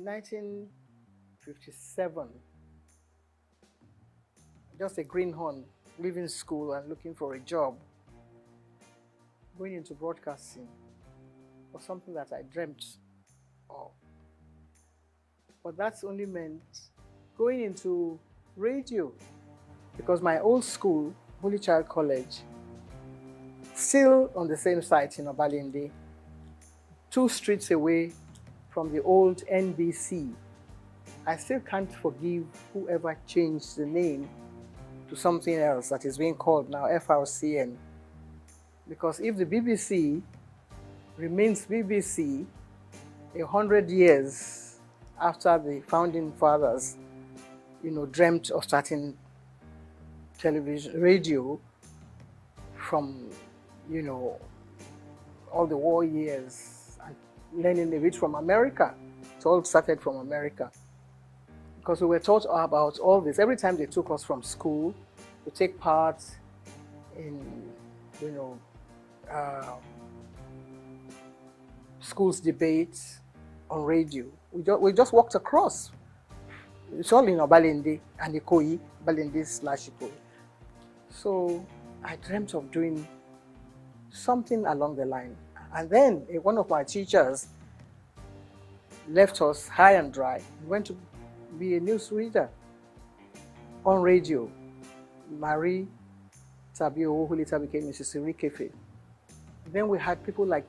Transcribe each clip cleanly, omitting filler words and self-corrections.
1957, just a greenhorn, leaving school and looking for a job, going into broadcasting was something that I dreamt of. But that's only meant going into radio, because my old school, Holy Child College, still on the same site in Obalende, 2 streets away from the old NBC. I still can't forgive whoever changed the name to something else that is being called now FRCN. Because if the BBC remains BBC 100 years after the founding fathers, dreamt of starting television, radio from, all the war years and learning a bit from America. It all started from America. Because we were taught about all this. Every time they took us from school to take part in, school's debates on radio, we just walked across. It's all in Obalende and Ikoyi, Balende/Ikoyi. So I dreamt of doing something along the line. And then one of my teachers left us high and dry. He went to be a newsreader on radio. Marie Tabio, who later became Mrs. Irikefe. Then we had people like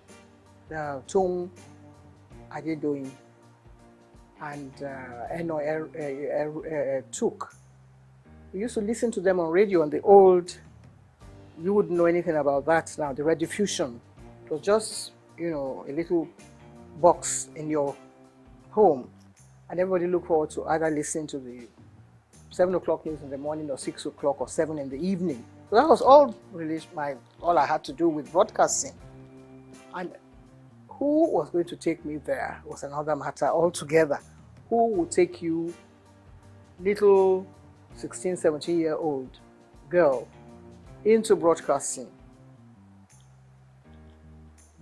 Tung Adedoyin and Eno Tuk. We used to listen to them on radio on the old, you wouldn't know anything about that now, the rediffusion. It was just, a little box in your home, and everybody looked forward to either listening to the 7 o'clock news in the morning or 6 o'clock or 7 in the evening. So that was all really all I had to do with broadcasting. And who was going to take me there was another matter altogether. Who would take you, little 16, 17-year-old girl, into broadcasting?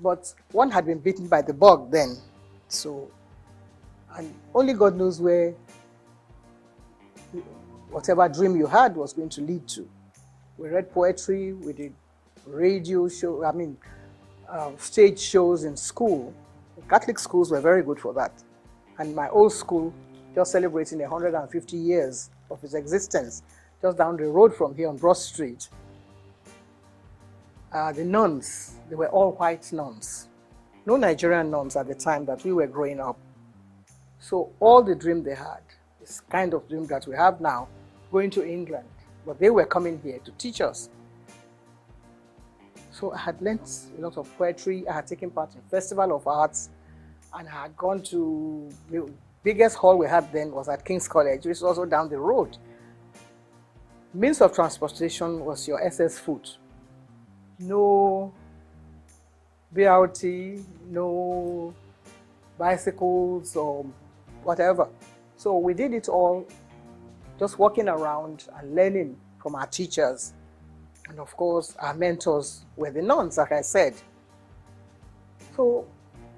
But one had been bitten by the bug then. So, and only God knows where whatever dream you had was going to lead to. We read poetry, we did radio show, stage shows in school. Catholic schools were very good for that. And my old school, just celebrating 150 years of its existence, just down the road from here on Broad Street. The nuns, they were all white nuns. No Nigerian nuns at the time that we were growing up. So all the dream they had, this kind of dream that we have now, going to England. But they were coming here to teach us. So I had learnt a lot of poetry. I had taken part in Festival of Arts, and I had gone to the biggest hall we had then was at King's College, which was also down the road. Means of transportation was your SS foot. No BRT, no bicycles or whatever. So we did it all just walking around and learning from our teachers. And of course, our mentors were the nuns, like I said. So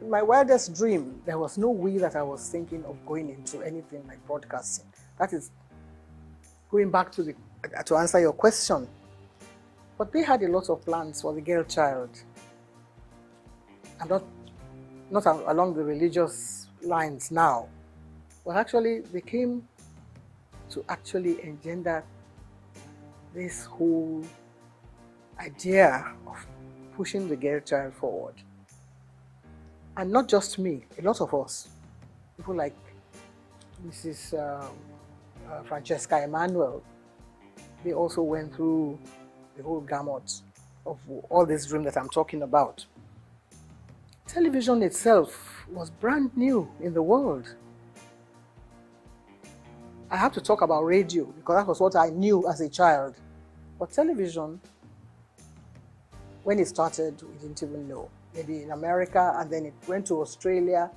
in my wildest dream, there was no way that I was thinking of going into anything like broadcasting. That is going back to answer your question. But they had a lot of plans for the girl child. And not along the religious lines now. But actually, they came to actually engender this whole idea of pushing the girl child forward. And not just me, a lot of us. People like Mrs. Francesca Emmanuel, they also went through the whole gamut of all this dream that I'm talking about. Television itself was brand new in the world. I have to talk about radio because that was what I knew as a child. But television, when it started, we didn't even know. Maybe in America, and then it went to Australia,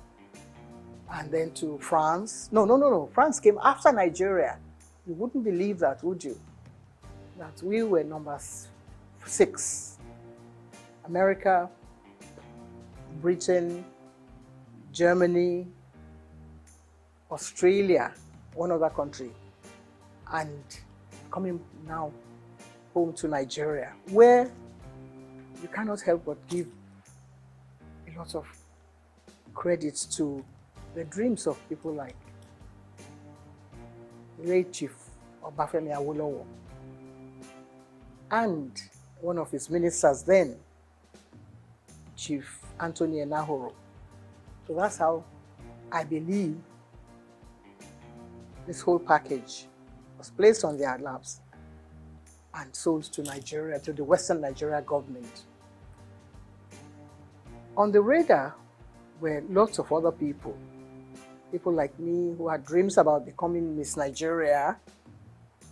and then to France. No. France came after Nigeria. You wouldn't believe that, would you? That we were number 6. America, Britain, Germany, Australia, one other country, and coming now home to Nigeria, where you cannot help but give a lot of credit to the dreams of people like late Chief Obafemi Awolowo and one of his ministers then, Chief Anthony Enahoro. So that's how I believe this whole package was placed on their laps and sold to Nigeria, to the Western Nigeria government. On the radar were lots of other people like me who had dreams about becoming Miss Nigeria.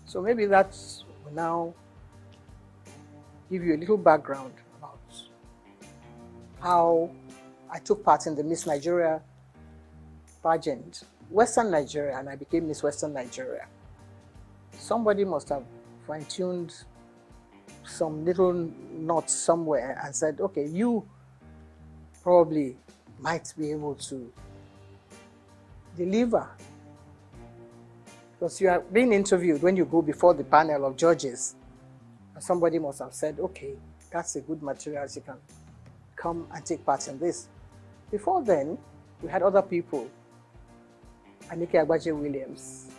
So maybe that will now give you a little background about how I took part in the Miss Nigeria pageant, Western Nigeria, and I became Miss Western Nigeria. Somebody must have fine-tuned some little knots somewhere and said, okay, you probably might be able to deliver, because you are being interviewed when you go before the panel of judges, and somebody must have said, okay, that's a good material, you can come and take part in this. Before then, we had other people, Anike Agbaje Williams,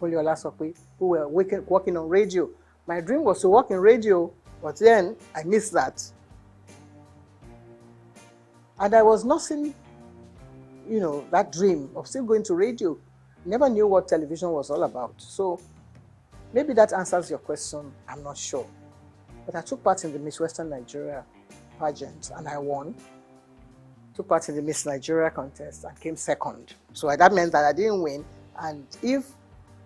Oliola Sokwe, who were working on radio. My dream was to work in radio, but then I missed that. And I was nursing, that dream of still going to radio. Never knew what television was all about. So maybe that answers your question, I'm not sure. But I took part in the Miss Western Nigeria pageant and I won. Took part in the Miss Nigeria contest and came second. So that meant that I didn't win. And if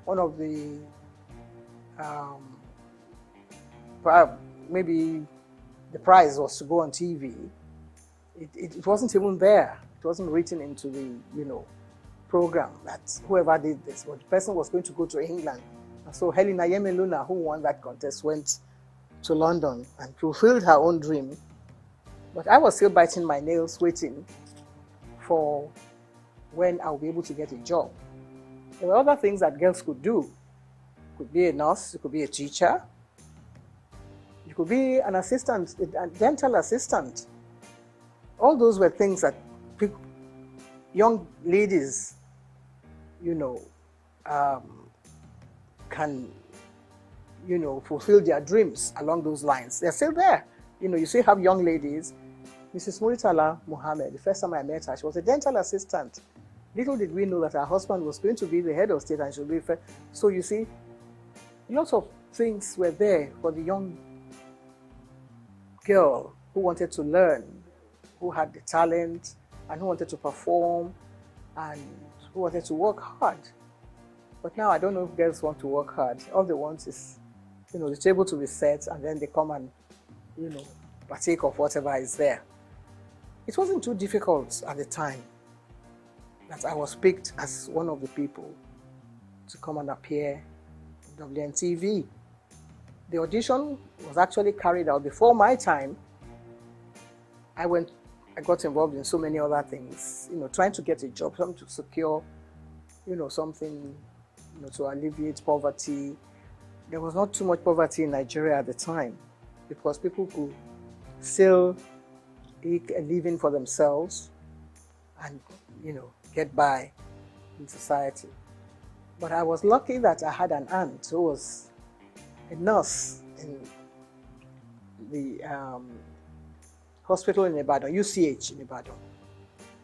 one of the, maybe the prize was to go on TV, it wasn't even there. It wasn't written into the, program that whoever did this, but the person was going to go to England. And so Helena Yemeluna, who won that contest, went to London and fulfilled her own dream. But I was still biting my nails, waiting for when I'll be able to get a job. There were other things that girls could do. You could be a nurse, you could be a teacher, you could be an assistant, a dental assistant. All those were things that young ladies, can, fulfill their dreams along those lines. They're still there. You still have young ladies. Mrs. Muritala Muhammad, the first time I met her, she was a dental assistant. Little did we know that her husband was going to be the head of state and she would be first. So you see, lots of things were there for the young girl who wanted to learn, who had the talent, and who wanted to perform, and who wanted to work hard. But now I don't know if girls want to work hard. All they want is, the table to be set, and then they come and, partake of whatever is there. It wasn't too difficult at the time that I was picked as one of the people to come and appear on WNTV. The audition was actually carried out before my time. I got involved in so many other things, trying to get a job, something to secure, something, to alleviate poverty. There was not too much poverty in Nigeria at the time because people could still make a living for themselves and, get by in society. But I was lucky that I had an aunt who was a nurse in the hospital in Ibadan, UCH in Ibadan.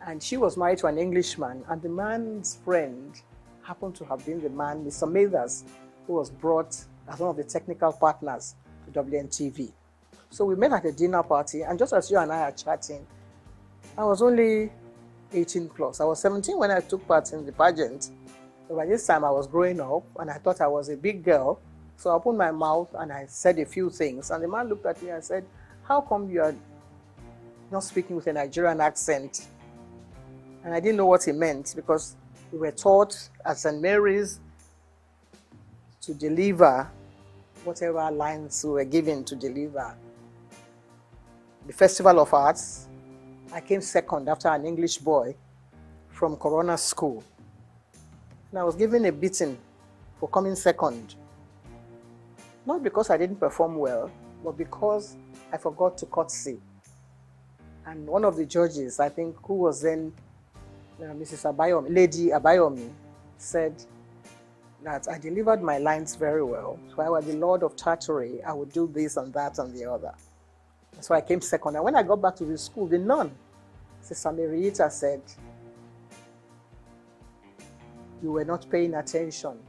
And she was married to an Englishman, and the man's friend happened to have been the man, Mr. Mathers, who was brought as one of the technical partners to WNTV. So we met at a dinner party, and just as you and I are chatting, I was only 18 plus. I was 17 when I took part in the pageant. So by this time I was growing up, and I thought I was a big girl. So I opened my mouth and I said a few things. And the man looked at me and said, "How come you are not speaking with a Nigerian accent?" And I didn't know what he meant because we were taught at St. Mary's to deliver whatever lines we were given to deliver. The Festival of Arts, I came second after an English boy from Corona School. And I was given a beating for coming second. Not because I didn't perform well, but because I forgot to curtsy. And one of the judges, I think, who was then Mrs. Abayomi, Lady Abayomi, said that I delivered my lines very well. So I was the Lord of Tartary. I would do this and that and the other. So I came second. And when I got back to the school, the nun, Sister Marieta, said, you were not paying attention.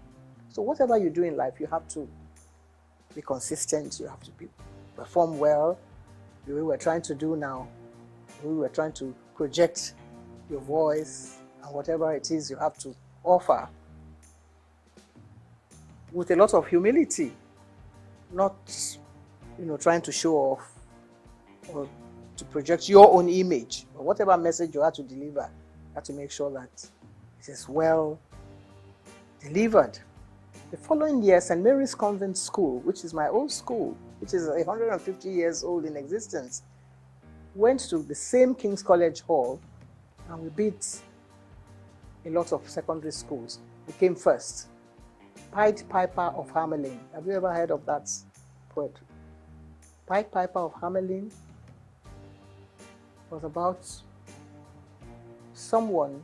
So whatever you do in life, you have to be consistent. You have to perform well. The way we're trying to do now, the way we're trying to project your voice and whatever it is you have to offer with a lot of humility, not trying to show off or to project your own image, or whatever message you have to deliver, you have to make sure that it is well delivered. The following year, St. Mary's Convent School, which is my old school, which is 150 years old in existence, went to the same King's College Hall, and we beat a lot of secondary schools. We came first. Pied Piper of Hamelin. Have you ever heard of that poetry? Pied Piper of Hamelin was about someone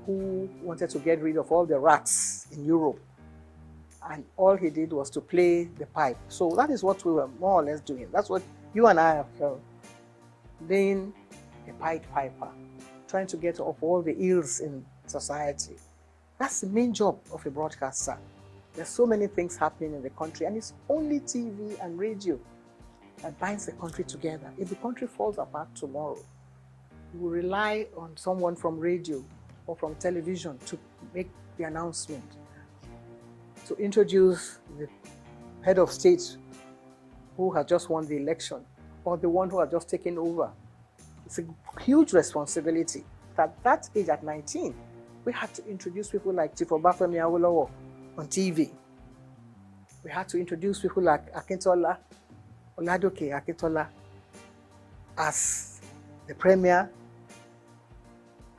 who wanted to get rid of all the rats in Europe, and all he did was to play the pipe. So that is what we were more or less doing. That's what you and I have felt, being a Pied Piper, trying to get off all the ills in society. That's the main job of a broadcaster. There's so many things happening in the country, and it's only TV and radio that binds the country together. If the country falls apart tomorrow, you will rely on someone from radio or from television to make the announcement, to introduce the head of state who has just won the election, or the one who has just taken over. It's a huge responsibility. At that age, at 19, we had to introduce people like Chief Obafemi Awolowo on TV. We had to introduce people like Akintola, Oladoke Akintola, as the premier.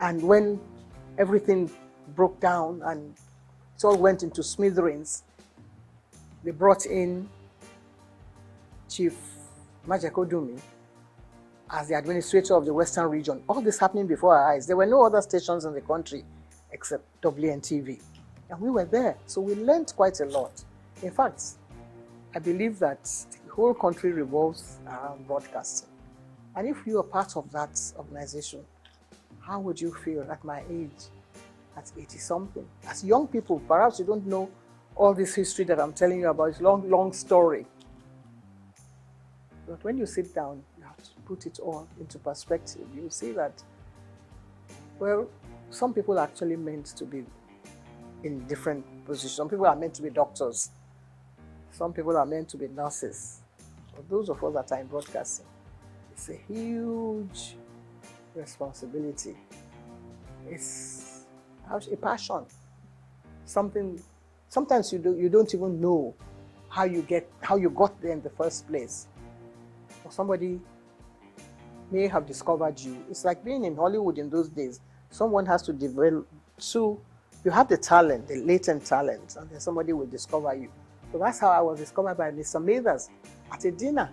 And when everything broke down and it all went into smithereens, they brought in Chief Majekodumi as the administrator of the Western region. All this happening before our eyes. There were no other stations in the country except WNTV. And we were there, so we learned quite a lot. In fact, I believe that the whole country revolves around broadcasting. And if you are part of that organization, how would you feel at my age, at 80-something? As young people, perhaps you don't know all this history that I'm telling you about. It's a long, long story. But when you sit down, you have to put it all into perspective. You see that, well, some people are actually meant to be in different positions. Some people are meant to be doctors. Some people are meant to be nurses. But those of us that are in broadcasting, it's a huge responsibility. It's a passion. Something. Sometimes you don't even know how you got there in the first place. Or somebody may have discovered you. It's like being in Hollywood in those days. Someone has to develop, so you have the talent, the latent talent, and then somebody will discover you. So that's how I was discovered by Mr. Mathers at a dinner.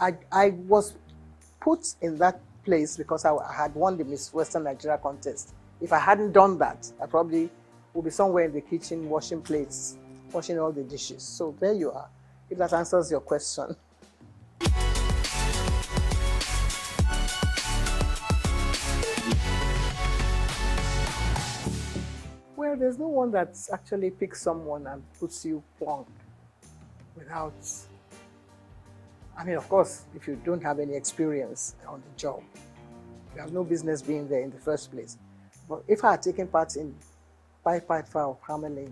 I was put in that place because I had won the Miss Western Nigeria contest. If I hadn't done that, I probably would be somewhere in the kitchen washing plates, washing all the dishes. So there you are, if that answers your question. Well, there's no one that actually picks someone and puts you plonk without, I mean, of course, if you don't have any experience on the job, you have no business being there in the first place. But if I had taken part in Pied Piper of Hamelin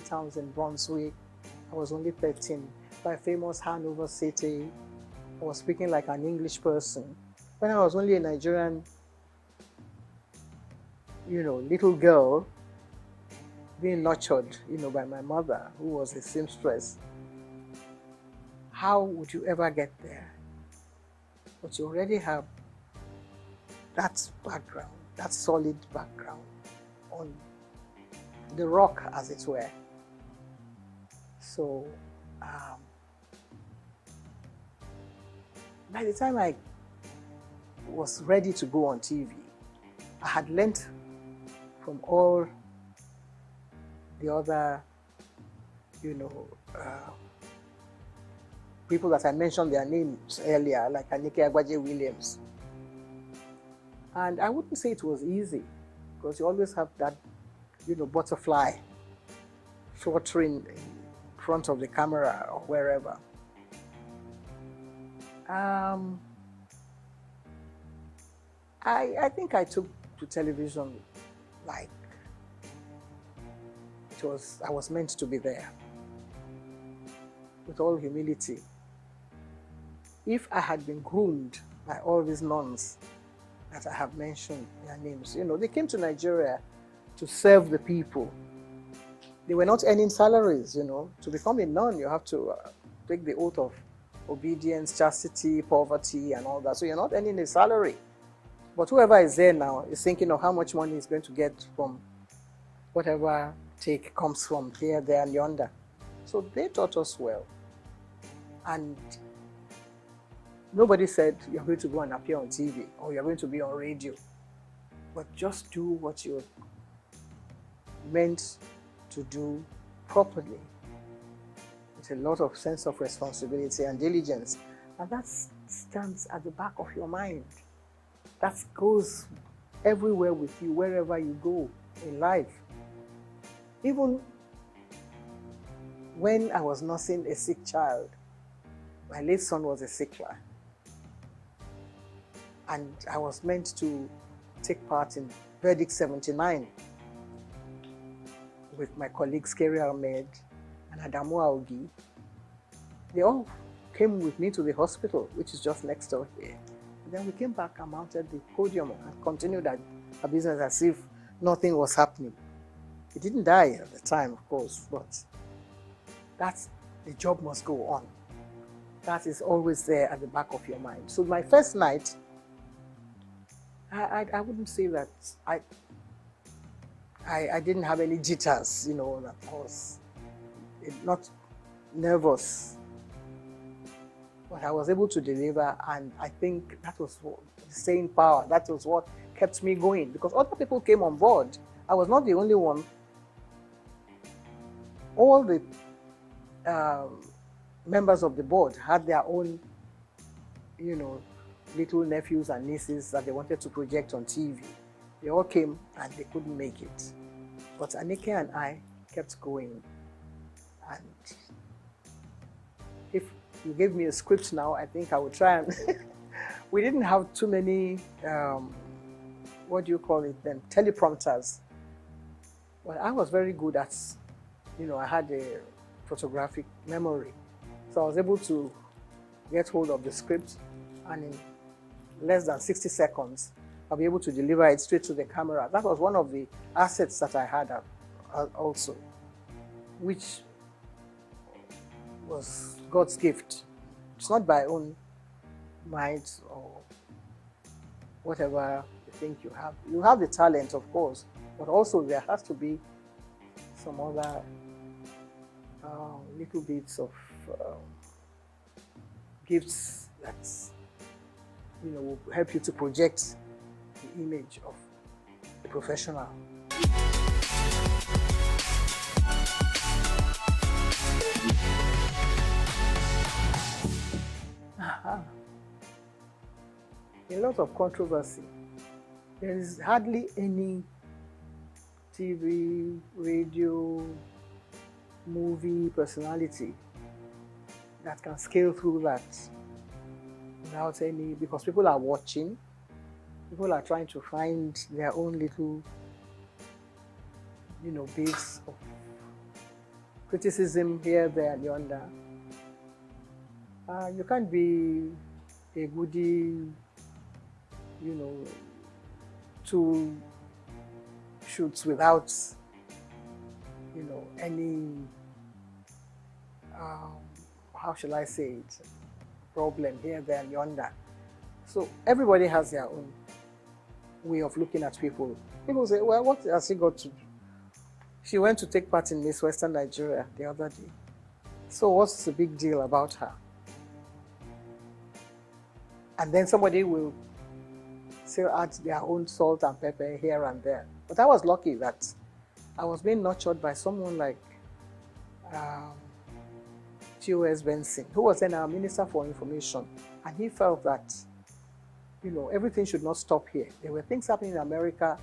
towns in Brunswick, I was only 13. By famous Hanover City, I was speaking like an English person. When I was only a Nigerian, little girl, being nurtured, by my mother, who was a seamstress, how would you ever get there? But you already have that background. that solid background on the rock, as it were. So by the time I was ready to go on TV, I had learnt from all the other, people that I mentioned their names earlier, like Anike Agbaje Williams. And I wouldn't say it was easy, because you always have that, butterfly fluttering in front of the camera or wherever. I think I took to television like I was meant to be there, with all humility. If I had been groomed by all these nuns that I have mentioned their names, they came to Nigeria to serve the people. They were not earning salaries, To become a nun, you have to take the oath of obedience, chastity, poverty, and all that. So you're not earning a salary. But whoever is there now is thinking of how much money he's going to get from whatever take comes from here, there, and yonder. So they taught us well. And nobody said you're going to go and appear on TV or you're going to be on radio. But just do what you're meant to do properly, with a lot of sense of responsibility and diligence. And that stands at the back of your mind. That goes everywhere with you, wherever you go in life. Even when I was nursing a sick child, my late son was a sickler, and I was meant to take part in Verdict 79 with my colleagues Kerry Ahmed and Adamu Aogi. They all came with me to the hospital, which is just next door here. And then we came back and mounted the podium and continued our business as if nothing was happening. He didn't die at the time, of course, but the job must go on. That is always there at the back of your mind. So my first night, I wouldn't say that I didn't have any jitters, that I was not nervous. But I was able to deliver, and I think that was the staying power. That was what kept me going, because other people came on board. I was not the only one. All the members of the board had their own, little nephews and nieces that they wanted to project on TV. They all came and they couldn't make it. But Anike and I kept going. And if you gave me a script now, I think I would try and... We didn't have too many, what do you call it then, teleprompters. Well, I was very good at, I had a photographic memory. So I was able to get hold of the script, and in less than 60 seconds, I'll be able to deliver it straight to the camera. That was one of the assets that I had also, which was God's gift. It's not by own might or whatever you think you have. You have the talent, of course, but also there has to be some other little bits of gifts that will help you to project the image of the professional. A lot of controversy. There is hardly any TV, radio, movie personality that can scale through that without any, because people are watching, people are trying to find their own little, bits of criticism here, there, and yonder. You can't be a goodie, 2 shoots without, any, how shall I say it, problem here, there, and yonder. So everybody has their own way of looking at people. People say, well, what has she got to do? She went to take part in Miss Western Nigeria the other day. So what's the big deal about her? And then somebody will still add their own salt and pepper here and there. But I was lucky that I was being nurtured by someone like T.O.S. Benson, who was then our Minister for Information. And he felt that, you know, everything should not stop here. There were things happening in America.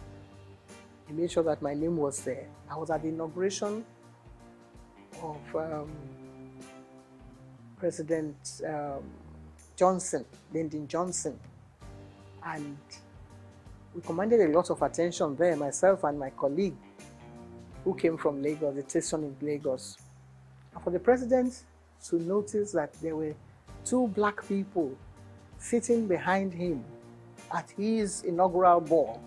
He made sure that my name was there. I was at the inauguration of President Johnson, Lyndon Johnson. And we commanded a lot of attention there, myself and my colleague who came from Lagos, the station in Lagos. And for the president to notice that there were two black people sitting behind him at his inaugural ball,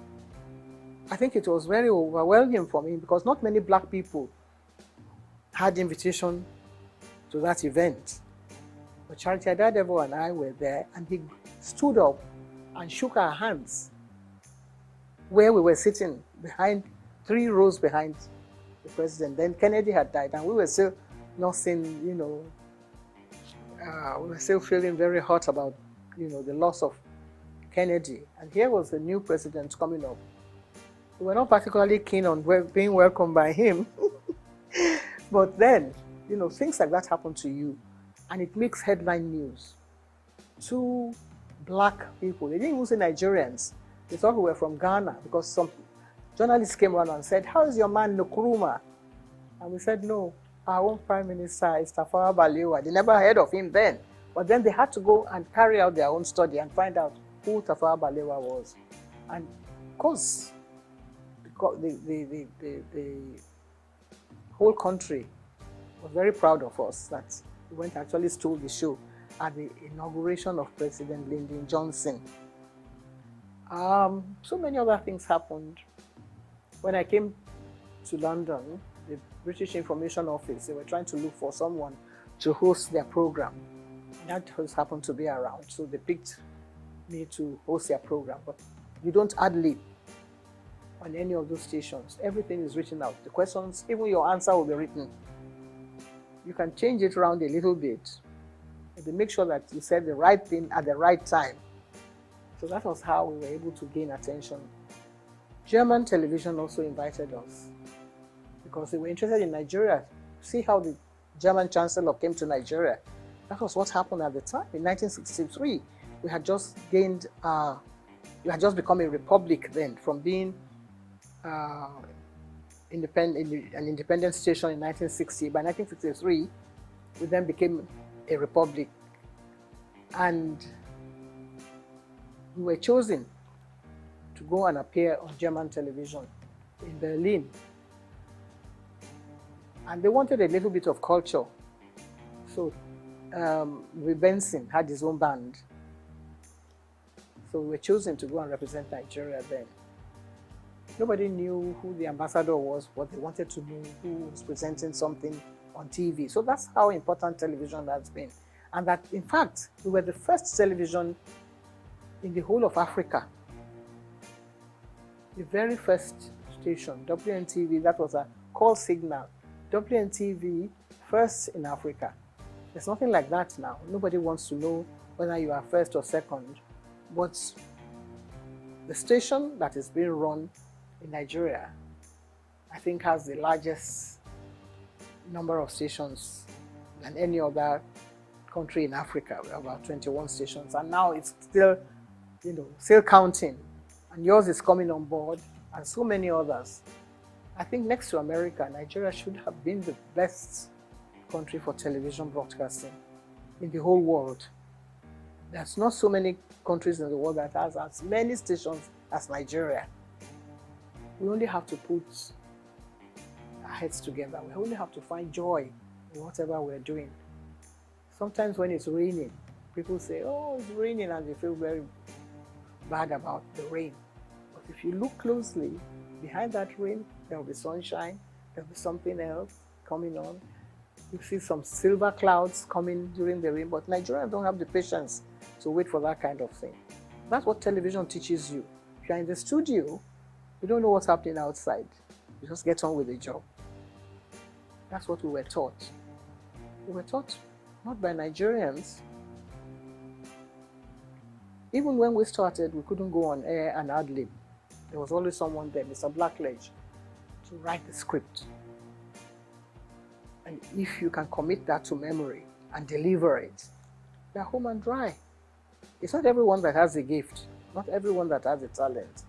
I think it was very overwhelming for me because not many black people had invitation to that event. But Charity Adadevo and I were there, and he stood up and shook our hands where we were sitting behind, 3 rows behind the president. Then Kennedy had died, and we were still not seeing, you know, we were still feeling very hot about, you know, the loss of Kennedy. And here was the new president coming up. We were not particularly keen on being welcomed by him. But then, you know, things like that happen to you, and it makes headline news. 2 black people, they didn't even say Nigerians. They thought we were from Ghana because some journalists came around and said, how is your man Nkrumah? And we said, no, our own Prime Minister is Tafawa Balewa. They never heard of him then. But then they had to go and carry out their own study and find out who Tafawa Balewa was. And of course, the whole country was very proud of us that we went and actually stole the show at the inauguration of President Lyndon Johnson. So many other things happened. When I came to London, the British Information Office, they were trying to look for someone to host their program. That just happened to be around, so they picked me to host their program. But you don't ad-lib on any of those stations. Everything is written out. The questions, even your answer will be written. You can change it around a little bit, but they make sure that you said the right thing at the right time. So that was how we were able to gain attention. German television also invited us because they were interested in Nigeria. See how the German Chancellor came to Nigeria. That was what happened at the time. In 1963, we had just gained, we had just become a republic then, from being an independent station in 1960. By 1963, we then became a republic. And we were chosen to go and appear on German television in Berlin. And they wanted a little bit of culture. So Benson had his own band. So we were chosen to go and represent Nigeria then. Nobody knew who the ambassador was, but they wanted to know who was presenting something on TV. So that's how important television has been. And that, in fact, we were the first television in the whole of Africa. The very first station, WNTV, that was a call signal. WNTV, first in Africa. There's nothing like that now. Nobody wants to know whether you are first or second. But the station that is being run in Nigeria, I think, has the largest number of stations than any other country in Africa. We have about 21 stations, and now it's still, you know, still counting. And yours is coming on board, and so many others. I think next to America, Nigeria should have been the best country for television broadcasting in the whole world. There's not so many countries in the world that has as many stations as Nigeria. We only have to put our heads together. We only have to find joy in whatever we're doing. Sometimes when it's raining, people say, oh, it's raining, and they feel very bad about the rain. But if you look closely, behind that rain, there will be sunshine, there will be something else coming on. You see some silver clouds coming during the rain, but Nigerians don't have the patience to wait for that kind of thing. That's what television teaches you. If you're in the studio, you don't know what's happening outside. You just get on with the job. That's what we were taught. We were taught not by Nigerians. Even when we started, we couldn't go on air and ad-lib. There was always someone there, Mr. Blackledge, to write the script. And if you can commit that to memory and deliver it, they're home and dry. It's not everyone that has a gift, not everyone that has a talent.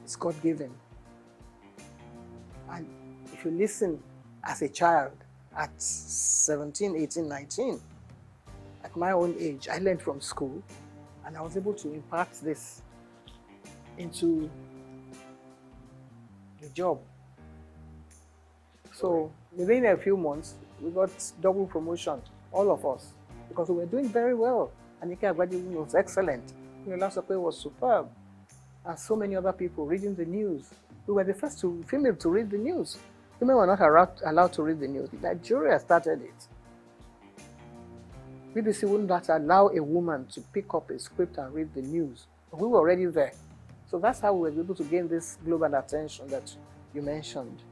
It's God-given. And if you listen as a child at 17, 18, 19, at my own age, I learned from school, and I was able to impart this into the job. So within a few months, we got double promotion, all of us, because we were doing very well. Anika Agbadi was excellent. Olasope was superb. And so many other people reading the news. We were the first female to read the news. Women were not allowed to read the news. Nigeria started it. BBC wouldn't allow a woman to pick up a script and read the news. But we were already there. So that's how we were able to gain this global attention that you mentioned.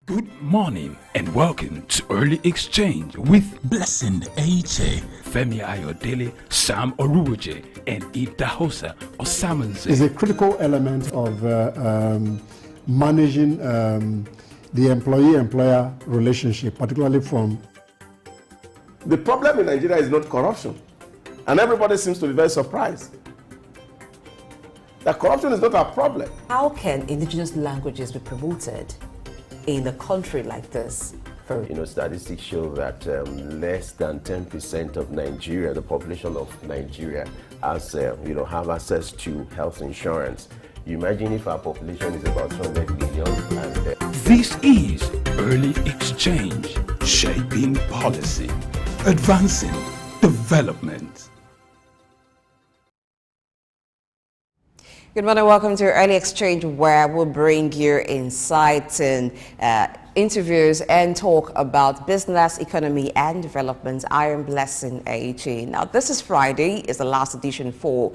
Good morning and welcome to Early Exchange with Blessing Ache, Femi Ayodele, Sam Oruwoje, and Idahosa Osamanze. Is a critical element of managing the employee-employer relationship, particularly from... The problem in Nigeria is not corruption, and everybody seems to be very surprised. That corruption is not a problem. How can indigenous languages be promoted in a country like this? Statistics show that less than 10% of Nigeria, the population of Nigeria, has have access to health insurance. You imagine if our population is about 200 million. And this is Early Exchange, shaping policy, advancing development. Good morning, welcome to Early Exchange, where we'll bring you insights and interviews and talk about business, economy and development. I am Blessing A.G. Now, this is Friday, is the last edition for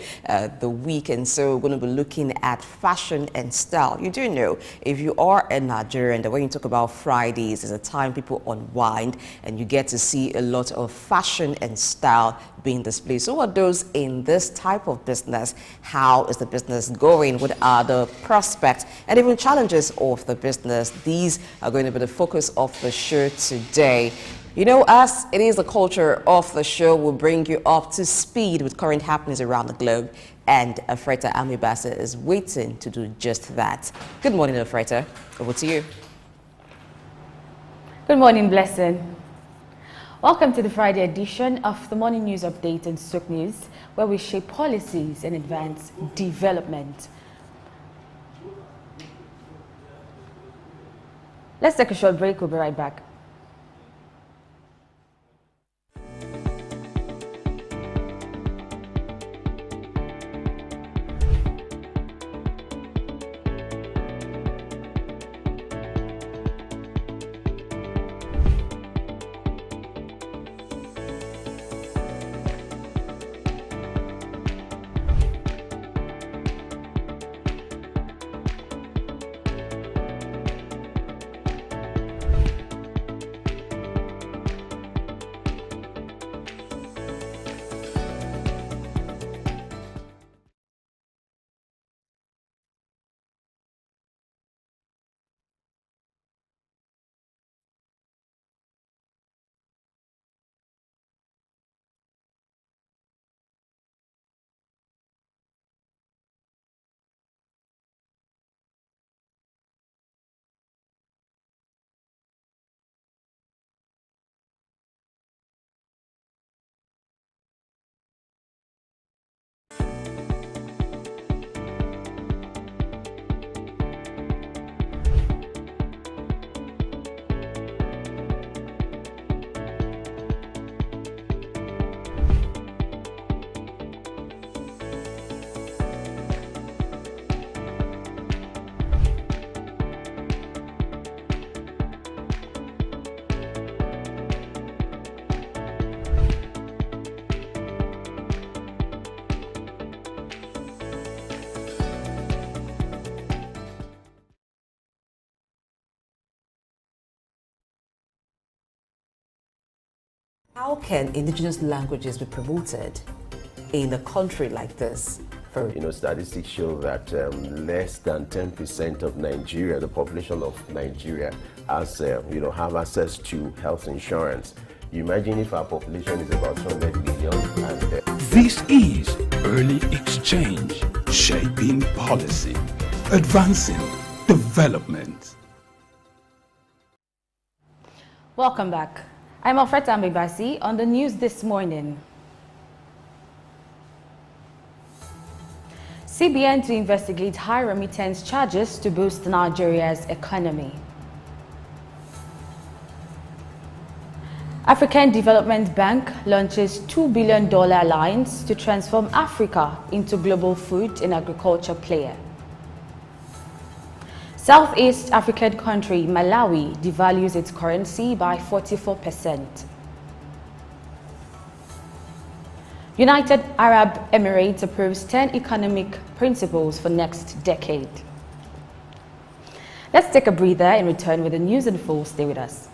the week, and so we're going to be looking at fashion and style. You do know, if you are a Nigerian, that when you talk about Fridays, is a time people unwind and you get to see a lot of fashion and style being displayed. So what are those in this type of business? How is the business going? What are the prospects and even challenges of the business? These are going to be the focus of the show today. You know, as it is the culture of the show, we'll bring you up to speed with current happenings around the globe. And Afreta Amibasa is waiting to do just that. Good morning, Afreta. Over to you. Good morning, Blessing. Welcome to the Friday edition of the Morning News Update and Souk News, where we shape policies and advance development. Let's take a short break. We'll be right back. How can indigenous languages be promoted in a country like this? Statistics show that less than 10% of Nigeria, the population of Nigeria, has, have access to health insurance. You imagine if our population is about 200 million and... This is Early Exchange, shaping policy, advancing development. Welcome back. I'm Alfred Ambibasi on the news this morning. CBN to investigate high remittance charges to boost Nigeria's economy. African Development Bank launches $2 billion alliance to transform Africa into global food and agriculture player. Southeast African country Malawi devalues its currency by 44%. United Arab Emirates approves 10 economic principles for next decade. Let's take a breather and return with the news in full. Stay with us.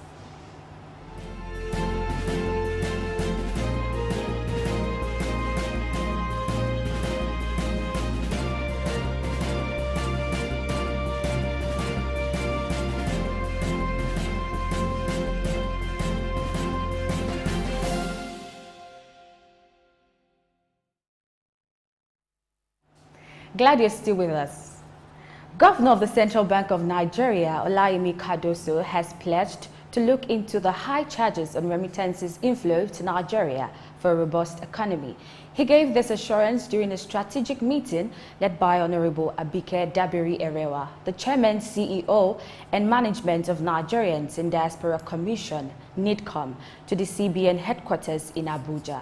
Glad you're still with us. Governor of the Central Bank of Nigeria, Olayemi Cardoso, has pledged to look into the high charges on remittances inflow to Nigeria for a robust economy. He gave this assurance during a strategic meeting led by Honorable Abike Dabiri-Erewa, the chairman, CEO, and management of Nigerians in Diaspora Commission, NIDCOM, to the CBN headquarters in Abuja.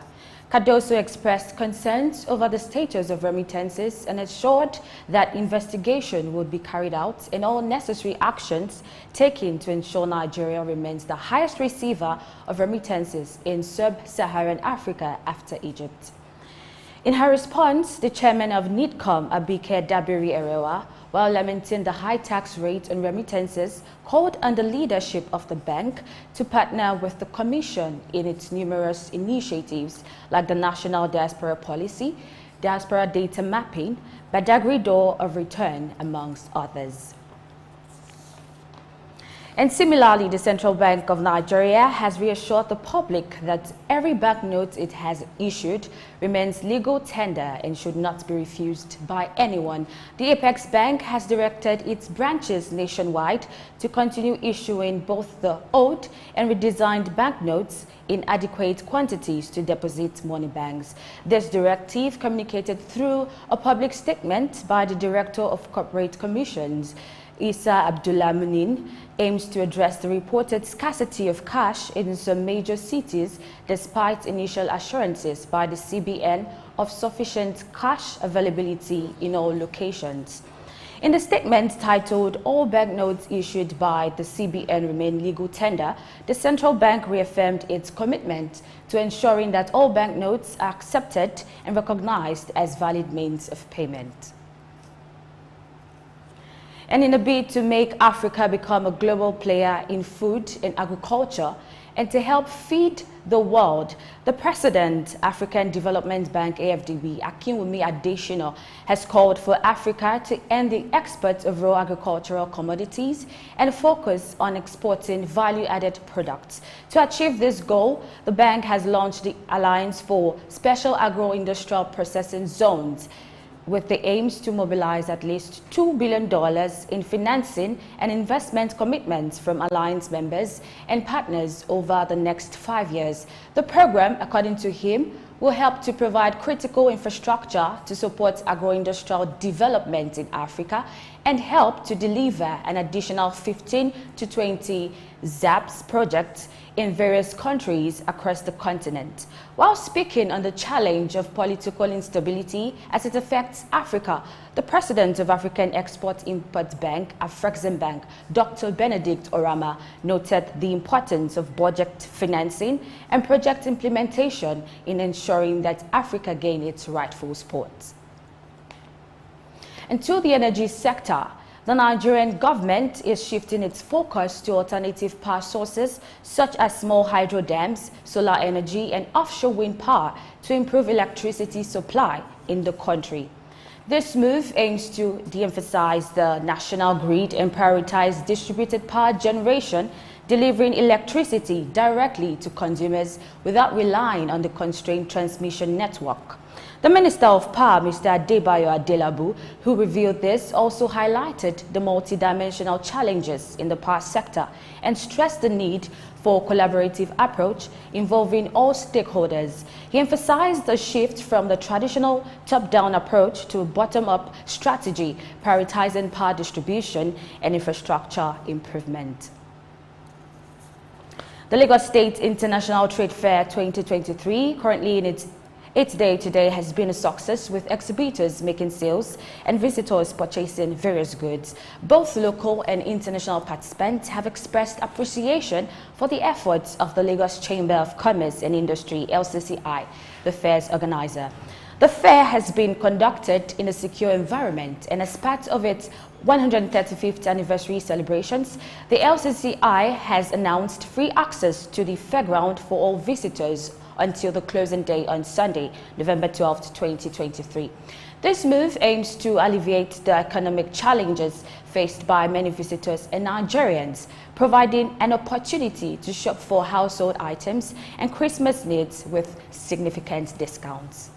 Cardoso expressed concerns over the status of remittances and assured that investigation would be carried out and all necessary actions taken to ensure Nigeria remains the highest receiver of remittances in sub-Saharan Africa after Egypt. In her response, the chairman of NIDCOM, Abike Dabiri-Erewa, while lamenting the high tax rate on remittances, called on the leadership of the bank to partner with the Commission in its numerous initiatives like the National Diaspora Policy, Diaspora Data Mapping, Badagry Door of Return, amongst others. And similarly, the Central Bank of Nigeria has reassured the public that every banknote it has issued remains legal tender and should not be refused by anyone. The Apex Bank has directed its branches nationwide to continue issuing both the old and redesigned banknotes in adequate quantities to deposit money banks. This directive, communicated through a public statement by the Director of Corporate Commissions, Isa Abdullah Munin, aims to address the reported scarcity of cash in some major cities despite initial assurances by the CBN of sufficient cash availability in all locations. In the statement titled "All Banknotes Issued by the CBN Remain Legal Tender," the central bank reaffirmed its commitment to ensuring that all banknotes are accepted and recognized as valid means of payment. And in a bid to make Africa become a global player in food and agriculture and to help feed the world, the President, African Development Bank AFDB, Akinwumi Adesina, has called for Africa to end the export of raw agricultural commodities and focus on exporting value-added products. To achieve this goal, the bank has launched the Alliance for Special Agro-Industrial Processing Zones, with the aims to mobilize at least $2 billion in financing and investment commitments from alliance members and partners over the next 5 years. The program, according to him, will help to provide critical infrastructure to support agro-industrial development in Africa and help to deliver an additional 15 to 20 ZAPS projects in various countries across the continent. While speaking on the challenge of political instability as it affects Africa, the president of African Export-Import Bank, Afreximbank, Dr. Benedict Orama, noted the importance of budget financing and project implementation in ensuring that Africa gain its rightful spot. And to the energy sector, The Nigerian government is shifting its focus to alternative power sources such as small hydro dams, solar energy and offshore wind power to improve electricity supply in the country. This move aims to de-emphasize the national grid and prioritize distributed power generation, delivering electricity directly to consumers without relying on the constrained transmission network. The Minister of Power, Mr. Adebayo Adelabu, who revealed this, also highlighted the multidimensional challenges in the power sector and stressed the need for a collaborative approach involving all stakeholders. He emphasized the shift from the traditional top-down approach to a bottom-up strategy, prioritizing power distribution and infrastructure improvement. The Lagos State International Trade Fair 2023, currently in its 8th day today, has been a success, with exhibitors making sales and visitors purchasing various goods. Both local and international participants have expressed appreciation for the efforts of the Lagos Chamber of Commerce and Industry, LCCI, the fair's organizer. The fair has been conducted in a secure environment, and as part of its 135th anniversary celebrations, the LCCI has announced free access to the fairground for all visitors until the closing day on Sunday, November 12, 2023. This move aims to alleviate the economic challenges faced by many visitors and Nigerians, providing an opportunity to shop for household items and Christmas needs with significant discounts.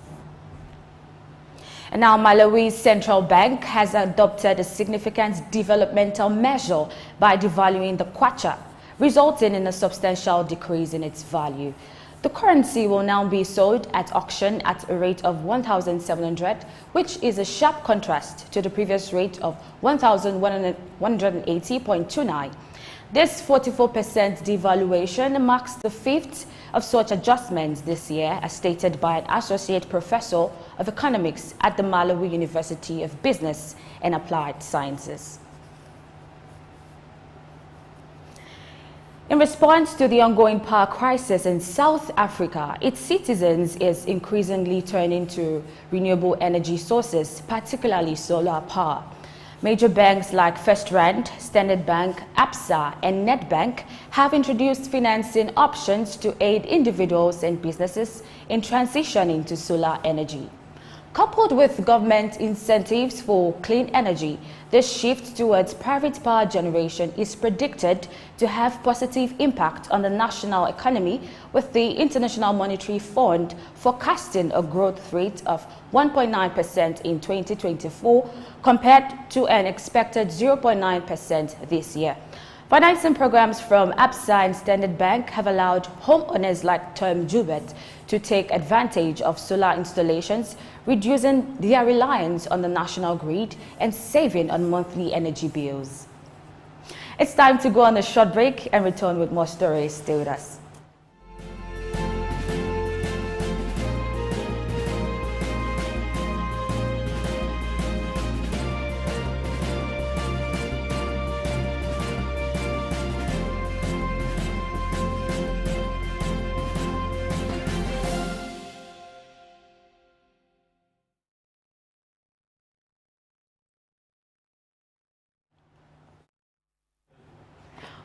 And now, Malawi's central bank has adopted a significant developmental measure by devaluing the kwacha, resulting in a substantial decrease in its value. The currency will now be sold at auction at a rate of 1,700, which is a sharp contrast to the previous rate of 1,180.29. This 44% devaluation marks the fifth of such adjustments this year, as stated by an associate professor of economics at the Malawi University of Business and Applied Sciences. In response to the ongoing power crisis in South Africa, its citizens is increasingly turning to renewable energy sources, particularly solar power. Major banks like First Rand, Standard Bank, ABSA and Nedbank have introduced financing options to aid individuals and businesses in transitioning to solar energy. Coupled with government incentives for clean energy, this shift towards private power generation is predicted to have positive impact on the national economy, with the International Monetary Fund forecasting a growth rate of 1.9% in 2024 compared to an expected 0.9% this year. Financing programs from ABSA and Standard Bank have allowed homeowners like Tom Jubert to take advantage of solar installations, reducing their reliance on the national grid and saving on monthly energy bills. It's time to go on a short break and return with more stories. Stay with us.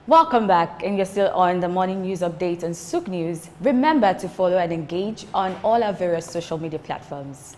Welcome back, and you're still on the morning news update on Souk News. Remember to follow and engage on all our various social media platforms.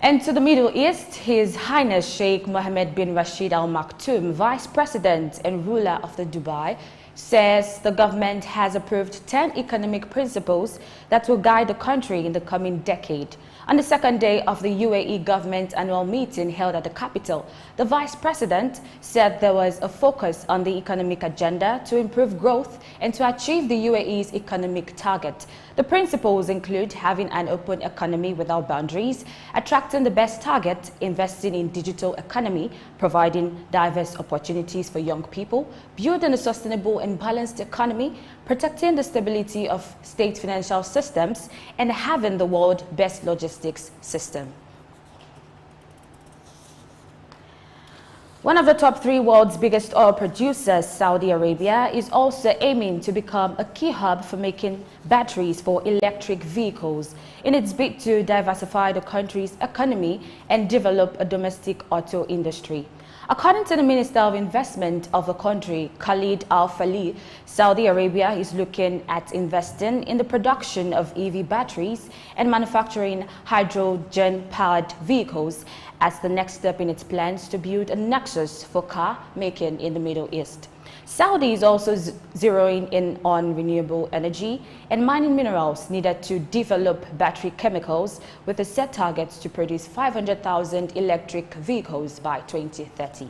And to the Middle East, His Highness Sheikh Mohammed bin Rashid Al Maktoum, Vice President and ruler of the Dubai, says the government has approved 10 economic principles that will guide the country in the coming decade. On the second day of the UAE government annual meeting held at the capital, the Vice President said there was a focus on the economic agenda to improve growth and to achieve the UAE's economic target. The principles include having an open economy without boundaries, attracting the best talent, investing in digital economy, providing diverse opportunities for young people, building a sustainable and balanced economy, protecting the stability of state financial systems, and having the world's best logistics system. One of the top 3 world's biggest oil producers, Saudi Arabia, is also aiming to become a key hub for making batteries for electric vehicles in its bid to diversify the country's economy and develop a domestic auto industry. According to the Minister of Investment of the country, Khalid Al-Falih, Saudi Arabia is looking at investing in the production of EV batteries and manufacturing hydrogen-powered vehicles as the next step in its plans to build a nexus for car making in the Middle East. Saudi is also zeroing in on renewable energy and mining minerals needed to develop battery chemicals with a set target to produce 500,000 electric vehicles by 2030.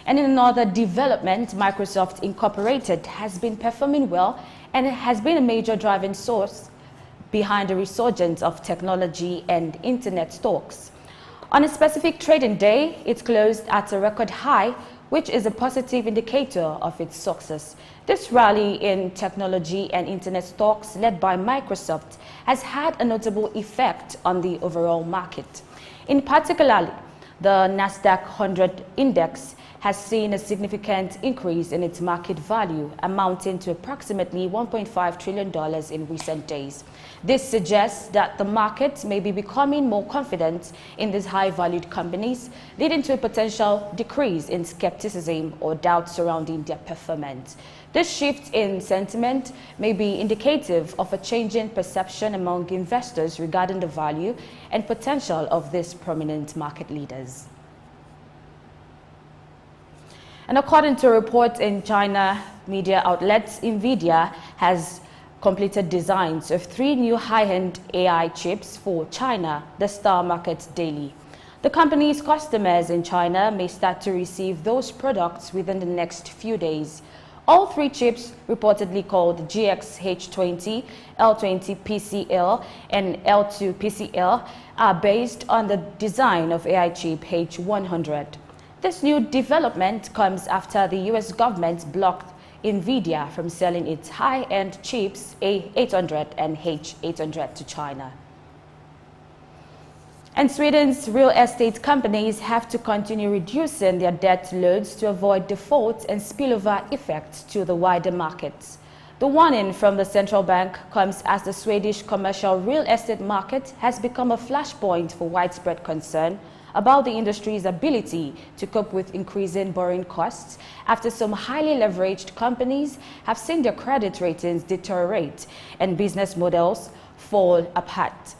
And in another development, Microsoft Incorporated has been performing well and it has been a major driving source behind the resurgence of technology and internet stocks. On a specific trading day, it closed at a record high, which is a positive indicator of its success. This rally in technology and internet stocks led by Microsoft has had a notable effect on the overall market. In particular, the Nasdaq 100 index has seen a significant increase in its market value, amounting to approximately $1.5 trillion in recent days. This suggests that the market may be becoming more confident in these high-valued companies, leading to a potential decrease in skepticism or doubt surrounding their performance. This shift in sentiment may be indicative of a changing perception among investors regarding the value and potential of these prominent market leaders. And according to reports in China media outlets, NVIDIA has completed designs of 3 new high-end AI chips for China, the Star Market Daily. The company's customers in China may start to receive those products within the next few days. All 3 chips, reportedly called GX-H20, L20PCL, and L2PCL, are based on the design of AI chip H100. This new development comes after the US government blocked NVIDIA from selling its high-end chips A800 and H800 to China. And Sweden's real estate companies have to continue reducing their debt loads to avoid defaults and spillover effects to the wider markets. The warning from the central bank comes as the Swedish commercial real estate market has become a flashpoint for widespread concern about the industry's ability to cope with increasing borrowing costs after some highly leveraged companies have seen their credit ratings deteriorate and business models fall apart.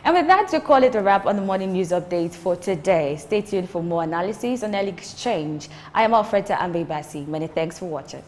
And with that, we call it a wrap on the morning news update for today. Stay tuned for more analysis on Early Exchange. I am Alfreda Ambebasi. Many thanks for watching.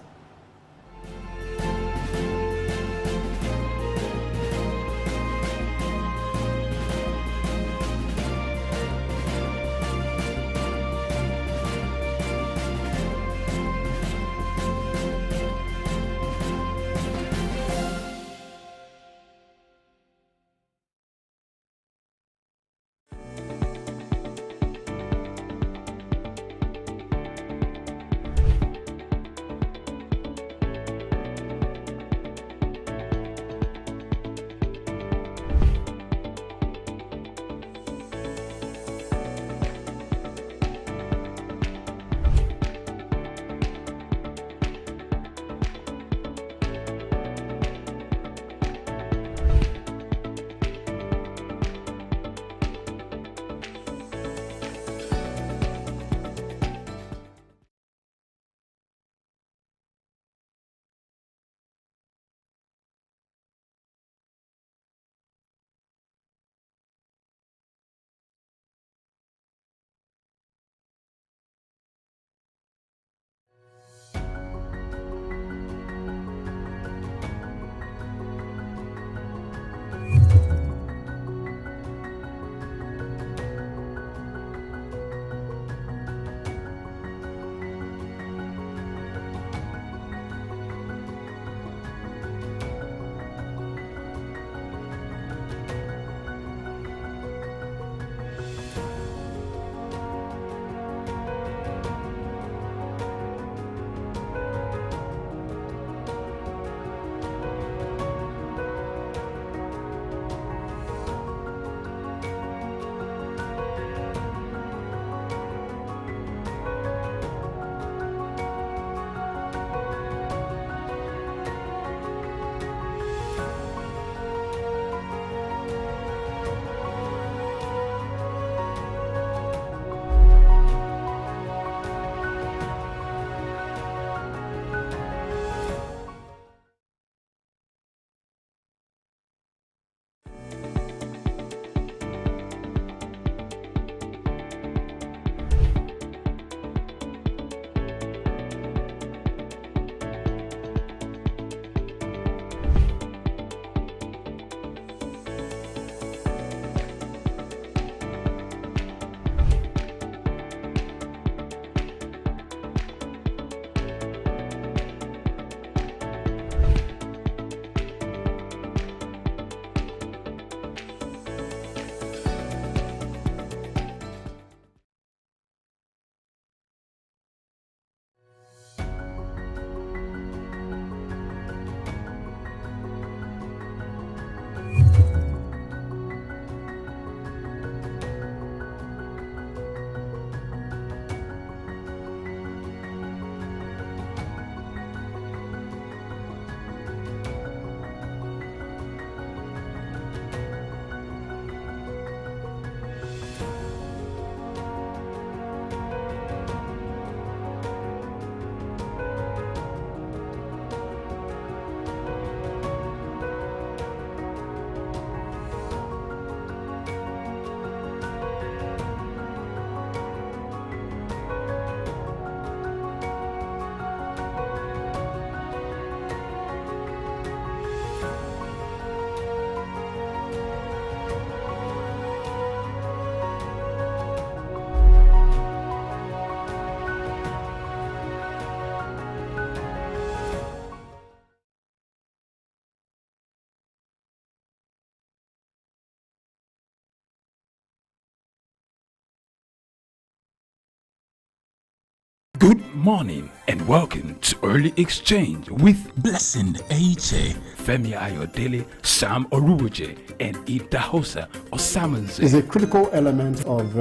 Good morning and welcome to Early Exchange with Blessing Aiche, Femi Ayodele, Sam Oruwoje, and Idahosa Osamanze. Is a critical element of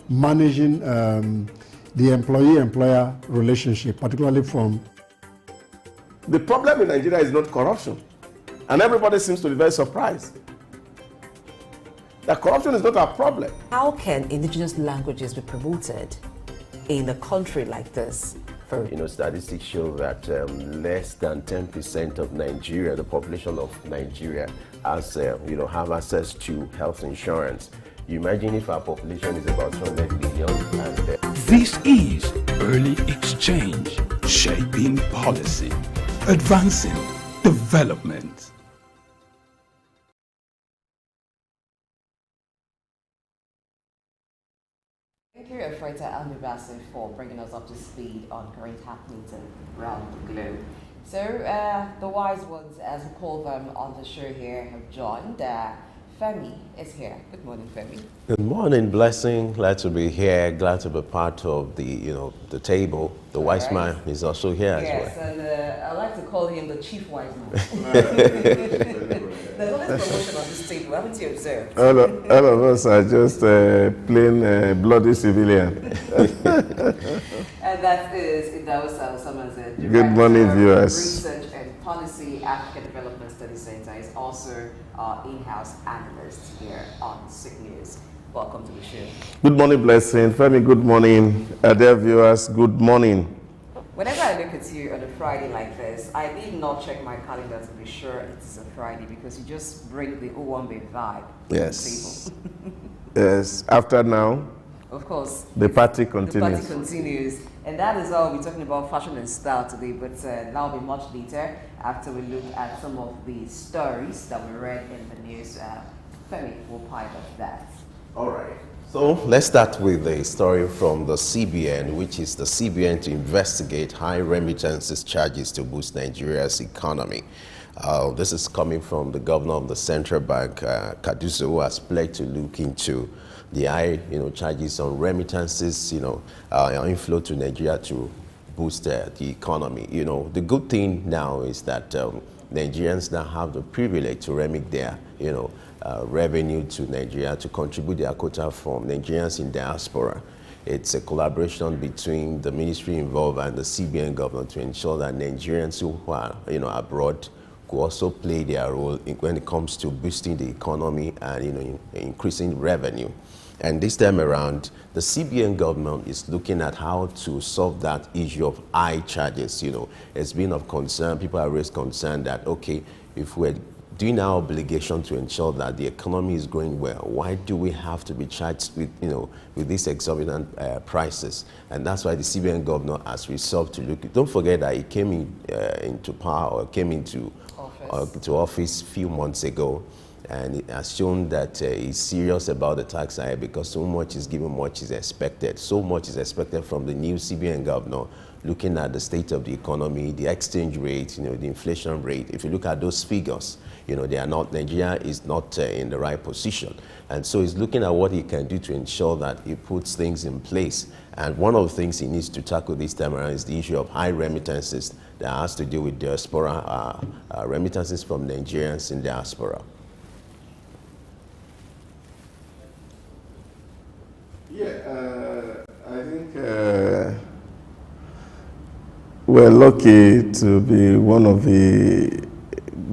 managing the employee-employer relationship, particularly from... The problem in Nigeria is not corruption, and everybody seems to be very surprised. That corruption is not a problem. How can indigenous languages be promoted in a country like this? Statistics show that less than 10% of Nigeria, the population of Nigeria, has, have access to health insurance. You imagine if our population is about 200 million and... This is Early Exchange, shaping policy, advancing development. Thank you, Efreta Almibasi, for bringing us up to speed on current happenings around the globe. So, the wise ones, as we call them on the show here, have joined. Femi is here. Good morning, Femi. Good morning, Blessing. Glad to be here. Glad to be part of the, the table. The wise man is also here as well. Yes, and I like to call him the chief wise man. There's always promotion on this table, haven't you observed? All of us are just plain bloody civilian. And that is Idahosa Osamanze, Good morning, viewers. Research and Policy, African Development Study Center, is also our in-house analyst here on SIG News. Welcome to the show. Good morning, Blessing. Femi, good morning. Dear viewers, good morning. Whenever I look at you on a Friday like this, I need not check my calendar to be sure it's a Friday, because you just bring the Owambe vibe Yes. to the table. Yes. After now, Of course, the party continues. The party continues. And that is why we'll be talking about fashion and style today, but that'll be much later after we look at some of the stories that we read in the news. Femi will pilot that. All right. So let's start with a story from the CBN, which is the CBN to investigate high remittances charges to boost Nigeria's economy. This is coming from the governor of the central bank, Kaduso, who has pledged to look into the high, charges on remittances, inflow to Nigeria to boost the economy. The good thing now is that Nigerians now have the privilege to remit their, revenue to Nigeria to contribute their quota from Nigerians in diaspora. It's a collaboration between the ministry involved and the CBN government to ensure that Nigerians who are, abroad could also play their role when it comes to boosting the economy and, increasing revenue. And this time around, the CBN government is looking at how to solve that issue of high charges. It's been of concern. People have raised concern that, okay, if we're doing our obligation to ensure that the economy is going well, why do we have to be charged with, with these exorbitant prices? And that's why the CBN governor has resolved to look. Don't forget that he came into power, or came into office a few months ago. And it has shown that he's serious about the tax hike, because so much is given, much is expected. So much is expected from the new CBN governor, looking at the state of the economy, the exchange rate, the inflation rate. If you look at those figures, they are not, Nigeria is not in the right position. And so he's looking at what he can do to ensure that he puts things in place. And one of the things he needs to tackle this time around is the issue of high remittances that has to do with diaspora, remittances from Nigerians in diaspora. Yeah, I think we're lucky to be one of the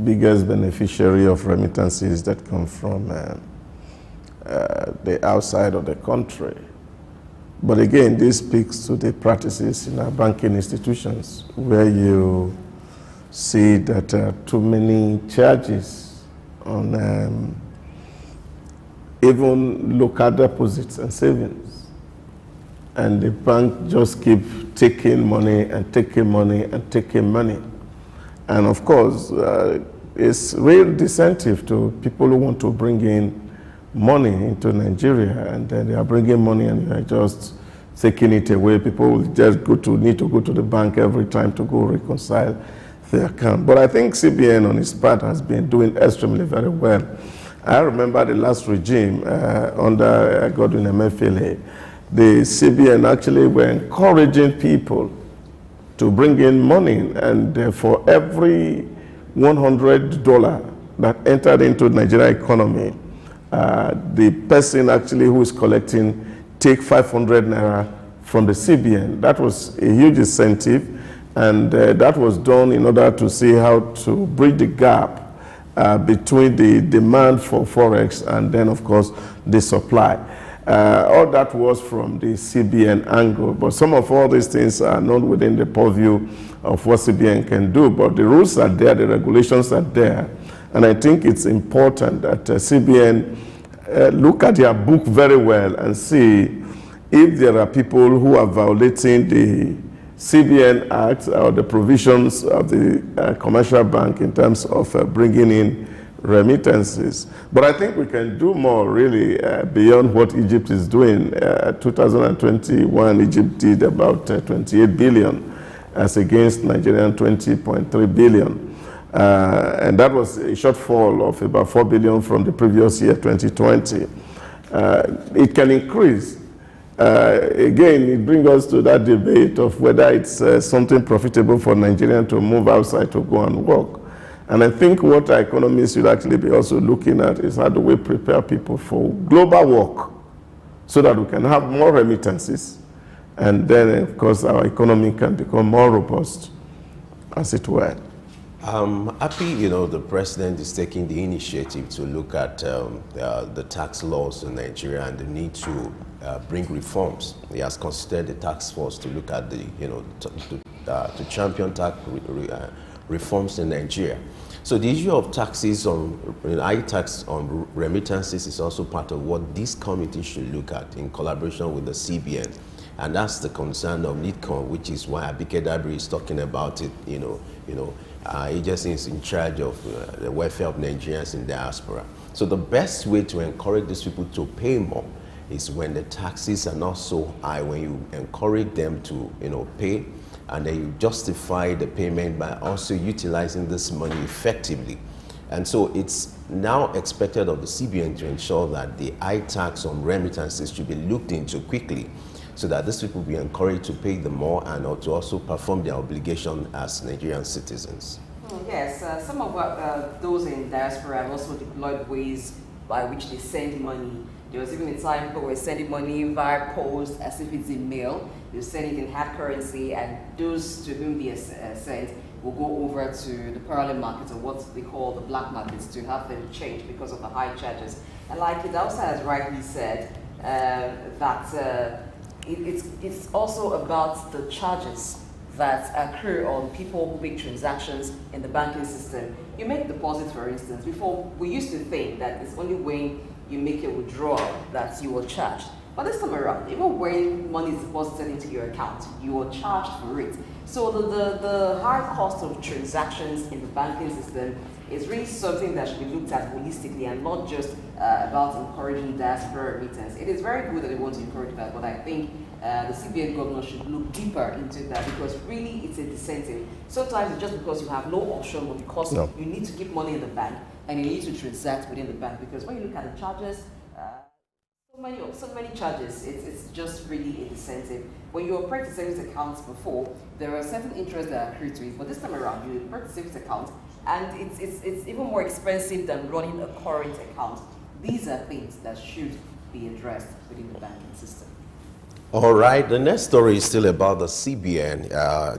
biggest beneficiary of remittances that come from the outside of the country. But again, this speaks to the practices in our banking institutions, where you see that there are too many charges on even local deposits and savings. And the bank just keep taking money and taking money and taking money. And of course, it's real disincentive to people who want to bring in money into Nigeria, and then they are bringing money and you are just taking it away. People will just need to go to the bank every time to go reconcile their account. But I think CBN on its part has been doing extremely very well. I remember the last regime under Godwin Emefiele, the CBN actually were encouraging people to bring in money, and for every $100 that entered into the Nigerian economy, the person actually who is collecting take 500 naira from the CBN. That was a huge incentive, and that was done in order to see how to bridge the gap between the demand for Forex and then, of course, the supply. All that was from the CBN angle, but some of all these things are not within the purview of what CBN can do, but the rules are there, the regulations are there, and I think it's important that CBN look at their book very well and see if there are people who are violating the CBN Act or the provisions of the commercial bank in terms of bringing in remittances. But I think we can do more really beyond what Egypt is doing. 2021, Egypt did about 28 billion as against Nigerian 20.3 billion. And that was a shortfall of about 4 billion from the previous year, 2020. It can increase. Again, it brings us to that debate of whether it's something profitable for Nigerians to move outside to go and work. And I think what our economists should actually be also looking at is how do we prepare people for global work so that we can have more remittances, and then, of course, our economy can become more robust, as it were. I'm happy, the president is taking the initiative to look at the tax laws in Nigeria and the need to bring reforms. He has considered the task force to look at the, to champion tax reforms in Nigeria. So the issue of taxes on, high tax on remittances is also part of what this committee should look at in collaboration with the CBN. And that's the concern of NIDCON, which is why Abike Dabiri is talking about it, agency is in charge of the welfare of Nigerians in diaspora. So the best way to encourage these people to pay more is when the taxes are not so high, when you encourage them to pay, and then you justify the payment by also utilizing this money effectively. And so it's now expected of the CBN to ensure that the high tax on remittances should be looked into quickly, so that these people be encouraged to pay the more and to also perform their obligation as Nigerian citizens. Yes, some of those in diaspora have also deployed ways by which they send money. There was even a time people were sending money via post as if it's in mail. They send it in hard currency, and those to whom they sent will go over to the parallel markets, or what they call the black markets, to have them change because of the high charges. And like Idausa has rightly said, that it's also about the charges that accrue on people who make transactions in the banking system. You make deposits, for instance. Before, we used to think that it's only when you make a withdrawal that you are charged. But this time around, even when money is deposited into your account, you are charged for it. So the high cost of transactions in the banking system is really something that should be looked at holistically, and not just about encouraging diaspora remittance. It is very good that they want to encourage that, but I think the CBN governor should look deeper into that, because really it's a disincentive. Sometimes it's just because you have no option, but because you need to keep money in the bank and you need to transact within the bank. Because when you look at the charges, so many charges, it's just really a disincentive. When you operate a savings account before, there are certain interests that accrue to it, but this time around you operate a savings account, and it's even more expensive than running a current account. These are things that should be addressed within the banking system. All right, the next story is still about the CBN.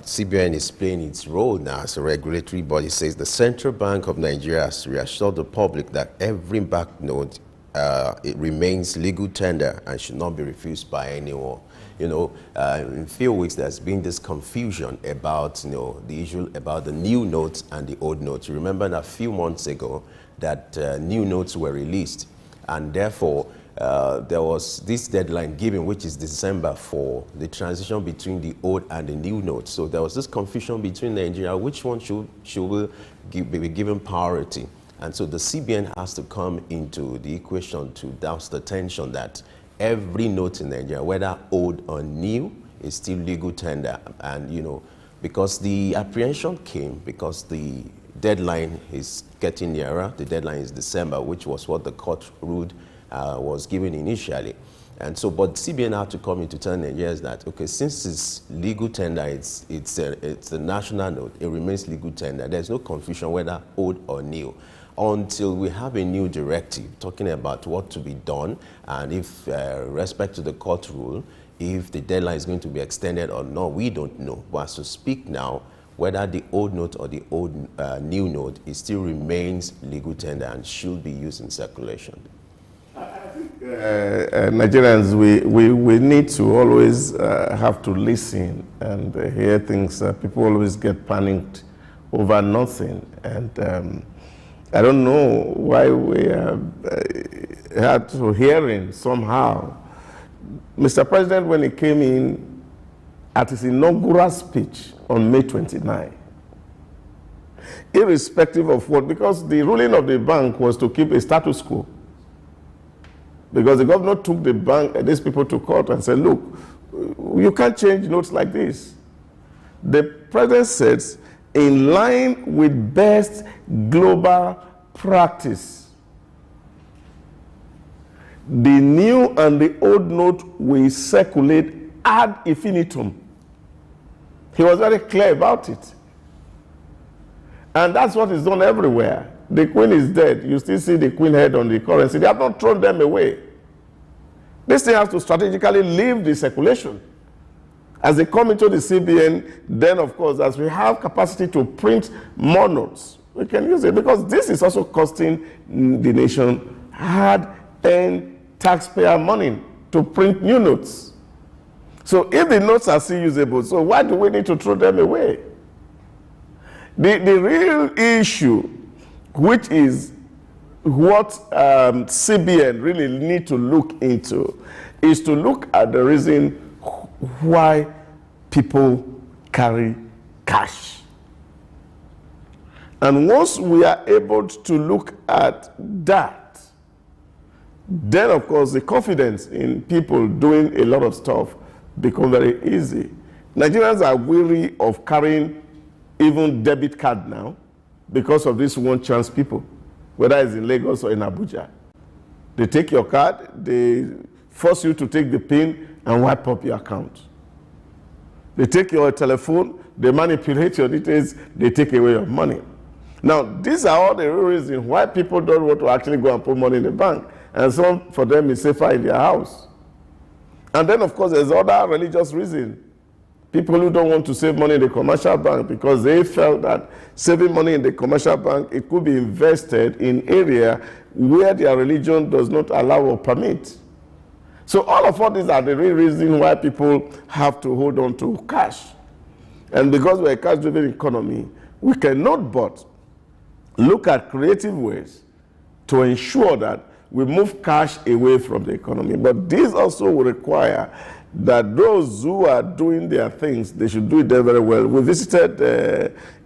CBN is playing its role now as a regulatory body. It says the Central Bank of Nigeria has reassured the public that every banknote it remains legal tender and should not be refused by anyone. In a few weeks there's been this confusion about the issue about the new notes and the old notes. You remember that a few months ago that new notes were released, and therefore there was this deadline given, which is December, for the transition between the old and the new notes. So there was this confusion between Nigeria, which one should be given priority. And so the CBN has to come into the equation to douse the tension that every note in Nigeria, whether old or new, is still legal tender. And because the apprehension came because the deadline is getting nearer. The deadline is December, which was what the court ruled was given initially. And so, but CBN had to come into tell Nigerians that, okay, since it's legal tender, it's a national note, it remains legal tender. There's no confusion whether old or new, until we have a new directive talking about what to be done, and if respect to the court rule, if the deadline is going to be extended or not, we don't know. But as to speak now, whether the old note or the old new note, it still remains legal tender and should be used in circulation. Nigerians, we need to always have to listen and hear things. People always get panicked over nothing. And I don't know why we had to hearing somehow. Mr. President, when he came in at his inaugural speech on May 29, irrespective of what, because the ruling of the bank was to keep a status quo. Because the governor took the bank, these people to court and said, look, you can't change notes like this. The president says, in line with best global practice, the new and the old note will circulate ad infinitum. He was very clear about it. And that's what is done everywhere. The queen is dead. You still see the queen head on the currency. They have not thrown them away. This thing has to strategically leave the circulation. As they come into the CBN, then of course, as we have capacity to print more notes, we can use it, because this is also costing the nation hard-earned taxpayer money to print new notes. So if the notes are still usable, so why do we need to throw them away? The real issue, which is what CBN really need to look into, is to look at the reason why people carry cash. And once we are able to look at that, then of course the confidence in people doing a lot of stuff becomes very easy. Nigerians are weary of carrying even debit card now because of this one chance people, whether it's in Lagos or in Abuja. They take your card, they force you to take the PIN and wipe up your account. They take your telephone, they manipulate your details, they take away your money. Now, these are all the real reasons why people don't want to actually go and put money in the bank. And some for them is safer in their house. And then, of course, there's other religious reasons. People who don't want to save money in the commercial bank because they felt that saving money in the commercial bank, it could be invested in area where their religion does not allow or permit. So all of these are the real reason why people have to hold on to cash. And because we're a cash-driven economy, we cannot but look at creative ways to ensure that we move cash away from the economy. But this also will require that those who are doing their things, they should do it very well. We visited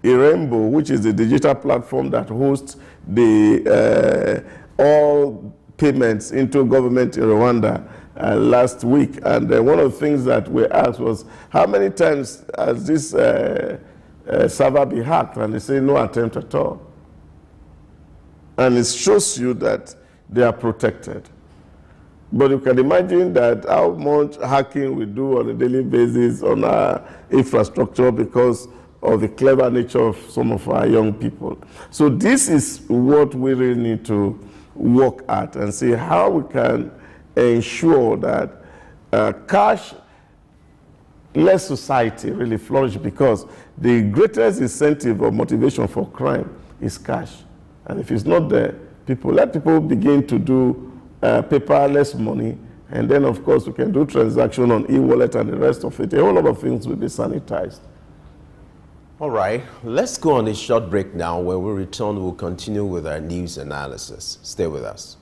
Rainbow, which is the digital platform that hosts the all payments into government in Rwanda last week. And one of the things that we asked was, how many times has this server been hacked? And they say no attempt at all. And it shows you that they are protected. But you can imagine that how much hacking we do on a daily basis on our infrastructure because of the clever nature of some of our young people. So this is what we really need to work at and see how we can ensure that cashless society really flourish, because the greatest incentive or motivation for crime is cash. And if it's not there, let people begin to do paperless money, and then of course we can do transaction on e-wallet and the rest of it. A whole lot of things will be sanitized. All right, let's go on a short break now. When we return, we'll continue with our news analysis. Stay with us.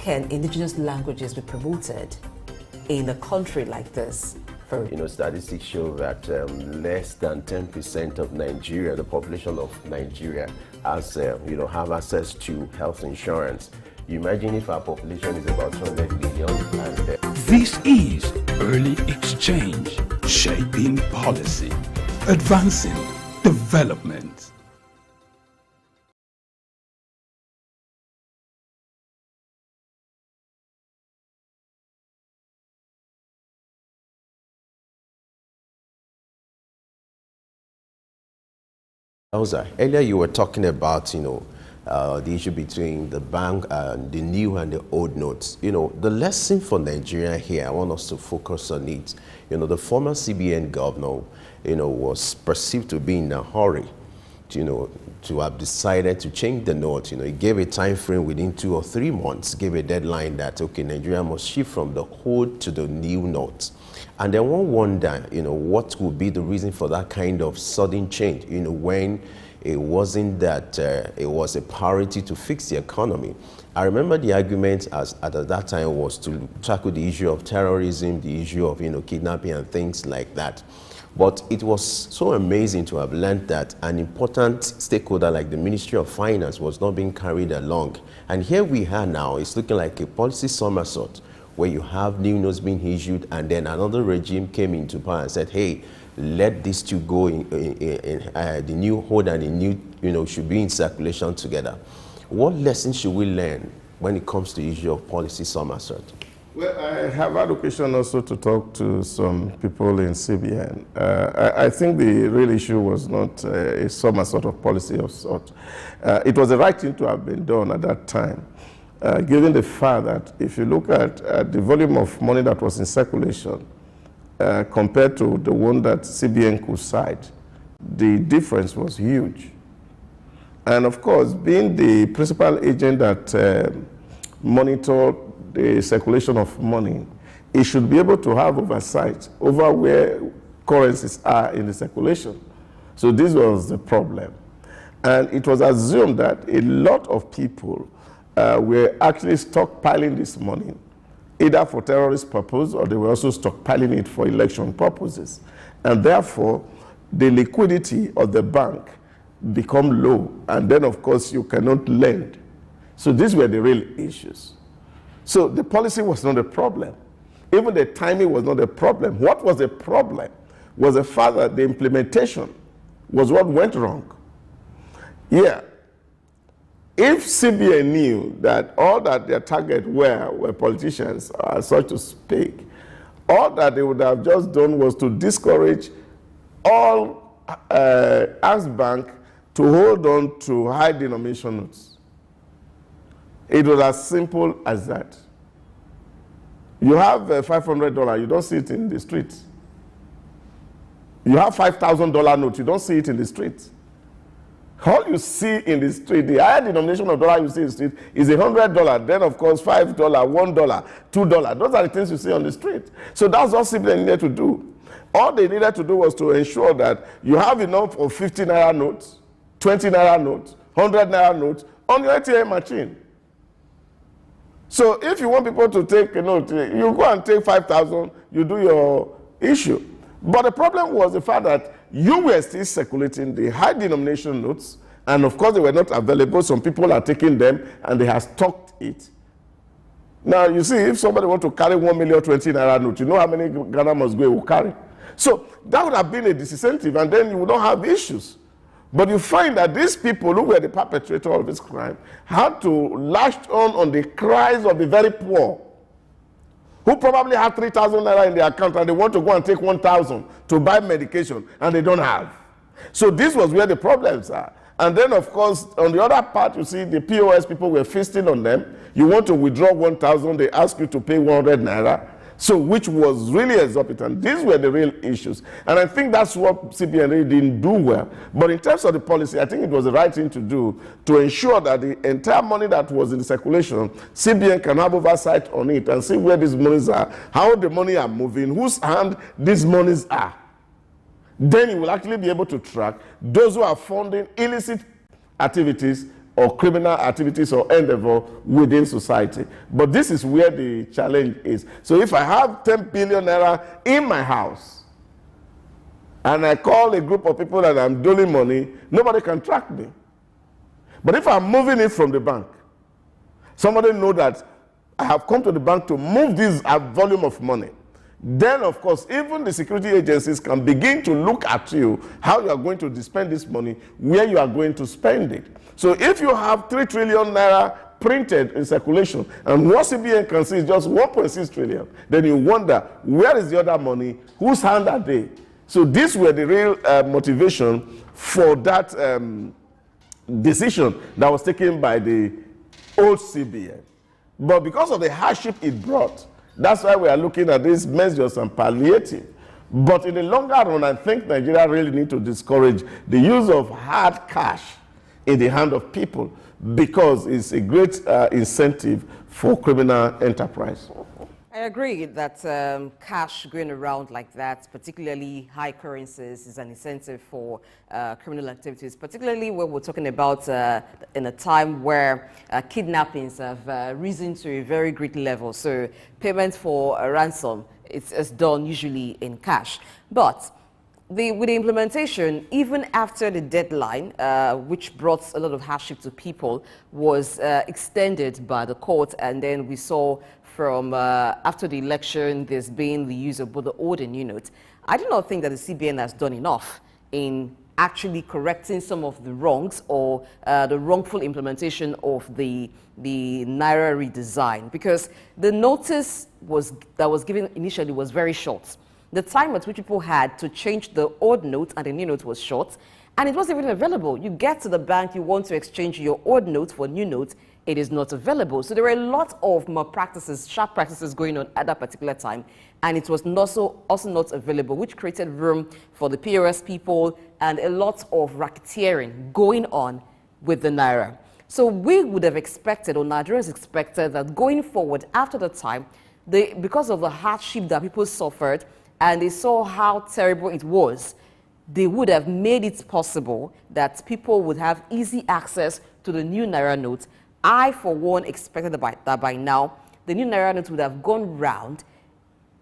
can indigenous languages be promoted in a country like this? Statistics show that less than 10% of Nigeria, the population of Nigeria, has, have access to health insurance. You imagine if our population is about 200 million and... This is Early Exchange, shaping policy, advancing development. Earlier you were talking about, the issue between the bank and the new and the old notes. The lesson for Nigeria here, I want us to focus on it. The former CBN governor, was perceived to be in a hurry, to have decided to change the note. He gave a time frame within 2 or 3 months, gave a deadline that, okay, Nigeria must shift from the old to the new note. And then one wonder, what would be the reason for that kind of sudden change, when it wasn't that it was a priority to fix the economy. I remember the argument at that time was to tackle the issue of terrorism, the issue of, kidnapping and things like that. But it was so amazing to have learned that an important stakeholder like the Ministry of Finance was not being carried along. And here we are now, it's looking like a policy somersault, where you have new notes being issued and then another regime came into power and said, hey, let these two go in the new hold and the new, should be in circulation together. What lessons should we learn when it comes to the issue of policy somersault? Well, I have had occasion also to talk to some people in CBN. I think the real issue was not a somersault of policy of sort. It was the right thing to have been done at that time. Given the fact that if you look at the volume of money that was in circulation compared to the one that CBN could cite, the difference was huge. And of course, being the principal agent that monitored the circulation of money, it should be able to have oversight over where currencies are in the circulation. So this was the problem. And it was assumed that a lot of people were actually stockpiling this money, either for terrorist purpose or they were also stockpiling it for election purposes. And therefore, the liquidity of the bank become low. And then, of course, you cannot lend. So these were the real issues. So the policy was not a problem. Even the timing was not a problem. What was the problem was the fact that the implementation was what went wrong. Yeah. If CBN knew that all that their target were politicians, so to speak, all that they would have just done was to discourage all bank to hold on to high denomination notes. It was as simple as that. You have $500, you don't see it in the streets. You have $5,000 note, you don't see it in the streets. All you see in the street, the higher denomination of dollar you see in the street is $100. Then, of course, $5, $1, $2. Those are the things you see on the street. So that's all CBN needed to do. All they needed to do was to ensure that you have enough of 50 naira notes, 20 naira notes, 100 naira notes on your ATM machine. So if you want people to take a note, you go and take 5,000, you do your issue. But the problem was the fact that you were still circulating the high denomination notes, and of course they were not available. Some people are taking them and they have stocked it. Now you see, if somebody wants to carry 1,020,000 naira note, you know how many Ghana must go will carry. So that would have been a disincentive, and then you would not have issues. But you find that these people who were the perpetrator of this crime had to latch on the cries of the very poor, who probably have 3,000 naira in their account and they want to go and take 1,000 to buy medication and they don't have. So this was where the problems are. And then, of course, on the other part, you see the POS people were feasting on them. You want to withdraw 1,000, they ask you to pay 100 naira. So, which was really exorbitant. These were the real issues. And I think that's what CBN really didn't do well. But in terms of the policy, I think it was the right thing to do to ensure that the entire money that was in circulation, CBN can have oversight on it and see where these monies are, how the money are moving, whose hand these monies are. Then you will actually be able to track those who are funding illicit activities or criminal activities or endeavor within society. But this is where the challenge is. So if I have 10 billion naira in my house, and I call a group of people and I'm doling money, nobody can track me. But if I'm moving it from the bank, somebody know that I have come to the bank to move this volume of money. Then, of course, even the security agencies can begin to look at you, how you are going to spend this money, where you are going to spend it. So if you have 3 trillion naira printed in circulation, and what CBN can see is just 1.6 trillion, then you wonder, where is the other money? Whose hand are they? So these were the real motivation for that decision that was taken by the old CBN. But because of the hardship it brought, that's why we are looking at these measures and palliative. But in the longer run, I think Nigeria really need to discourage the use of hard cash in the hand of people, because it's a great incentive for criminal enterprise. I agree that cash going around like that, particularly high currencies, is an incentive for criminal activities, particularly when we're talking about in a time where kidnappings have risen to a very great level. So payment for a ransom is done usually in cash. But with the implementation, even after the deadline, which brought a lot of hardship to people, was extended by the court, and then we saw from after the election, there's been the use of both the old and new notes. I do not think that the CBN has done enough in actually correcting some of the wrongs or the wrongful implementation of the Naira redesign, because the notice that was given initially was very short. The time at which people had to change the old note and the new note was short, and it wasn't even available. You get to the bank, you want to exchange your old note for new note, it is not available. So there were a lot of malpractices, sharp practices going on at that particular time, and it was also not available, which created room for the POS people and a lot of racketeering going on with the Naira. So we would have expected, or Nigerians expected, that going forward after the time, because of the hardship that people suffered, and they saw how terrible it was, they would have made it possible that people would have easy access to the new Naira note. I, for one, expected that by now, the new Naira note would have gone round,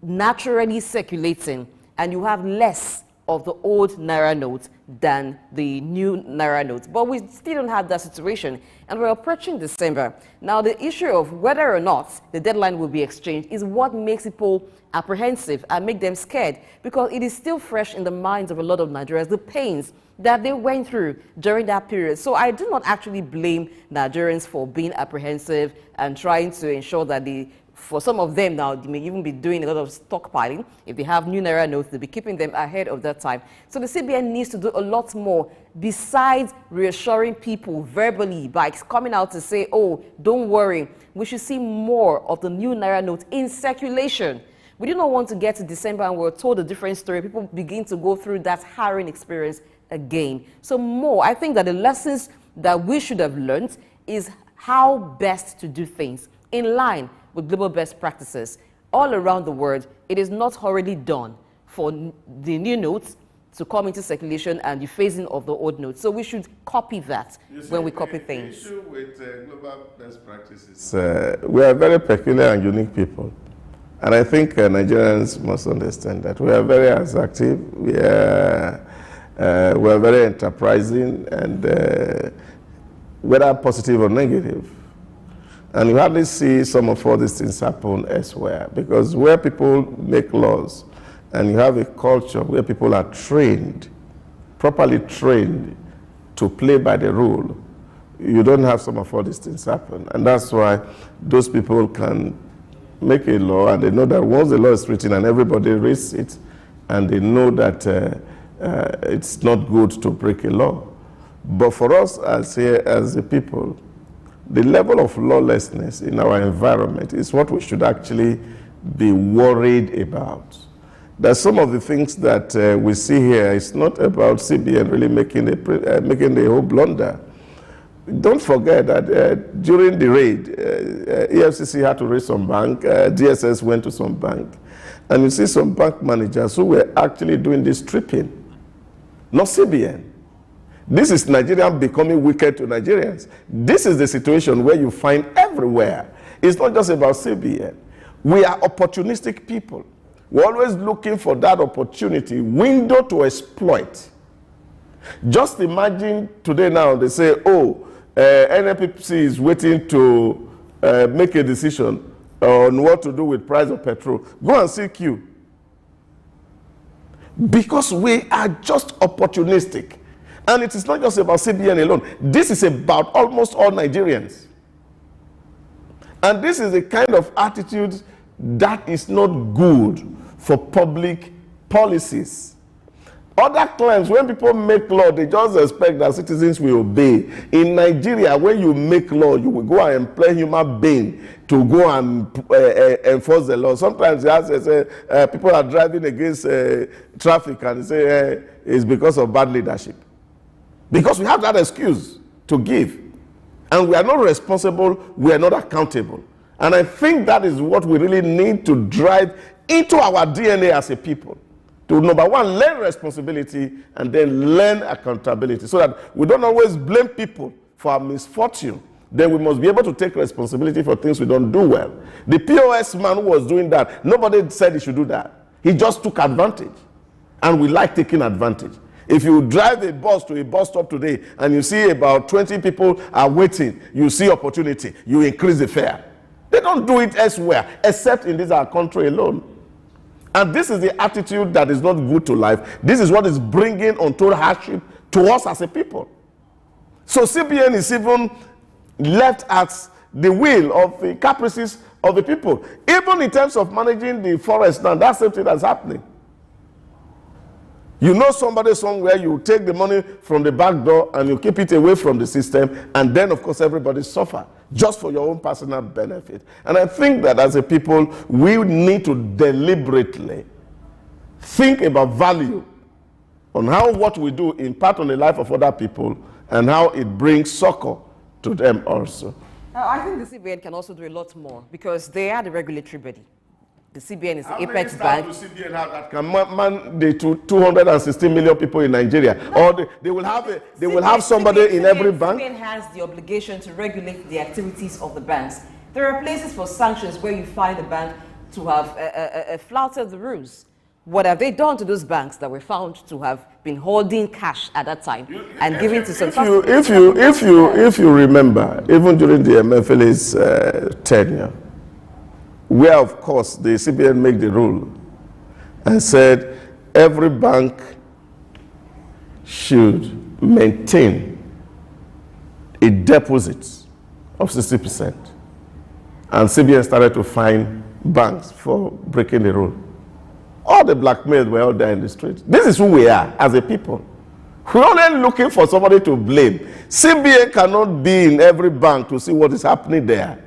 naturally circulating, and you have less of the old Naira note than the new Naira note. But we still don't have that situation, and we're approaching December. Now, the issue of whether or not the deadline will be exchanged is what makes people apprehensive and make them scared, because it is still fresh in the minds of a lot of Nigerians, the pains that they went through during that period. So I do not actually blame Nigerians for being apprehensive and trying to ensure that for some of them now, they may even be doing a lot of stockpiling. If they have new Naira notes, they'll be keeping them ahead of that time. So the CBN needs to do a lot more besides reassuring people verbally by coming out to say, oh, don't worry. We should see more of the new Naira note in circulation. We do not want to get to December and we're told a different story. People begin to go through that harrowing experience again. So more, I think that the lessons that we should have learned is how best to do things in line with global best practices all around the world. It is not already done for the new notes to come into circulation and the phasing of the old notes. So we should copy that when we copy things. The issue with global best practices, we are very peculiar and unique people. And I think Nigerians must understand that we are very active, we are very enterprising, and whether positive or negative. And you hardly see some of all these things happen elsewhere, because where people make laws and you have a culture where people are trained, properly trained to play by the rule, you don't have some of all these things happen. And that's why those people can make a law, and they know that once the law is written and everybody reads it, and they know that it's not good to break a law. But for us as a people, the level of lawlessness in our environment is what we should actually be worried about. That some of the things that we see here is not about CBN really making the whole blunder. Don't forget that during the raid, EFCC had to raid some bank, DSS went to some bank, and you see some bank managers who were actually doing this stripping, not CBN. This is Nigerians becoming wicked to Nigerians. This is the situation where you find everywhere. It's not just about CBN. We are opportunistic people. We're always looking for that opportunity, window to exploit. Just imagine today now, they say, oh, NNPC is waiting to make a decision on what to do with price of petrol. Go and see Q. Because we are just opportunistic. And it is not just about CBN alone. This is about almost all Nigerians. And this is the kind of attitude that is not good for public policies. Other claims, when people make law, they just expect that citizens will obey. In Nigeria, when you make law, you will go and employ human being to go and enforce the law. Sometimes they say, people are driving against traffic and they say it's because of bad leadership. Because we have that excuse to give. And we are not responsible, we are not accountable. And I think that is what we really need to drive into our DNA as a people. To, number one, learn responsibility and then learn accountability so that we don't always blame people for our misfortune. Then we must be able to take responsibility for things we don't do well. The POS man who was doing that, nobody said he should do that. He just took advantage. And we like taking advantage. If you drive a bus to a bus stop today and you see about 20 people are waiting, you see opportunity, you increase the fare. They don't do it elsewhere, except in this our country alone. And this is the attitude that is not good to life. This is what is bringing untold hardship to us as a people. So CBN is even left at the will of the caprices of the people. Even in terms of managing the forest now, that's something that's happening. You know somebody somewhere, you take the money from the back door and you keep it away from the system, and then of course everybody suffer just for your own personal benefit. And I think that as a people, we need to deliberately think about value on how what we do impact on the life of other people and how it brings succor to them also. I think the CBN can also do a lot more because they are the regulatory body. The CBN is the apex bank. How many CBN have that can man the 216 million people in Nigeria? No. Or they will have somebody in every bank? CBN has the obligation to regulate the activities of the banks. There are places for sanctions where you find the bank to have flouted the rules. What have they done to those banks that were found to have been holding cash at that time and giving to some? If you remember, even during the MFLA's tenure, where of course the CBN made the rule and said every bank should maintain a deposit of 60%. And CBN started to fine banks for breaking the rule. All the blackmailed were out there in the street. This is who we are as a people. We're only looking for somebody to blame. CBN cannot be in every bank to see what is happening there.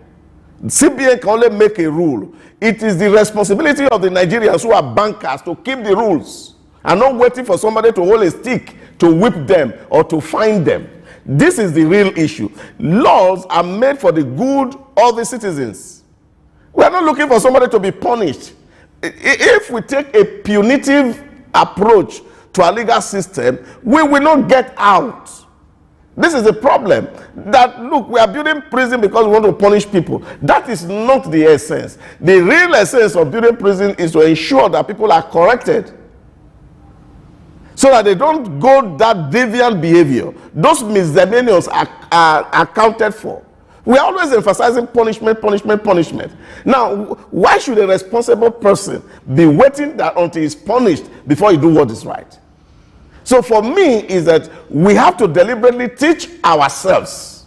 CBN can only make a rule. It is the responsibility of the Nigerians who are bankers to keep the rules and not waiting for somebody to hold a stick to whip them or to fine them. This is the real issue. Laws are made for the good of the citizens. We are not looking for somebody to be punished. If we take a punitive approach to our legal system, we will not get out. This is the problem. That, look, we are building prison because we want to punish people. That is not the essence. The real essence of building prison is to ensure that people are corrected, so that they don't go that deviant behavior. Those misdemeanors are accounted for. We are always emphasizing punishment, punishment, punishment. Now, why should a responsible person be waiting until he's punished before he do what is right? So for me, is that we have to deliberately teach ourselves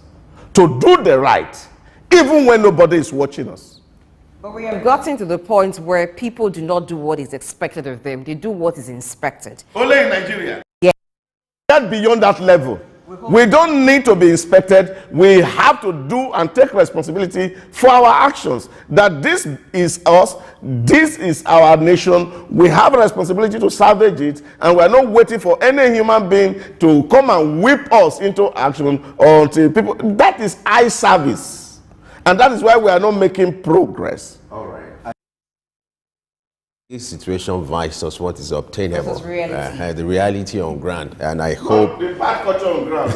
to do the right, even when nobody is watching us. But we have gotten to the point where people do not do what is expected of them. They do what is inspected. Only in Nigeria. Yeah. Get beyond that level. We don't need to be inspected. We have to do and take responsibility for our actions. That this is us, this is our nation. We have a responsibility to salvage it, and we are not waiting for any human being to come and whip us into action until people. That is eye service, and that is why we are not making progress. All right. This situation versus what is obtainable, Versus reality. The reality on ground, and I hope The bad culture on ground.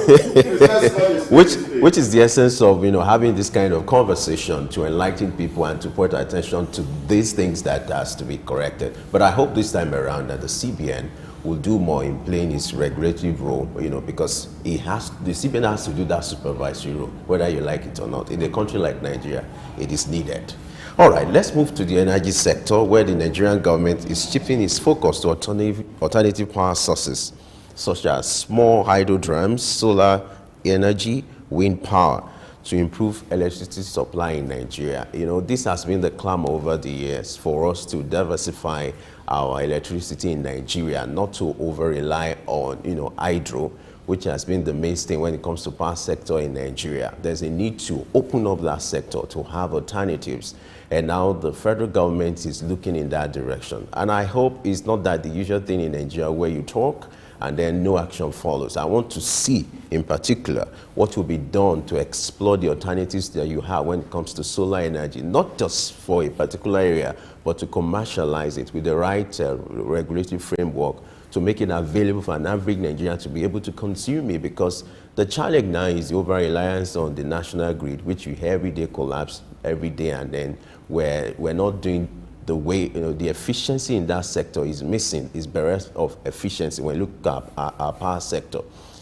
which is the essence of having this kind of conversation to enlighten people and to put attention to these things that has to be corrected. But I hope this time around that the CBN will do more in playing its regulatory role, because the CBN has to do that supervisory role, whether you like it or not. In a country like Nigeria, it is needed. All right, let's move to the energy sector, where the Nigerian government is shifting its focus to alternative power sources, such as small hydro dams, solar energy, wind power, to improve electricity supply in Nigeria. This has been the clamor over the years for us to diversify our electricity in Nigeria, not to over-rely on, hydro, which has been the mainstay when it comes to power sector in Nigeria. There's a need to open up that sector to have alternatives. And now the federal government is looking in that direction. And I hope it's not that the usual thing in Nigeria where you talk and then no action follows. I want to see, in particular, what will be done to explore the alternatives that you have when it comes to solar energy, not just for a particular area, but to commercialize it with the right regulatory framework to make it available for an average Nigerian to be able to consume it, because the challenge now is the over-reliance on the national grid, which we every day collapse every day, and then we're not doing the way, the efficiency in that sector is missing, is bereft of efficiency when you look at our power sector.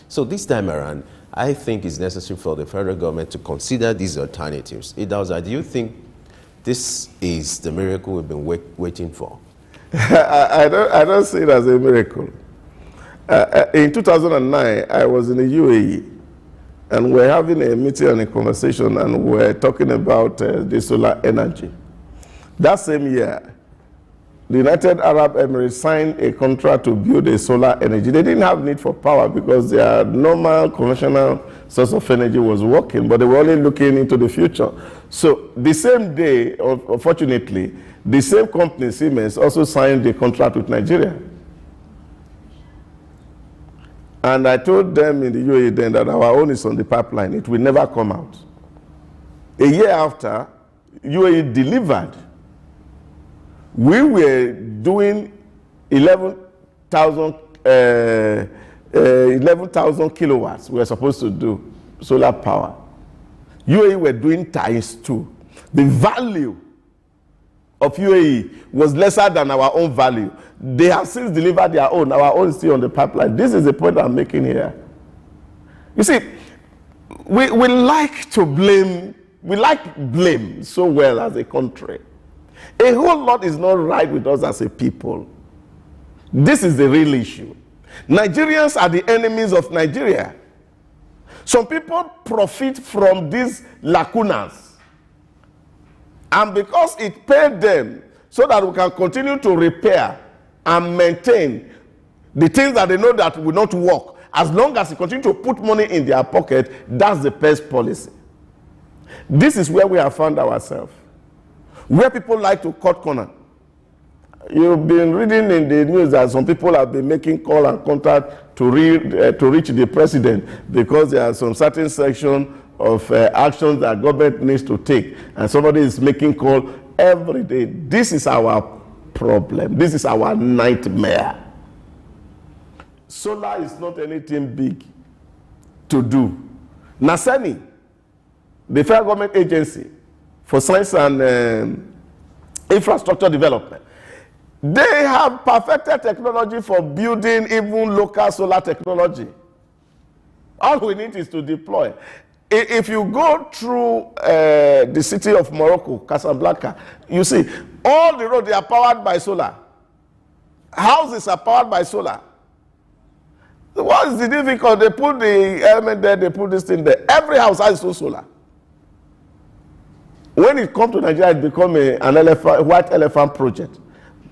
So this time around, I think it's necessary for the federal government to consider these alternatives. Do you think this is the miracle we've been waiting for? I don't see it as a miracle. In 2009, I was in the UAE, and we're having a meeting and a conversation, and we're talking about the solar energy. That same year, the United Arab Emirates signed a contract to build a solar energy. They didn't have need for power because their normal conventional source of energy was working, but they were only looking into the future. So the same day, unfortunately, the same company, Siemens, also signed a contract with Nigeria. And I told them in the UAE then that our own is on the pipeline. It will never come out. A year after, UAE delivered. We were doing 11,000 kilowatts we were supposed to do solar power. UAE were doing ×2. The value of UAE was lesser than our own value. They have since delivered their own. Our own is still on the pipeline. This is the point I'm making here. You see, we like to blame, we like blame so well as a country. A whole lot is not right with us as a people. This is the real issue. Nigerians are the enemies of Nigeria. Some people profit from these lacunas. And because it paid them so that we can continue to repair and maintain the things that they know that will not work, as long as they continue to put money in their pocket, that's the best policy. This is where we have found ourselves. Where people like to cut corner. You've been reading in the news that some people have been making call and contact to reach the president because there are some certain section of actions that government needs to take, and somebody is making call every day. This is our problem. This is our nightmare. Solar is not anything big to do. NASENI, the federal government agency for science and infrastructure development, they have perfected technology for building even local solar technology. All we need is to deploy. If you go through the city of Morocco, Casablanca, you see all the roads, they are powered by solar. Houses are powered by solar. What is the difficulty? They put the element there, they put this thing there. Every house has its own solar. When it comes to Nigeria, it becomes a white elephant project.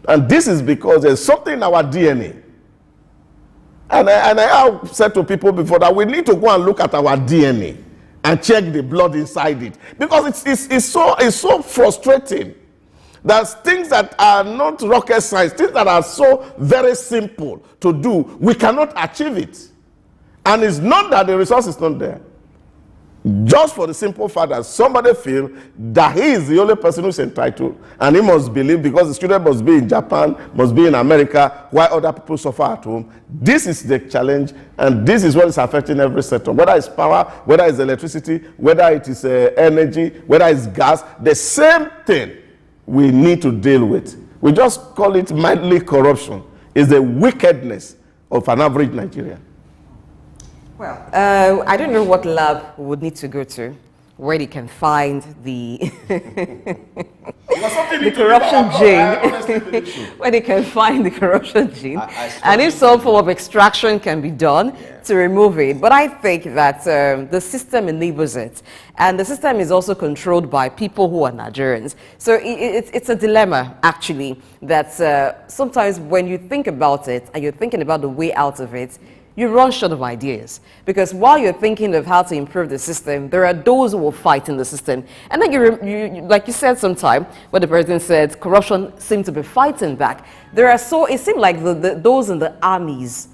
And this is because there's something in our DNA. And I have said to people before that we need to go and look at our DNA and check the blood inside it. Because it's so frustrating that things that are not rocket science, things that are so very simple to do, we cannot achieve it. And it's not that the resource is not there. just for the simple fact that somebody feels that he is the only person who's entitled, and he must believe because the student must be in Japan, must be in America, while other people suffer at home. This is the challenge, and this is what is affecting every sector, whether it's power, whether it's electricity, whether it is energy, whether it's gas. The same thing we need to deal with. We just call it mildly corruption. It's the wickedness of an average Nigerian. Well, I don't know what lab we would need to go to where they can find the, the corruption gene, where they can find the corruption gene, and if some form of extraction can be done to remove it. But I think that the system enables it, and the system is also controlled by people who are Nigerians. So it's a dilemma, actually, that sometimes when you think about it and you're thinking about the way out of it, you run short of ideas, because while you're thinking of how to improve the system, there are those who will fight in the system. And then you like you said sometime, what the president said, corruption seemed to be fighting back. It seemed like those in the armies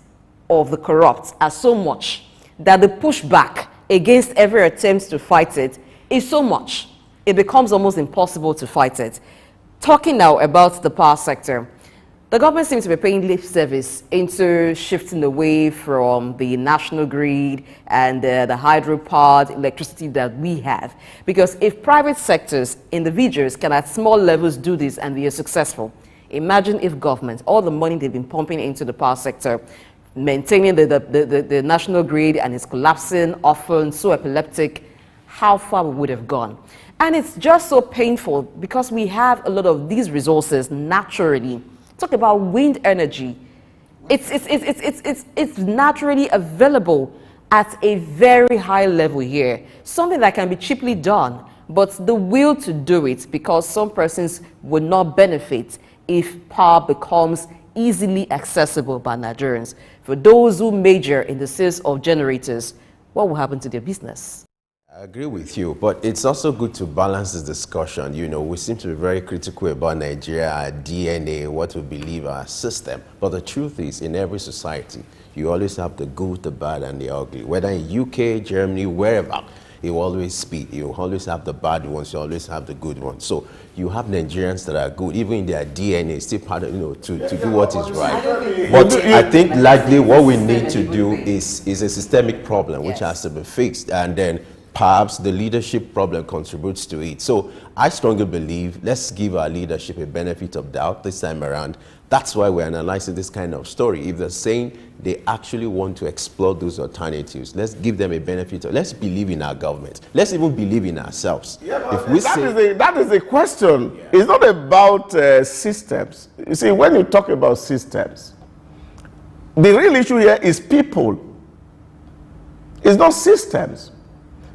of the corrupt are so much that the pushback against every attempt to fight it is so much, it becomes almost impossible to fight it. Talking now about the power sector, the government seems to be paying lip service into shifting away from the national grid and the hydro-powered electricity that we have. Because if private sectors, individuals can at small levels do this and they are successful, imagine if government, all the money they've been pumping into the power sector, maintaining the national grid, and it's collapsing, often so epileptic, how far we would have gone. And it's just so painful because we have a lot of these resources naturally. Talk about wind energy. It's naturally available at a very high level here. Something that can be cheaply done, but the will to do it, because some persons would not benefit if power becomes easily accessible by Nigerians. For those who major in the sales of generators, what will happen to their business? I agree with you, but it's also good to balance this discussion. You know, we seem to be very critical about Nigeria, our DNA, what we believe, our system. But the truth is, in every society, you always have the good, the bad, and the ugly. Whether in UK, Germany, wherever, you always speak. You always have the bad ones, you always have the good ones. So you have Nigerians that are good, even in their DNA, still part of, to do what is right. But I think largely what we need to do is a systemic problem, which has to be fixed. And then perhaps the leadership problem contributes to it. So I strongly believe, let's give our leadership a benefit of doubt this time around. That's why we're analyzing this kind of story. If they're saying they actually want to explore those alternatives, let's give them a benefit. Let's believe in our government. Let's even believe in ourselves. Yeah, if we that is the question. Yeah. It's not about systems. You see, when you talk about systems, the real issue here is people. It's not systems.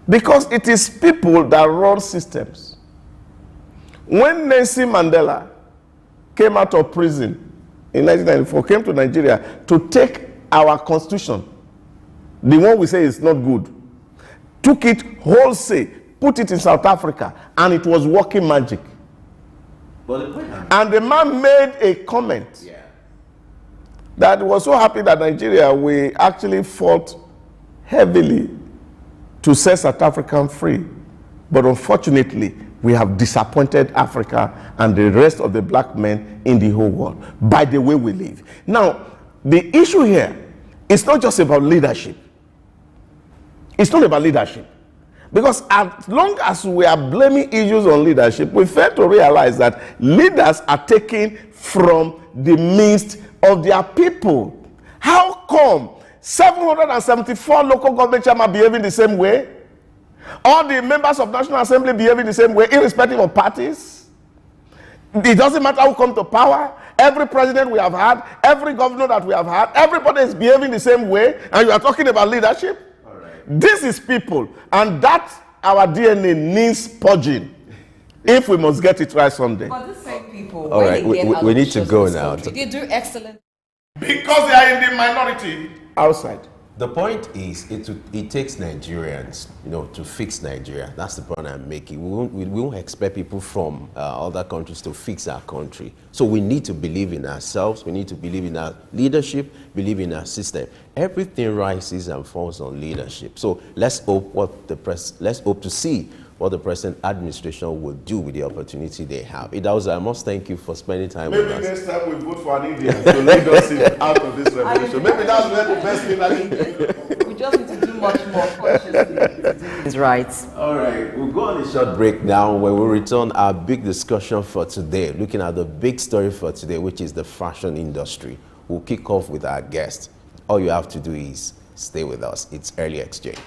Because it is people that run systems. When Nelson Mandela came out of prison in 1994, came to Nigeria to take our constitution, the one we say is not good, took it wholesale, put it in South Africa, and it was working magic. And the man made a comment that was so happy that Nigeria, we actually fought heavily to set South Africa free. But unfortunately, we have disappointed Africa and the rest of the black men in the whole world by the way we live. Now, the issue here is not just about leadership. It's not about leadership. Because as long as we are blaming issues on leadership, we fail to realize that leaders are taken from the midst of their people. How come 774 local government chairmen behaving the same way? All the members of National Assembly behaving the same way, irrespective of parties? It doesn't matter who comes to power. Every president we have had, every governor that we have had, everybody is behaving the same way, and you are talking about leadership? All right. This is people, and that our DNA needs purging if we must get it right someday. But the same people, all right, we need to go now. They do excellent. Because they are in the minority outside. The point is, it takes Nigerians, to fix Nigeria. That's the point I'm making. We won't expect people from other countries to fix our country. So we need to believe in ourselves. We need to believe in our leadership, believe in our system. Everything rises and falls on leadership. So let's hope to see what the present administration will do with the opportunity they have. I must thank you for spending time with us. Maybe next time we vote for an Indian to lead us out of this revolution. Maybe that's where the best thing I can do. We just need to do much more consciously. It's right. All right, we'll go on a short break now. When we return, our big discussion for today, looking at the big story for today, which is the fashion industry. We'll kick off with our guest. All you have to do is stay with us. It's Early Exchange.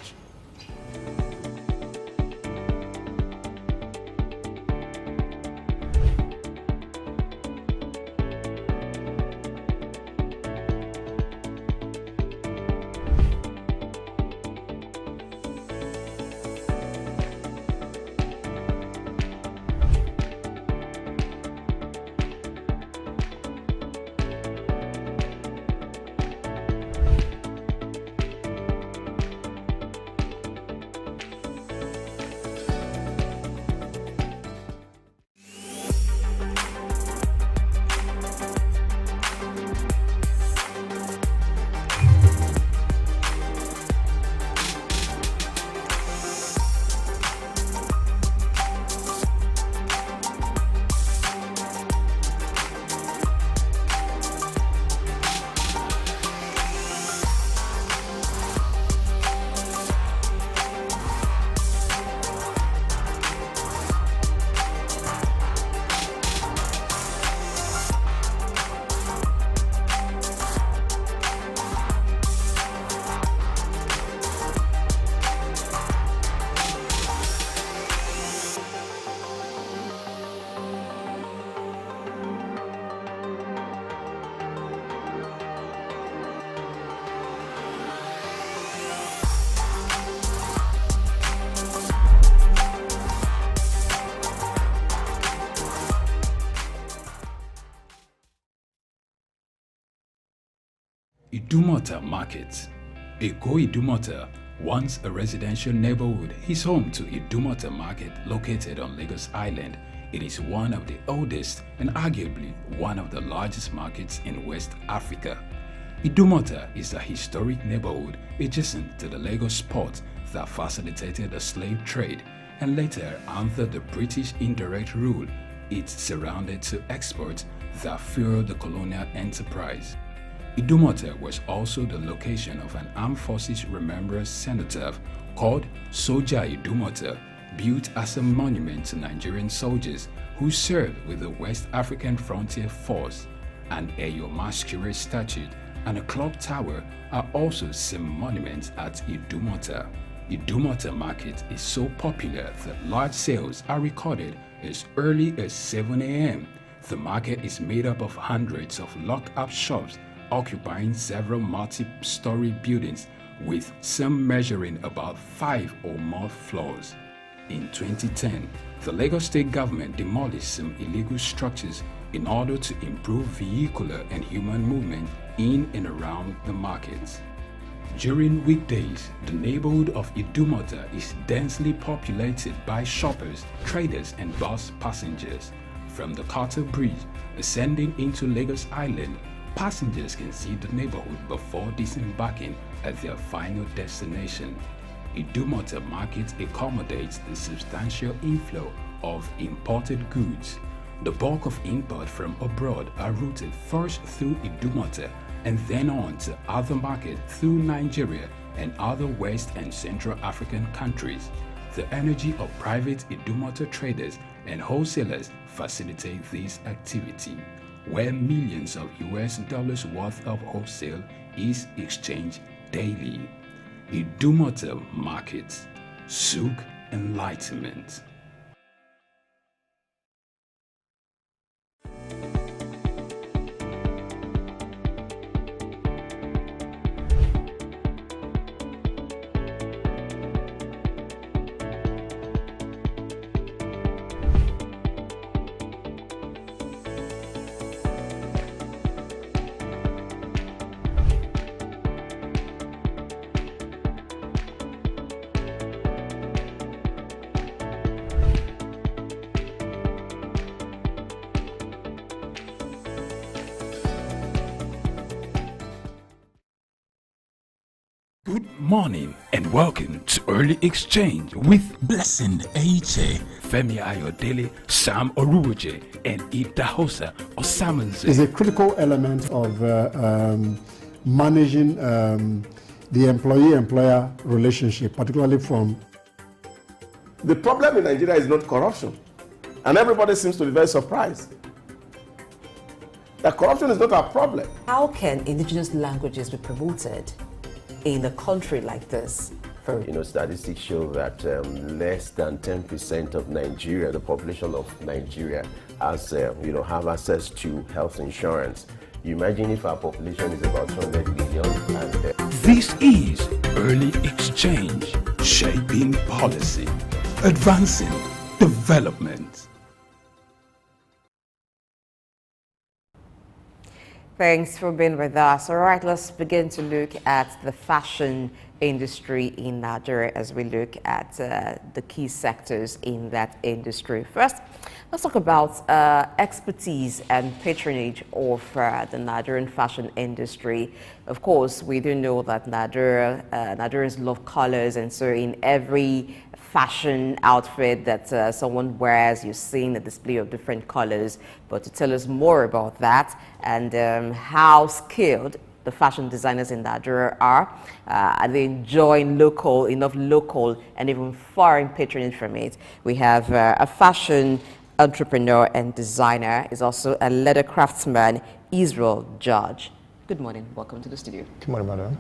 Idumota Market. Eko Idumota, once a residential neighborhood, is home to Idumota Market located on Lagos Island. It is one of the oldest and arguably one of the largest markets in West Africa. Idumota is a historic neighborhood adjacent to the Lagos port that facilitated the slave trade, and later under the British indirect rule, it surrounded to exports that fueled the colonial enterprise. Idumota was also the location of an Armed Forces Remembrance Cenotaph called Soja Idumota, built as a monument to Nigerian soldiers who served with the West African Frontier Force. An Eyo Masquerade statue and a clock tower are also some monuments at Idumota. Idumota Market is so popular that large sales are recorded as early as 7 a.m. The market is made up of hundreds of locked-up shops occupying several multi-story buildings, with some measuring about 5 or more floors. In 2010, the Lagos State government demolished some illegal structures in order to improve vehicular and human movement in and around the markets. During weekdays, the neighborhood of Idumota is densely populated by shoppers, traders, and bus passengers. From the Carter Bridge ascending into Lagos Island, passengers can see the neighborhood before disembarking at their final destination. Idumota Market accommodates the substantial inflow of imported goods. The bulk of import from abroad are routed first through Idumota and then on to other markets through Nigeria and other West and Central African countries. The energy of private Idumota traders and wholesalers facilitate this activity, where millions of US dollars worth of wholesale is exchanged daily. Idumota Market, Souk Enlightenment. Good morning and welcome to Early Exchange with Blessing Aiche, Femi Ayodele, Sam Oruwoje, and Idahosa Osamanze. Is a critical element of managing the employee-employer relationship, particularly from... The problem in Nigeria is not corruption. And everybody seems to be very surprised. That corruption is not a problem. How can indigenous languages be promoted in a country like this? Statistics show that less than 10% of Nigeria, the population of Nigeria, has, have access to health insurance. You imagine if our population is about 200 million and... This is Early Exchange, shaping policy, advancing development. Thanks for being with us. All right, let's begin to look at the fashion industry in Nigeria as we look at the key sectors in that industry. First, let's talk about expertise and patronage of the Nigerian fashion industry. Of course, we do know that Nigerians love colors, and so in every fashion outfit that someone wears, you're seeing a display of different colors. But to tell us more about that and how skilled the fashion designers in Nigeria are they enjoying enough local and even foreign patronage from it, we have a fashion entrepreneur and designer, is also a leather craftsman, Israel George. Good morning, welcome to the studio. Good morning, madam.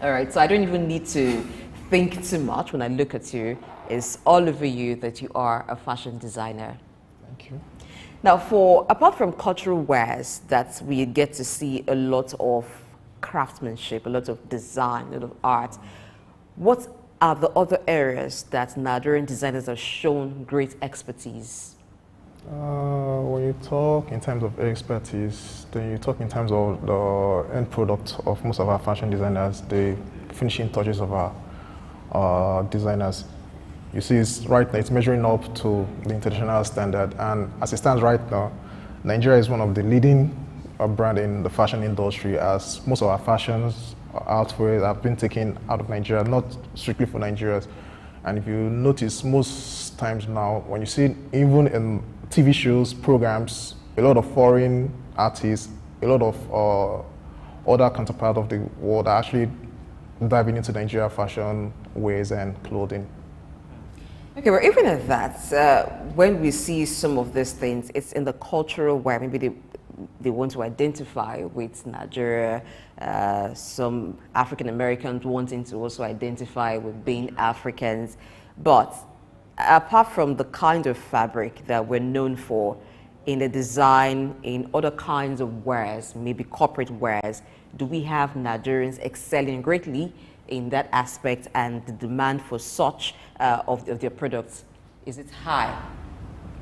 All right, so I don't even need to think too much when I look at you. It's all over you that you are a fashion designer. Thank you. Now, apart from cultural wares that we get to see a lot of craftsmanship, a lot of design, a lot of art, what are the other areas that Nigerian designers have shown great expertise? When you talk in terms of expertise, then you talk in terms of the end product of most of our fashion designers, the finishing touches of our designers. You see, right now it's measuring up to the international standard, and as it stands right now, Nigeria is one of the leading brand in the fashion industry, as most of our fashions outfits have been taken out of Nigeria, not strictly for Nigerians. And if you notice, most times now, when you see even in TV shows, programs, a lot of foreign artists, a lot of other counterparts of the world are actually diving into Nigeria fashion wares and clothing. Okay, but even at that, when we see some of these things, it's in the cultural where maybe they want to identify with Nigeria, some African Americans wanting to also identify with being Africans. But apart from the kind of fabric that we're known for in the design, in other kinds of wares, maybe corporate wares, do we have Nigerians excelling greatly in that aspect, and the demand for such of their products, is it high?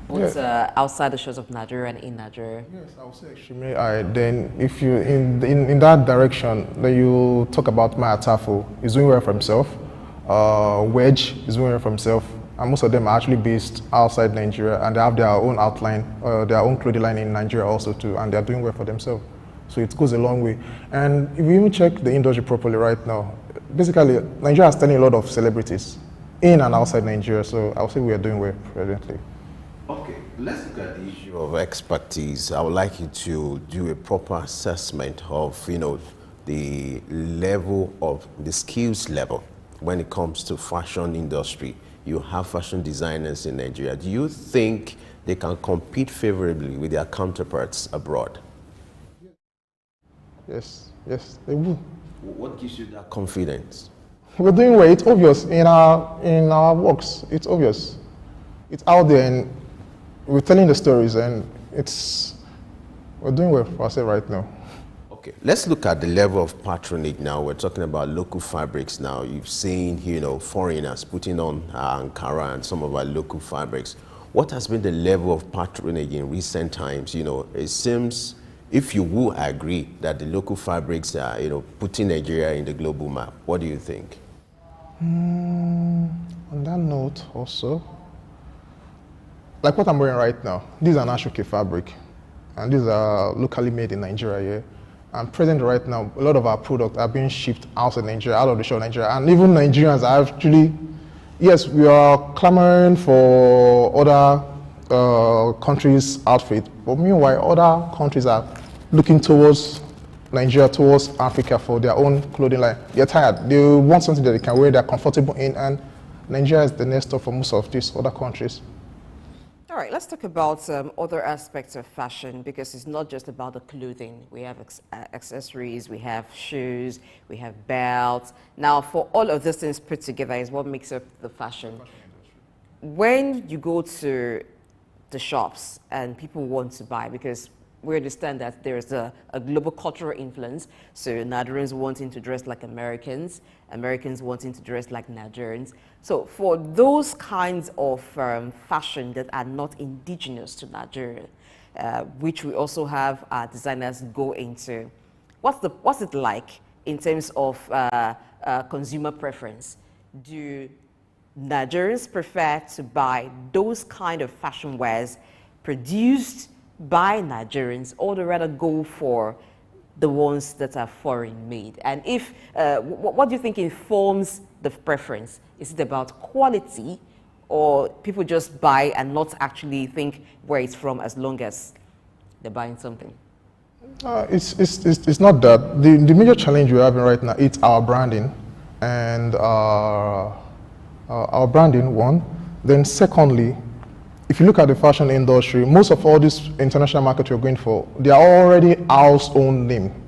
Both outside the shores of Nigeria and in Nigeria? Yes, I would say extremely high. Then if you, in that direction, then you talk about Maya Tafo, he's doing well for himself. Wedge is doing well for himself. And most of them are actually based outside Nigeria, and they have their own outline, their own clothing line in Nigeria also too, and they're doing well for themselves. So it goes a long way. And if you even check the industry properly right now, basically, Nigeria is telling a lot of celebrities in and outside Nigeria, so I would say we are doing well presently. Okay, let's look at the issue of expertise. I would like you to do a proper assessment of, the level of the skills level when it comes to fashion industry. You have fashion designers in Nigeria. Do you think they can compete favorably with their counterparts abroad? Yes, they will. What gives you that confidence? We're doing well. It's obvious in our works. It's obvious. It's out there, and we're telling the stories, and we're doing well for ourselves right now. Okay, let's look at the level of patronage now. We're talking about local fabrics now. You've seen, foreigners putting on Ankara and some of our local fabrics. What has been the level of patronage in recent times? It seems, if you will agree that the local fabrics are, putting Nigeria in the global map, what do you think? On that note also, like what I'm wearing right now, these are an Ashoke fabric, and these are locally made in Nigeria here. And present right now, a lot of our products are being shipped outside Nigeria, out of the shore of Nigeria. And even Nigerians are actually, yes, we are clamoring for other countries' outfit, but meanwhile, other countries are looking towards Nigeria, towards Africa for their own clothing line. They're tired. They want something that they can wear, they're comfortable in, and Nigeria is the next stop for most of these other countries. All right, let's talk about other aspects of fashion, because it's not just about the clothing. We have accessories, we have shoes, we have belts. Now, for all of these things put together is what makes up the fashion. When you go to the shops and people want to buy, because we understand that there's a global cultural influence, so Nigerians wanting to dress like Americans, Americans wanting to dress like Nigerians. So for those kinds of fashion that are not indigenous to Nigeria, which we also have our designers go into, what's it like in terms of consumer preference? Do Nigerians prefer to buy those kind of fashion wares produced by Nigerians, or they rather go for the ones that are foreign made? And if, what do you think informs the preference? Is it about quality, or people just buy and not actually think where it's from as long as they're buying something? It's not that. The major challenge we're having right now, it's our branding. And our branding, one. Then secondly, if you look at the fashion industry, most of all these international markets you're going for, they are already house-owned name.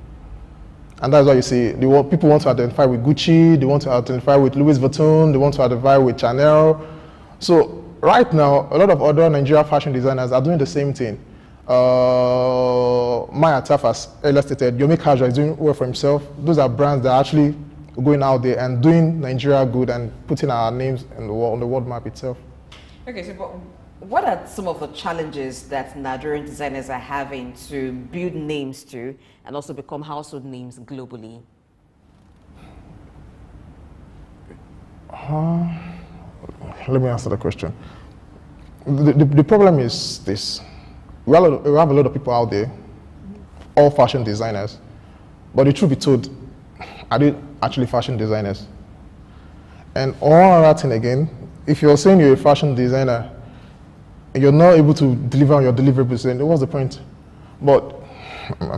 And that's why you see, people want to identify with Gucci, they want to identify with Louis Vuitton, they want to identify with Chanel. So right now, a lot of other Nigerian fashion designers are doing the same thing. Maya Tafas, earlier stated, Yomi Kajwa is doing well for himself. Those are brands that are actually going out there and doing Nigeria good and putting our names in the world, on the world map itself. Okay, so what are some of the challenges that Nigerian designers are having to build names to and also become household names globally? Let me answer the question. The problem is this. We have a lot of people out there, all fashion designers, but the truth be told, are they actually fashion designers? And all that thing again, if you're saying you're a fashion designer, and you're not able to deliver on your deliverables, then what's the point? But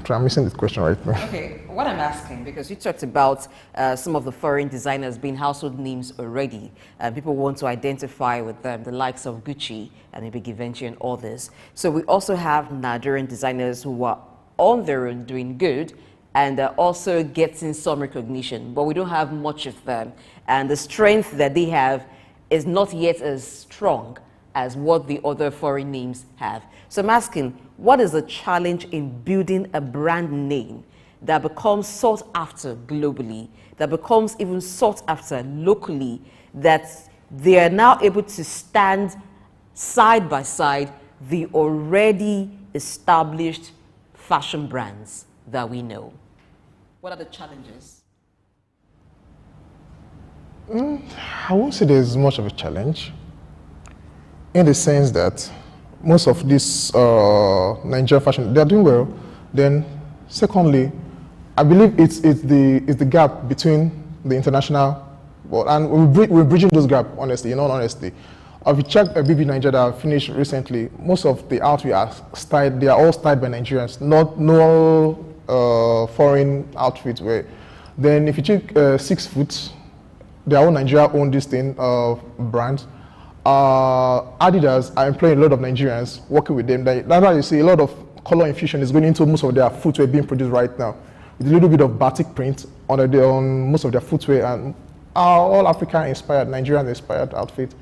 I'm missing the question right now. Okay, what I'm asking, because you talked about some of the foreign designers being household names already. People want to identify with them, the likes of Gucci and maybe Givenchy and others. So we also have Nigerian designers who are on their own doing good and also getting some recognition, but we don't have much of them. And the strength that they have is not yet as strong as what the other foreign names have. So I'm asking, what is the challenge in building a brand name that becomes sought after globally, that becomes even sought after locally, that they are now able to stand side by side the already established fashion brands that we know? What are the challenges? I won't say there's much of a challenge, in the sense that most of this Nigerian fashion, they're doing well. Then secondly, I believe it's the gap between the international world, and we're bridging those gaps, honestly, in all honesty. If you check a BB Nigeria that finished recently, most of the outfit are styled, they are all styled by Nigerians, no foreign outfits. Then if you check 6 Foot, they are all Nigeria own this thing, brands. Adidas are employing a lot of Nigerians working with them. That's why you see a lot of color infusion is going into most of their footwear being produced right now, with a little bit of batik print on most of their footwear, and all African inspired, Nigerian inspired outfit.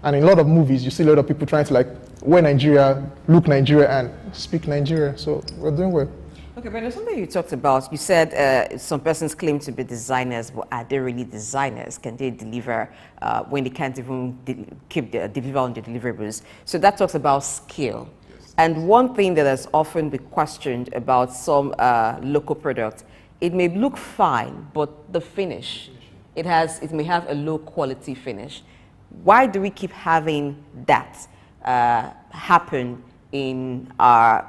And in a lot of movies, you see a lot of people trying to wear Nigeria, look Nigeria, and speak Nigeria. So we're doing well. Okay, but there's something you talked about. You said some persons claim to be designers, but are they really designers? Can they deliver when they can't even deliver on the deliverables? So that talks about skill. Yes. And one thing that has often been questioned about some local product, it may look fine, but the finish, it may have a low quality finish. Why do we keep having that happen in our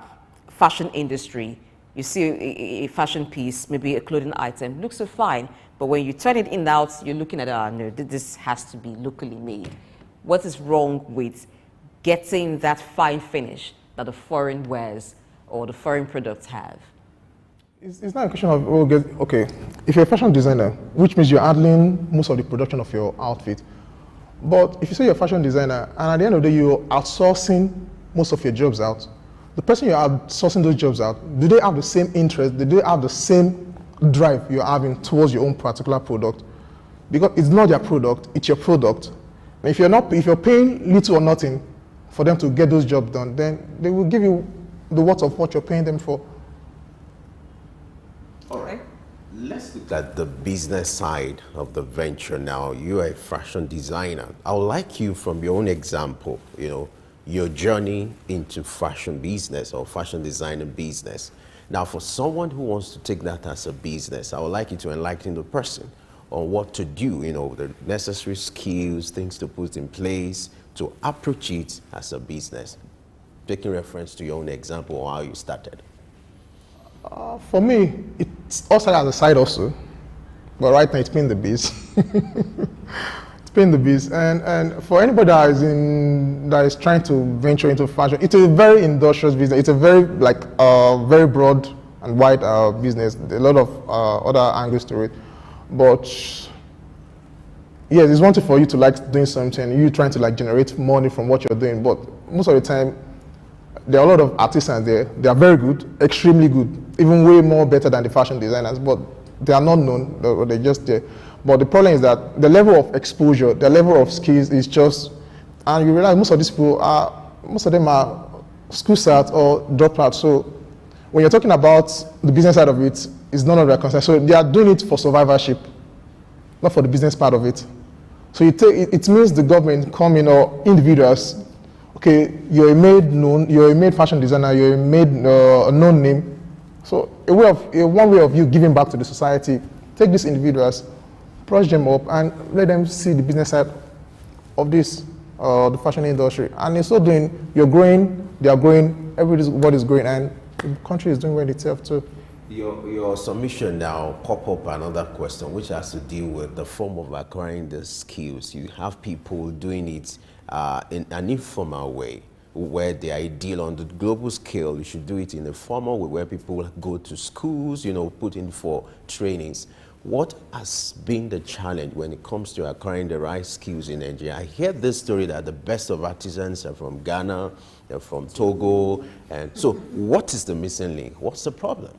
fashion industry? You see a fashion piece, maybe a clothing item, looks so fine, but when you turn it in and out, you're looking at, no, this has to be locally made. What is wrong with getting that fine finish that the foreign wares or the foreign products have? It's not a question of, okay, if you're a fashion designer, which means you're handling most of the production of your outfit, but if you say you're a fashion designer, and at the end of the day, you're outsourcing most of your jobs out, the person you're outsourcing those jobs out, do they have the same interest, do they have the same drive you're having towards your own particular product? Because it's not their product, it's your product. And if you're paying little or nothing for them to get those jobs done, then they will give you the worth of what you're paying them for. All right. Let's look at the business side of the venture now. You're a fashion designer. I would like you, from your own example, your journey into fashion business or fashion designing business. Now, for someone who wants to take that as a business, I would like you to enlighten the person on what to do, the necessary skills, things to put in place to approach it as a business. Taking reference to your own example or how you started. For me, it's also as a side also, but right now it's paying the bills. It's paying the bills, and for anybody that is trying to venture into fashion, it's a very industrious business. It's a very very broad and wide business. A lot of other angles to it, but yes, it's one thing for you to like doing something, you trying to generate money from what you're doing, but most of the time, there are a lot of artisans there. They are very good, extremely good, even way more better than the fashion designers, but they are not known, they're just there. But the problem is that the level of exposure, the level of skills is just, and you realize most of these people most of them are school starts or dropouts. So when you're talking about the business side of it, it's none of their concern. So they are doing it for survivorship, not for the business part of it. So it means the government come in, or individuals, okay, you're a made fashion designer, you're a made a known name. So one way of you giving back to the society, take these individuals, brush them up, and let them see the business side of this, the fashion industry. And in so doing, you're growing, they are growing, everybody's growing, and the country is doing well itself too. Your submission now pop up another question, which has to deal with the form of acquiring the skills. You have people doing it in an informal way, where the ideal on the global scale, you should do it in a formal way where people go to schools, put in for trainings. What has been the challenge when it comes to acquiring the right skills in Nigeria? I hear this story that the best of artisans are from Ghana, they're from Togo, and so what is the missing link? What's the problem?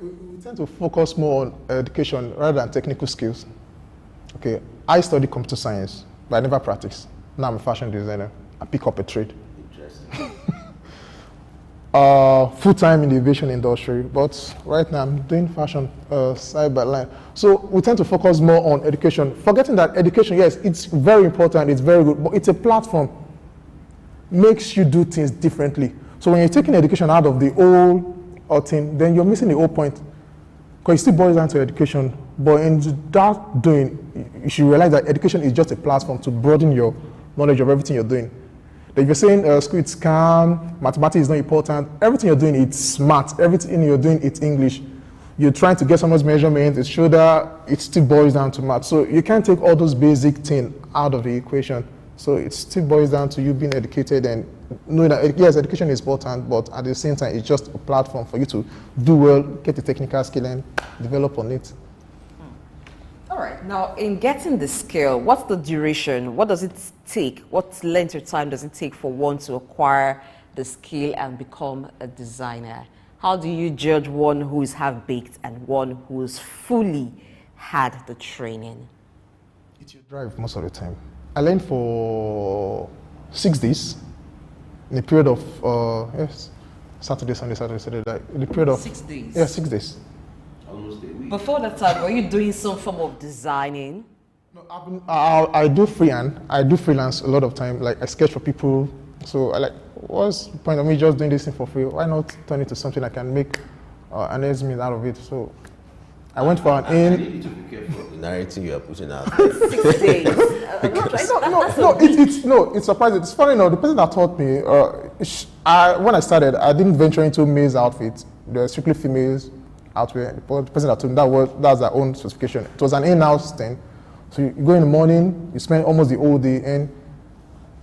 We tend to focus more on education rather than technical skills. Okay, I study computer science, but I never practice. Now I'm a fashion designer. I pick up a trade. Interesting. Full-time in the aviation industry, but right now I'm doing fashion side by line. So we tend to focus more on education, forgetting that education, yes, it's very important, it's very good, but it's a platform. Makes you do things differently. So when you're taking education out of the old thing, then you're missing the whole point. Because it still boils down to education, but in that doing, you should realize that education is just a platform to broaden your knowledge of everything you're doing. If you're saying school it's calm, mathematics is not important, everything you're doing it's smart, everything you're doing it's English. You're trying to get someone's measurement, it's shoulder, it still boils down to math. So you can't take all those basic things out of the equation. So it still boils down to you being educated and knowing that, yes, education is important, but at the same time, it's just a platform for you to do well, get the technical skill and develop on it. All right. Now, in getting the skill, what's the duration? What does it take? What length of time does it take for one to acquire the skill and become a designer? How do you judge one who is half-baked and one who's fully had the training? It's your drive most of the time. I learned for 6 days in a period of, yes, Saturday, Sunday, like in a period of 6 days? Yeah, 6 days. Almost a week. Before that time, were you doing some form of designing? No, I do freehand. I do freelance a lot of time. Like I sketch for people. So what's the point of me just doing this thing for free? Why not turn it to something I can make an earnings out of it? So I went for an in. I need you to be careful of the narrative you are putting out. 6 days. It's surprising. It's funny enough. The person that taught me, when I started, I didn't venture into maize outfits. There are strictly females out there. The person that told me that's their own specification. It was an in-house thing. So you go in the morning, you spend almost the whole day, and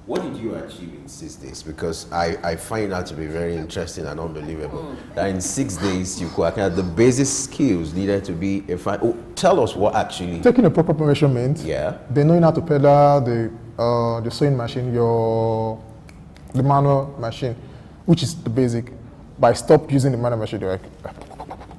what did you achieve in 6 days? Because I find that to be very interesting and unbelievable. That in 6 days you could acquire the basic skills needed to be a fine. Oh, tell us what actually. Taking the proper measurement. Yeah. Then knowing how to pedal the sewing machine, the manual machine, which is the basic. But I stopped using the manual machine. Like,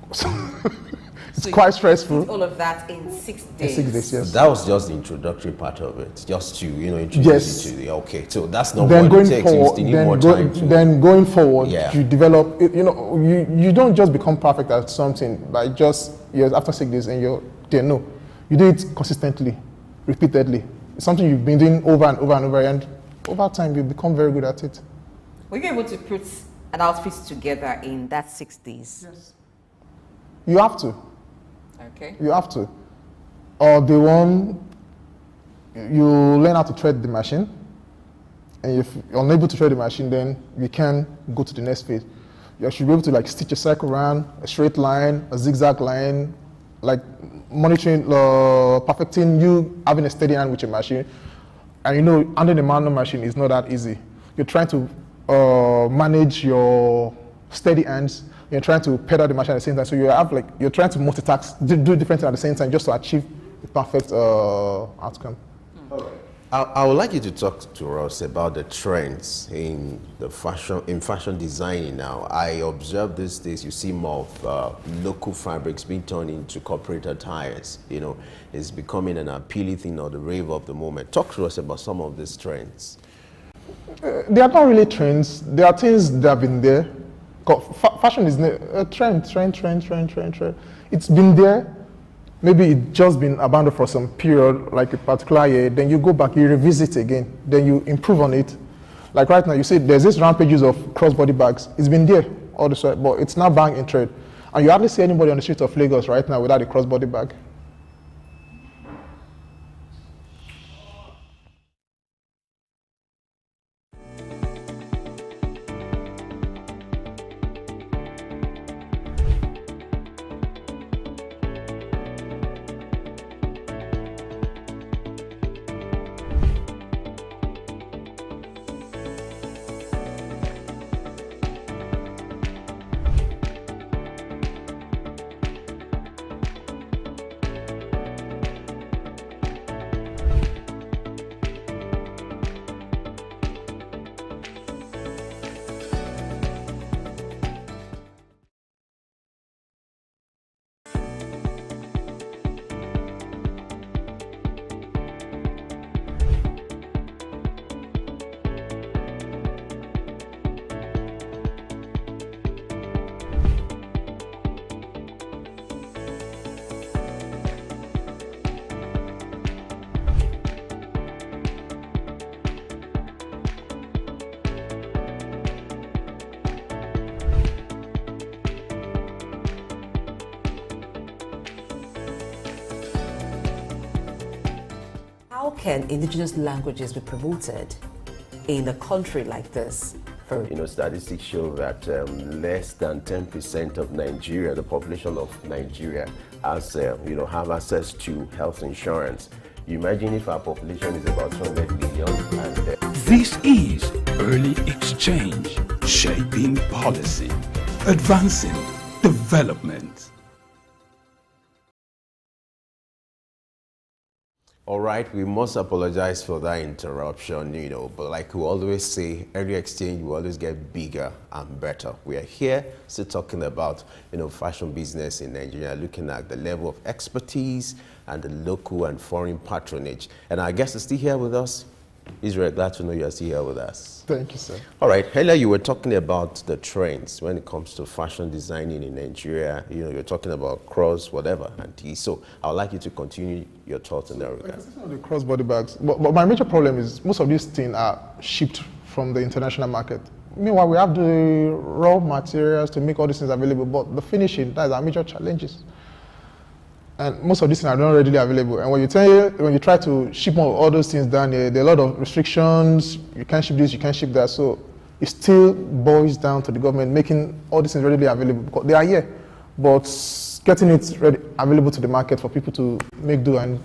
it's so quite stressful. All of that in 6 days. In 6 days, yes. That was just the introductory part of it, just to introduce you to the okay. So that's not then what going it takes. Forward, you still need more time to. Then going forward, Yeah. you develop. You don't just become perfect at something by just after 6 days and you're there. No, you do it consistently, repeatedly. It's something you've been doing over and over and over, and over time you become very good at it. Were you able to put an outfit together in that 6 days? Yes. You have to. Okay. You have to. Or the one, you learn how to thread the machine, and if you're unable to thread the machine, then you can go to the next phase. You should be able to stitch a circle around, a straight line, a zigzag line, monitoring, perfecting you having a steady hand with your machine. And handling a manual machine is not that easy. You're trying to manage your steady hands. You're trying to pedal the machine at the same time. So you're trying to multitask, do different things at the same time just to achieve the perfect outcome. All right. I would like you to talk to us about the trends in fashion designing now. I observe these days you see more of local fabrics being turned into corporate attires. It's becoming an appealing thing or the rave of the moment. Talk to us about some of these trends. They are not really trends. There are things that have been there. Fashion is a trend. It's been there. Maybe it's just been abandoned for some period, like a particular year. Then you go back, you revisit again. Then you improve on it. Like right now, you see there's this rampages of crossbody bags. It's been there all the time, but it's now bang in trade. And you hardly see anybody on the streets of Lagos right now without a crossbody bag. How can indigenous languages be promoted in a country like this? Statistics show that less than 10% of Nigeria, the population of Nigeria, has have access to health insurance. You imagine if our population is about 200 million and This is Early Exchange, shaping policy, advancing development. All right, we must apologize for that interruption, but like we always say, every exchange will always get bigger and better. We are here still talking about, fashion business in Nigeria, looking at the level of expertise and the local and foreign patronage. And our guest is still here with us. Israel, glad to know you are still here with us. Thank you, sir. All right, earlier you were talking about the trends when it comes to fashion designing in Nigeria. You're talking about cross, whatever, and tea. So I would like you to continue your thoughts in that regard. The crossbody bags. But my major problem is most of these things are shipped from the international market. Meanwhile, we have the raw materials to make all these things available, but the finishing, that's our major challenges. And most of these things are not readily available. And when you try to ship all those things down here, there are a lot of restrictions. You can't ship this, you can't ship that. So it still boils down to the government making all these things readily available, because they are here, but getting it available to the market for people to make do and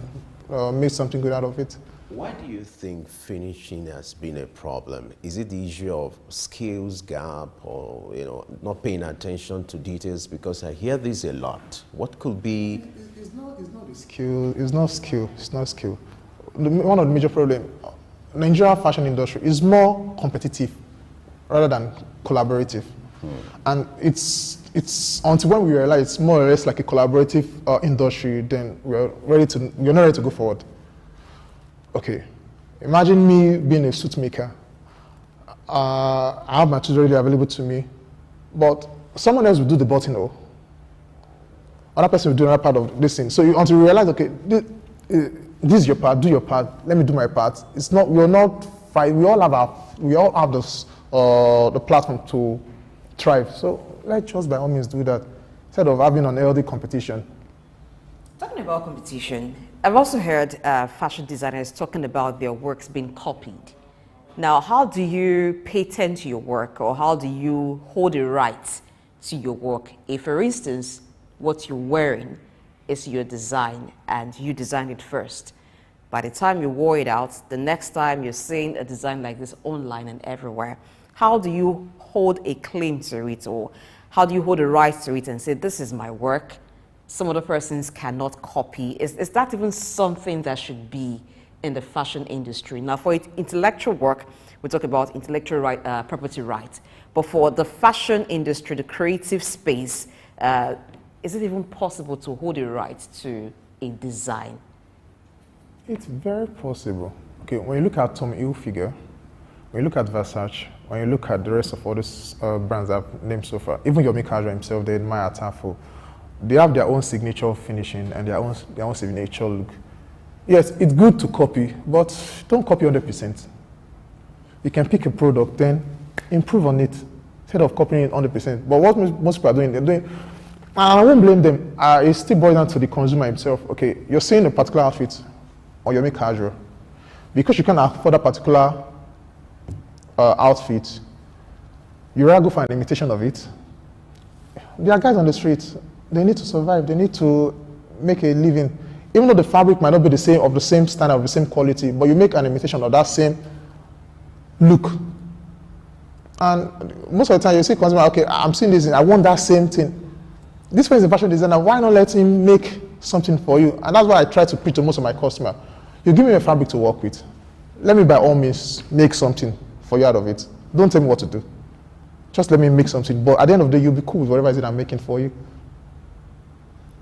make something good out of it. Why do you think finishing has been a problem? Is it the issue of skills gap, or not paying attention to details? Because I hear this a lot. What could be? It's not the skill. It's not skill. It's not skill. One of the major problems, Nigeria fashion industry is more competitive rather than collaborative, and it's until when we realize it's more or less like a collaborative industry, then we're not ready to go forward. Okay, imagine me being a suit maker. I have my tools readily available to me, but someone else will do the buttonhole. Another person will do another part of this thing. So until you realize, okay, this is your part, do your part, let me do my part. It's not, we're not fighting, we all have this, the platform to thrive. So let's just by all means do that, instead of having an healthy competition. Talking about competition, I've also heard fashion designers talking about their works being copied. Now, how do you patent your work, or how do you hold a right to your work? If, for instance, what you're wearing is your design and you designed it first, by the time you wore it out, the next time you're seeing a design like this online and everywhere, how do you hold a claim to it, or how do you hold a right to it and say, this is my work, some other persons cannot copy? Is that even something that should be in the fashion industry? Now, for intellectual work, we talk about intellectual property rights, but for the fashion industry, the creative space, is it even possible to hold a right to a design? It's very possible. Okay, when you look at Tommy Hilfiger, when you look at Versace, when you look at the rest of all these brands I've named so far, even Yomi Kajra himself, they admire Tafo. They have their own signature finishing and their own signature look. Yes, it's good to copy, but don't copy 100%. You can pick a product, then improve on it, instead of copying it 100%. But what most people are doing, they're doing, I won't blame them. It still boils down to the consumer himself. Okay, you're seeing a particular outfit on Yomi Kajra. Because you can't afford a particular outfit, you rather go for an imitation of it. There are guys on the street, they need to survive, they need to make a living. Even though the fabric might not be the same, of the same standard, of the same quality, but you make an imitation of that same look. And most of the time you see consumer, okay, I'm seeing this, I want that same thing. This person is a fashion designer, why not let him make something for you? And that's what I try to preach to most of my customers. You give me a fabric to work with. Let me by all means make something for you out of it. Don't tell me what to do. Just let me make something. But at the end of the day, you'll be cool with whatever it is I'm making for you.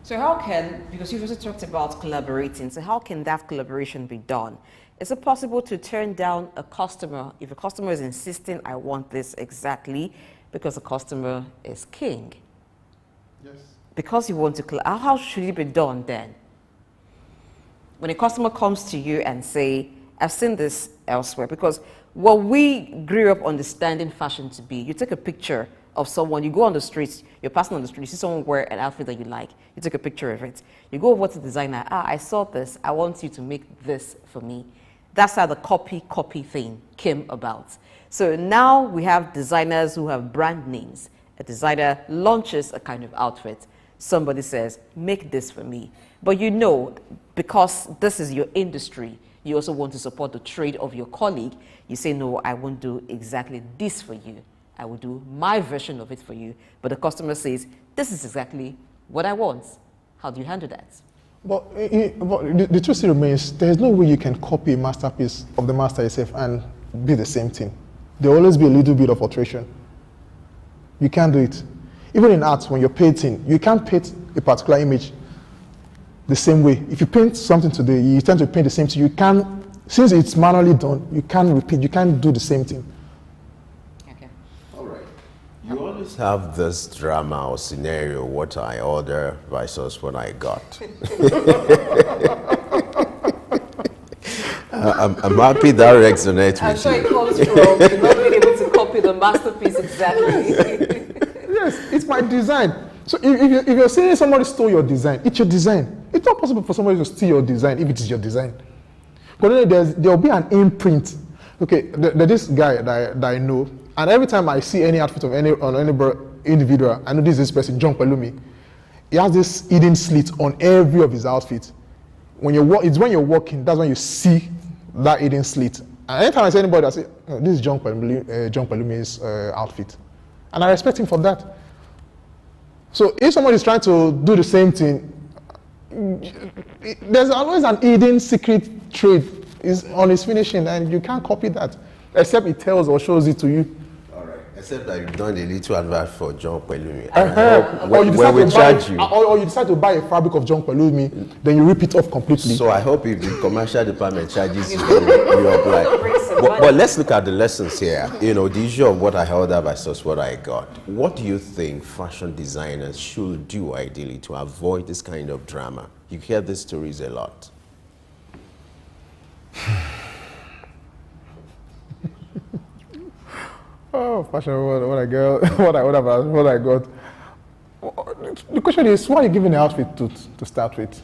So how can, because you've also talked about collaborating, so how can that collaboration be done? Is it possible to turn down a customer if a customer is insisting, I want this exactly, because the customer is king? Yes. Because you want to, how should it be done then? When a customer comes to you and say, I've seen this elsewhere, because what we grew up understanding fashion to be, you take a picture of someone, you go on the streets, you're passing on the street, you see someone wear an outfit that you like, you take a picture of it, you go over to the designer, I saw this, I want you to make this for me. That's how the copy thing came about. So now we have designers who have brand names. A designer launches a kind of outfit, somebody says, make this for me. But you know, because this is your industry, you also want to support the trade of your colleague, you say, no, I won't do exactly this for you. I will do my version of it for you. But the customer says, this is exactly what I want. How do you handle that? But the truth still remains, there's no way you can copy a masterpiece of the master yourself and be the same thing. There will always be a little bit of alteration. You can't do it. Even in art, when you're painting, you can't paint a particular image the same way. If you paint something today, you tend to paint the same thing. You can't, since it's manually done, you can't repeat, you can't do the same thing. You always have this drama or scenario, what I order versus what I got. I'm happy that resonates with you. I'm sure it comes from not being able to copy the masterpiece exactly. Yes, it's my design. So if you're saying somebody stole your design, it's your design. It's not possible for somebody to steal your design if it is your design. But then there'll be an imprint. Okay, there's this guy that I know. And every time I see any outfit of any individual, I know this person, John Pelumi. He has this hidden slit on every of his outfits. When you're walking, that's when you see that hidden slit. And anytime I see anybody, I say, oh, this is John Pelumi's outfit. And I respect him for that. So if somebody is trying to do the same thing, there's always an hidden secret trade on his finishing, and you can't copy that, except it tells or shows it to you. Except that you've done a little advert for John Pelumi. When we charge you. Or you decide to buy a fabric of John Pelumi, then you rip it off completely. So I hope if the commercial department charges you, you apply. But let's look at the lessons here. You know, the issue of what I held up versus what I got. What do you think fashion designers should do ideally to avoid this kind of drama? You hear these stories a lot. Oh, fashion, what I got, what I got. The question is, who are you giving the outfit to start with?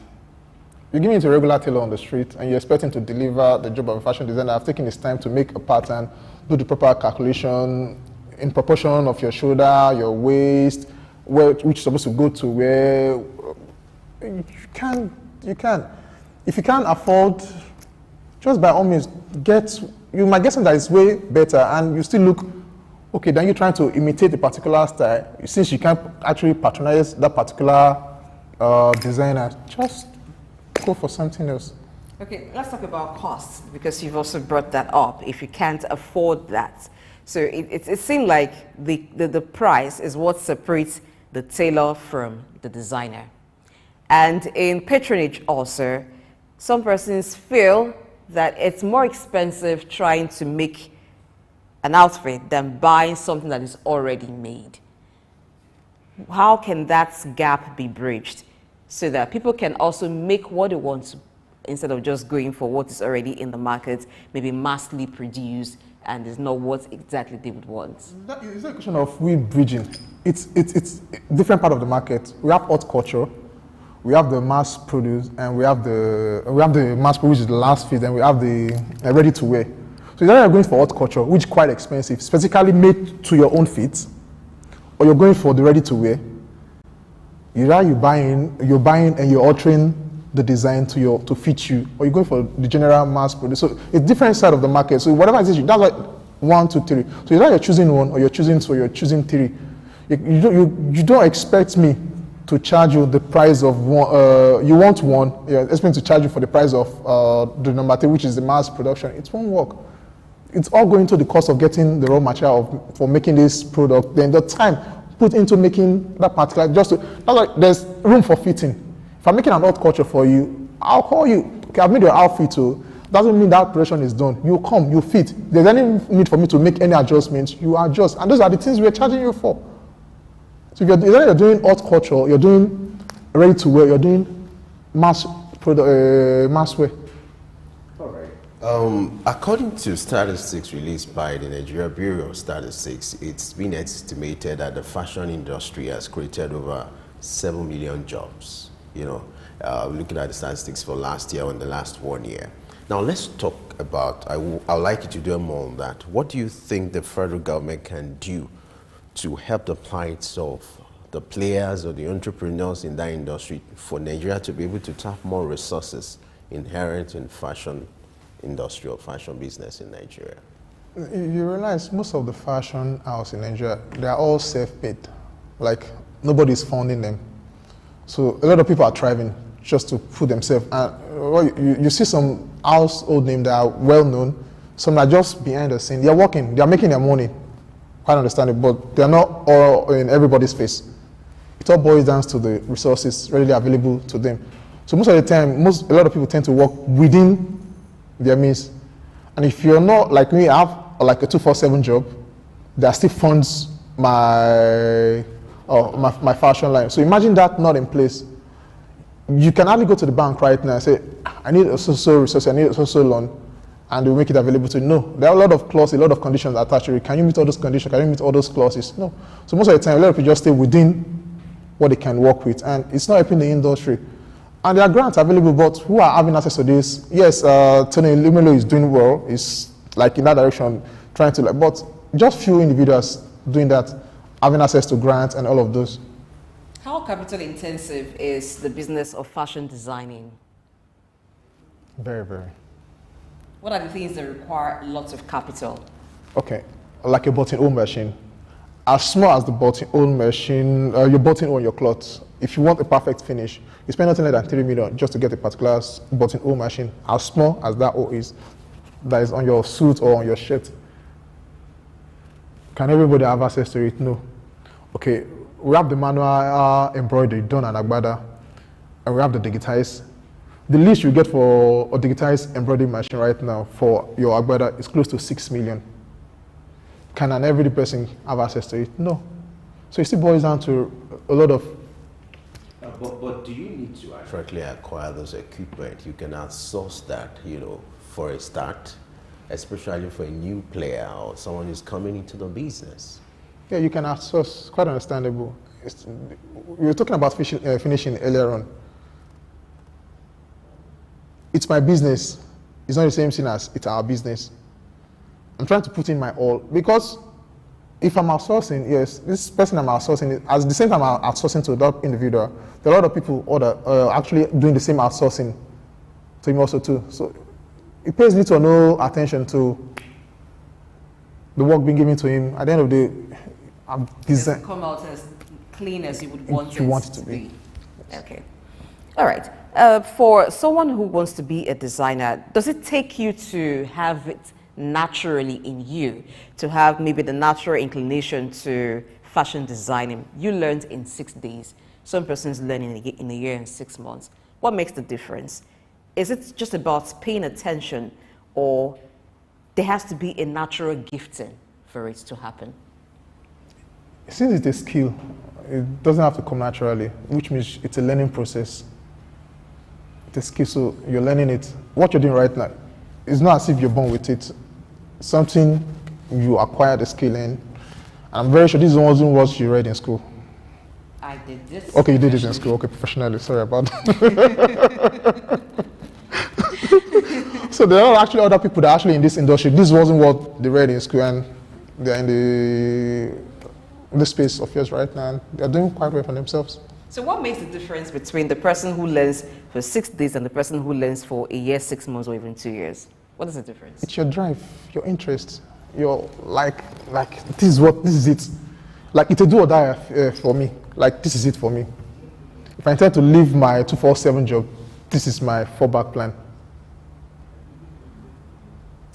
You're giving it to a regular tailor on the street, and you're expecting to deliver the job of a fashion designer. I've taken his time to make a pattern, do the proper calculation in proportion of your shoulder, your waist, which is supposed to go to where. You can. If you can't afford, just by all means, you might get something that is way better, and you still look. Okay, then you're trying to imitate a particular style. Since you can't actually patronize that particular designer, just go for something else. Okay, let's talk about costs, because you've also brought that up. If you can't afford that. So it seems like the price is what separates the tailor from the designer. And in patronage also, some persons feel that it's more expensive trying to make an outfit than buying something that is already made. How can that gap be bridged so that people can also make what they want to, instead of just going for what is already in the market, maybe massively produced and is not what exactly they would want? It's a question of we bridging. It's different part of the market. We have haute culture, we have the mass produce, and we have the mass produce, which is the last phase, and we have the ready to wear. So either you're going for haute couture, which is quite expensive, specifically made to your own fit, or you're going for the ready to wear. Either you're buying and you're altering the design to fit you, or you're going for the general mass produce. So it's different side of the market. So whatever it is, that's like 1, 2, 3. So either you're choosing one, or you're choosing 2, or you're choosing 3. You don't expect me to charge you the price of one. You want one, you're expecting to charge you for the price of the number 3, which is the mass production. It won't work. It's all going to the cost of getting the raw material for making this product. Then the time put into making that particular, there's room for fitting. If I'm making an haute couture for you, I'll call you. Okay, I've made your outfit too. Doesn't mean that production is done. You come, you fit. If there's any need for me to make any adjustments, you adjust. And those are the things we're charging you for. So if you're doing haute couture, you're doing ready to wear, you're doing mass wear. According to statistics released by the Nigeria Bureau of Statistics, it's been estimated that the fashion industry has created over 7 million jobs. You know, looking at the statistics for last year and the last 1 year. Now let's talk about, I'd like you to do more on that. What do you think the federal government can do to help the plight of the players or the entrepreneurs in that industry for Nigeria to be able to tap more resources inherent in fashion industry or fashion business in Nigeria? You realize most of the fashion house in Nigeria, they are all self-paid. Like nobody's funding them. So a lot of people are thriving just to put themselves. And you see some household names that are well known, some are just behind the scene. They're working, they're making their money. Quite understandable, but they're not all in everybody's face. It all boils down to the resources readily available to them. So most of the time, a lot of people tend to work within their means. And if you're not like me, I have like a 247 job that still funds my fashion line. So imagine that not in place. You can hardly go to the bank right now and say, I need a social resource, I need a social loan, and they'll make it available to you. No, there are a lot of clauses, a lot of conditions attached to it. Can you meet all those conditions? Can you meet all those clauses? No. So most of the time, a lot of people just stay within what they can work with, and it's not helping the industry. And there are grants available, but who are having access to this? Yes, Tony Lumelo is doing well. He's like in that direction, trying to but just few individuals doing that, having access to grants and all of those. How capital intensive is the business of fashion designing? Very, very. What are the things that require lots of capital? Okay, like a button-hole machine. As small as the button-hole machine, your button-hole on your clothes. If you want a perfect finish, you spend nothing less than 3 million just to get a particular button-hole machine. As small as that hole is, that is on your suit or on your shirt. Can everybody have access to it? No. Okay, we have the manual embroidery done at Agbada, and we have the digitized. The least you get for a digitized embroidery machine right now for your Agbada is close to 6 million. Can an everyday person have access to it? No. So it still boils down to a lot of... But do you need to actually acquire those equipment? You can outsource that, for a start, especially for a new player or someone who's coming into the business. Yeah, you can outsource, quite understandable. We were talking about finishing earlier on. It's my business. It's not the same thing as it's our business. I'm trying to put in my all, because if I'm outsourcing, yes, this person I'm outsourcing, at the same time I'm outsourcing to that individual, there are a lot of people actually doing the same outsourcing to him also too. So it pays little or no attention to the work being given to him. At the end of the day, Does it come out as clean as you would want it to be? Okay. All right. For someone who wants to be a designer, does it take you to have it naturally in you, to have maybe the natural inclination to fashion designing? You learned in 6 days. Some persons learn in a year and 6 months. What makes the difference? Is it just about paying attention, or there has to be a natural gifting for it to happen? Since it's a skill, it doesn't have to come naturally, which means it's a learning process. It's a skill, so you're learning it. What you're doing right now, it's not as if you're born with it. Something you acquire the skill in. And I'm very sure this wasn't what you read in school. I did this. Okay, you did it in school. Okay, professionally. Sorry about that. So there are actually other people that are actually in this industry. This wasn't what they read in school, and they're in the space of yours right now, and they're doing quite well for themselves. So what makes the difference between the person who learns for 6 days and the person who learns for a year, 6 months, or even 2 years? What is the difference? It's your drive, your interest. You're like this is it. Like, it's a do or die for me. Like, this is it for me. If I intend to leave my 247 job, this is my fallback plan.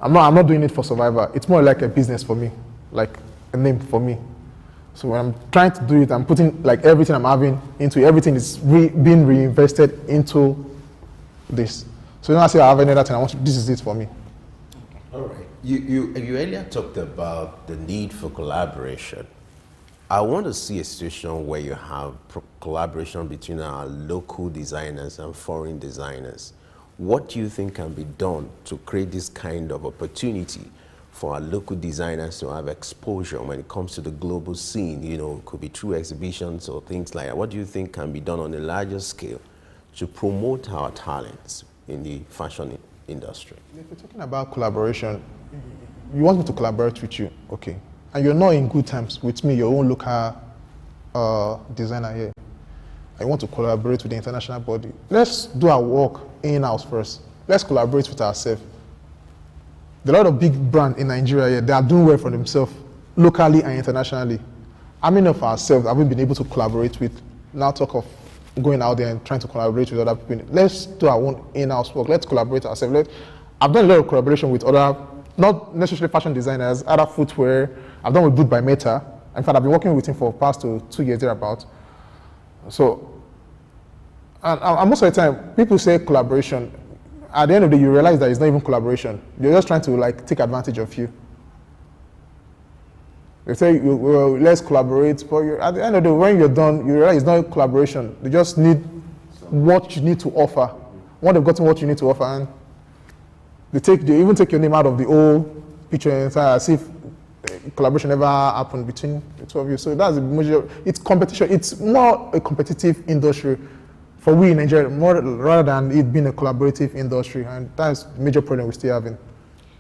I'm not doing it for survival. It's more like a business for me, like a name for me. So when I'm trying to do it, I'm putting like everything I'm having into everything is being reinvested into this. So when I say I have another thing, this is it for me. All right. You earlier talked about the need for collaboration. I want to see a situation where you have collaboration between our local designers and foreign designers. What do you think can be done to create this kind of opportunity for our local designers to have exposure when it comes to the global scene? It could be through exhibitions or things like that. What do you think can be done on a larger scale to promote our talents in the fashion industry? If you're talking about collaboration, you want me to collaborate with you, okay. And you're not in good terms with me, your own local designer here. I want to collaborate with the international body. Let's do our work in-house first. Let's collaborate with ourselves. There are a lot of big brands in Nigeria here. They are doing well for themselves, locally and internationally. How many of ourselves have we been able to collaborate with? Now talk of going out there and trying to collaborate with other people. Let's do our own in-house work. Let's collaborate ourselves. I've done a lot of collaboration with other, not necessarily fashion designers, other footwear. I've done with Boot by Meta. In fact, I've been working with him for the past 2 years thereabout. So, and most of the time, people say collaboration. At the end of the day, you realize that it's not even collaboration. They're just trying to take advantage of you. They say, well, let's collaborate. But at the end of the day, when you're done, you realize it's not collaboration. They just need what you need to offer. When they've gotten what you need to offer, and they even take your name out of the whole picture as if collaboration never happened between the two of you. So that's the major. It's competition. It's more a competitive industry for we in Nigeria, more rather than it being a collaborative industry, and that's the major problem we're still having.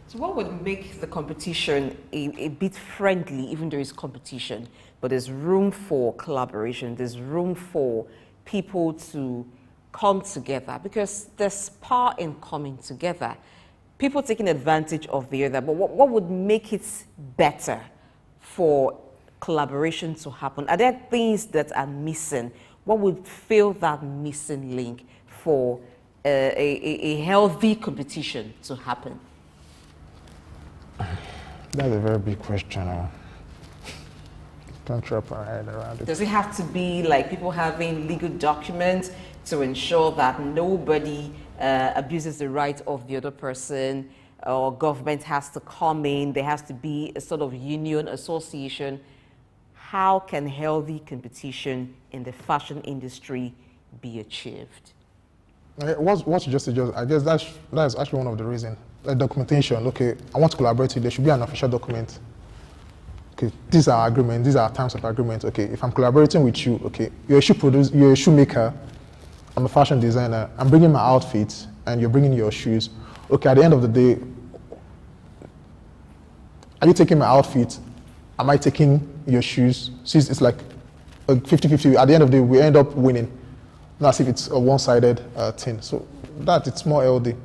So what would make the competition a bit friendly, even though it's competition, but there's room for collaboration, there's room for people to come together, because there's power in coming together. People taking advantage of the other, but what would make it better for collaboration to happen? Are there things that are missing? What would fill that missing link for a healthy competition to happen? That's a very big question. Can't wrap our head around it. Does it have to be like people having legal documents to ensure that nobody abuses the right of the other person, or government has to come in, there has to be a sort of union association? How can healthy competition in the fashion industry be achieved? What you just said, I guess that's actually one of the reasons. Documentation, okay, I want to collaborate, there should be an official document. Okay, these are agreements, these are terms of agreement. Okay, if I'm collaborating with you, okay, you're a shoemaker, I'm a fashion designer, I'm bringing my outfits and you're bringing your shoes. Okay, at the end of the day, are you taking my outfit? Am I taking your shoes? See, it's like a 50-50. At the end of the day, we end up winning. Not as if it's a one-sided thing. So that it's more healthy.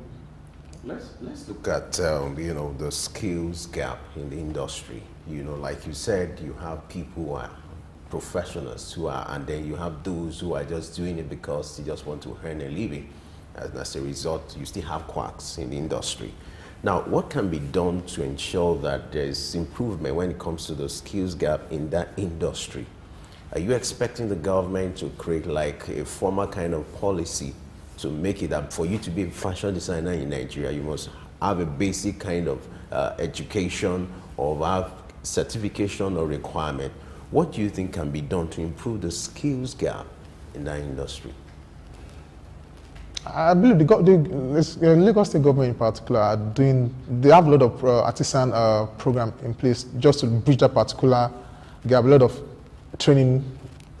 Let's look at the skills gap in the industry. Like you said, you have people who are professionals and then you have those who are just doing it because they just want to earn a living. And as a result, you still have quacks in the industry. Now, what can be done to ensure that there's improvement when it comes to the skills gap in that industry? Are you expecting the government to create like a formal kind of policy to make it that for you to be a fashion designer in Nigeria, you must have a basic kind of education or have certification or requirement? What do you think can be done to improve the skills gap in that industry? I believe the Lagos State government in particular they have a lot of artisan program in place just to bridge that particular gap. A lot of training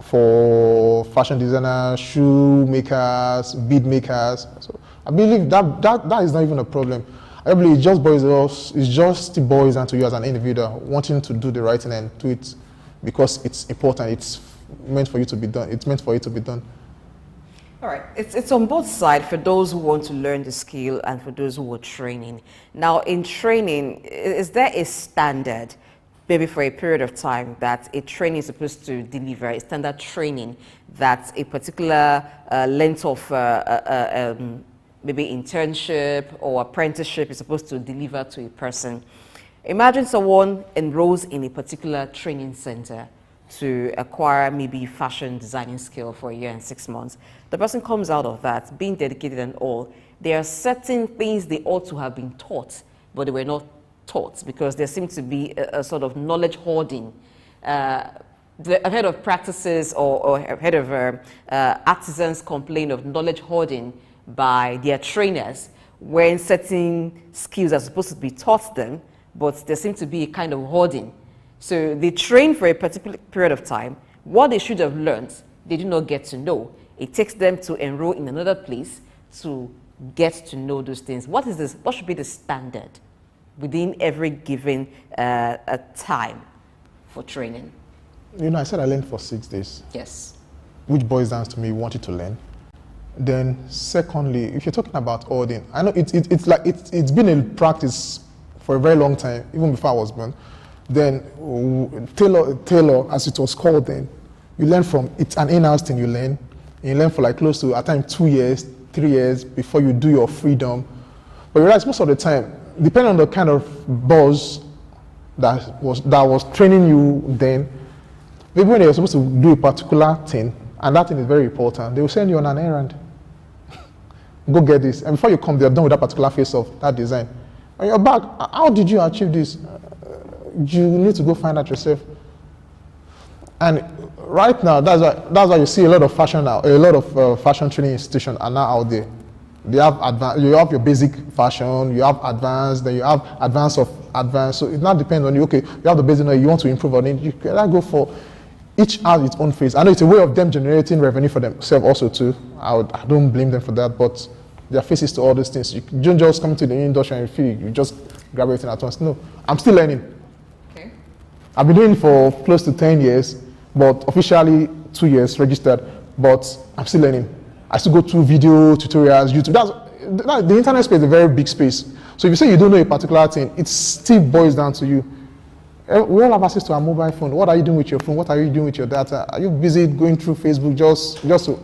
for fashion designers, shoe makers, bead makers. So I believe that is not even a problem. I believe it just boils down to you as an individual wanting to do the right thing and do it because it's important. It's meant for you to be done. It's meant for it to be done. All right, it's on both sides for those who want to learn the skill and for those who are training. Now, in training, is there a standard, maybe for a period of time, that a training is supposed to deliver, a standard training that a particular length of maybe internship or apprenticeship is supposed to deliver to a person? Imagine someone enrolls in a particular training center to acquire maybe fashion designing skill for a year and 6 months. The person comes out of that, being dedicated and all. There are certain things they ought to have been taught, but they were not taught because there seemed to be a sort of knowledge hoarding. I've heard of practices or I've heard of artisans complain of knowledge hoarding by their trainers when certain skills are supposed to be taught them, but there seems to be a kind of hoarding. So they train for a particular period of time. What they should have learned, they do not get to know. It takes them to enroll in another place to get to know those things. What is this? What should be the standard within every given time for training? I said I learned for 6 days. Yes. Which boils down to me wanting to learn. Then secondly, if you're talking about hoarding, I know it's been in practice for a very long time, even before I was born. Then tailor, as it was called then, you learn from, it's an in-house thing you learn. And you learn for like close to, at times, 2 years, 3 years before you do your freedom. But you realize most of the time, depending on the kind of boss that was training you then, maybe when you're supposed to do a particular thing, and that thing is very important, they will send you on an errand. Go get this. And before you come, they're done with that particular phase of that design. And you're back, how did you achieve this? You need to go find out yourself. And right now, that's why you see a lot of fashion now. A lot of fashion training institutions are now out there. They have you have your basic fashion, you have advanced, then you have advanced of advanced. So it now depends on you. Okay, you have the basic, you want to improve on it. You can go for each has its own phase. I know it's a way of them generating revenue for themselves also too. I don't blame them for that, but there are phases to all these things. You don't just come to the industry and feel you just graduating at once. No, I'm still learning. Okay. I've been doing it for close to 10 years, but officially 2 years registered, but I'm still learning. I still go through video tutorials, YouTube. The internet space is a very big space. So if you say you don't know a particular thing, it still boils down to you. We all have access to our mobile phone. What are you doing with your phone? What are you doing with your data? Are you busy going through Facebook just so?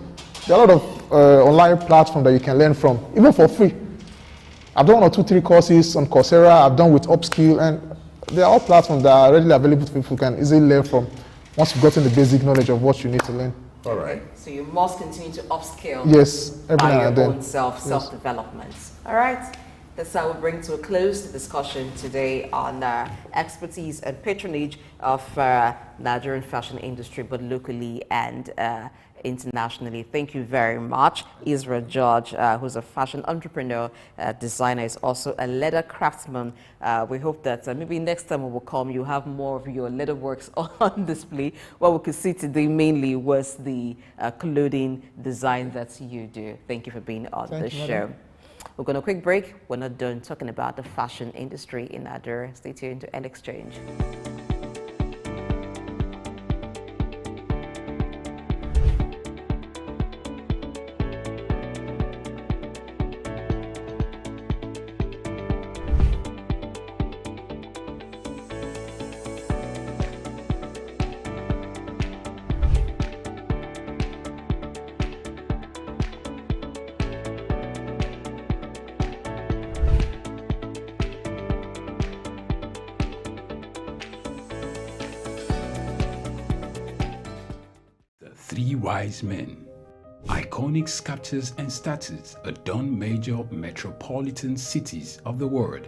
There are a lot of online platforms that you can learn from, even for free. I've done 1 or 2, 3 courses on Coursera. I've done with Upskill, and they are all platforms that are readily available to people who can easily learn from once you've gotten the basic knowledge of what you need to learn. All right. So you must continue to upskill. Yes, every by now your and then. own self-development. All right. That's how we bring to a close the discussion today on expertise and patronage of Nigerian fashion industry, but locally and internationally. Thank you very much. Israel George, who's a fashion entrepreneur, designer, is also a leather craftsman. We hope that maybe next time we will come, you have more of your leather works on display. What we could see today mainly was the clothing design that you do. Thank you for being on the show. We're going to quick break. We're not done talking about the fashion industry in Nigeria. Stay tuned to L Exchange. Three Wise Men. Iconic sculptures and statues adorn major metropolitan cities of the world.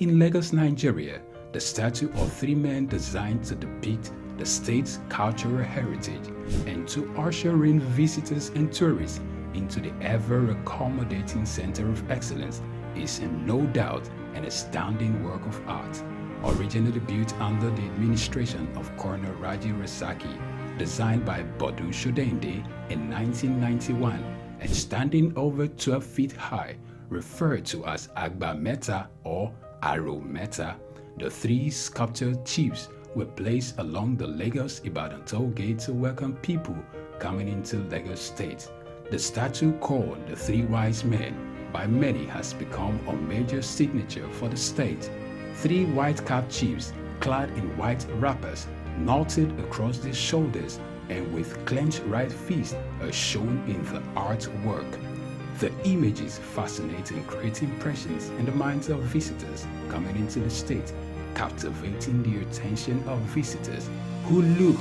In Lagos, Nigeria, the statue of 3 men designed to depict the state's cultural heritage and to usher in visitors and tourists into the ever-accommodating center of excellence is no doubt an astounding work of art. Originally built under the administration of Colonel Raji Rasaki, designed by Bodun Shodende in 1991 and standing over 12 feet high, referred to as Agba Meta or Aro Meta, the 3 sculptured chiefs were placed along the Lagos-Ibadan toll gate to welcome people coming into Lagos State. The statue, called the 3 Wise Men, by many has become a major signature for the state. 3 white-capped chiefs, clad in white wrappers, knotted across their shoulders and with clenched right fists, are shown in the artwork. The images fascinate and create impressions in the minds of visitors coming into the state, captivating the attention of visitors who look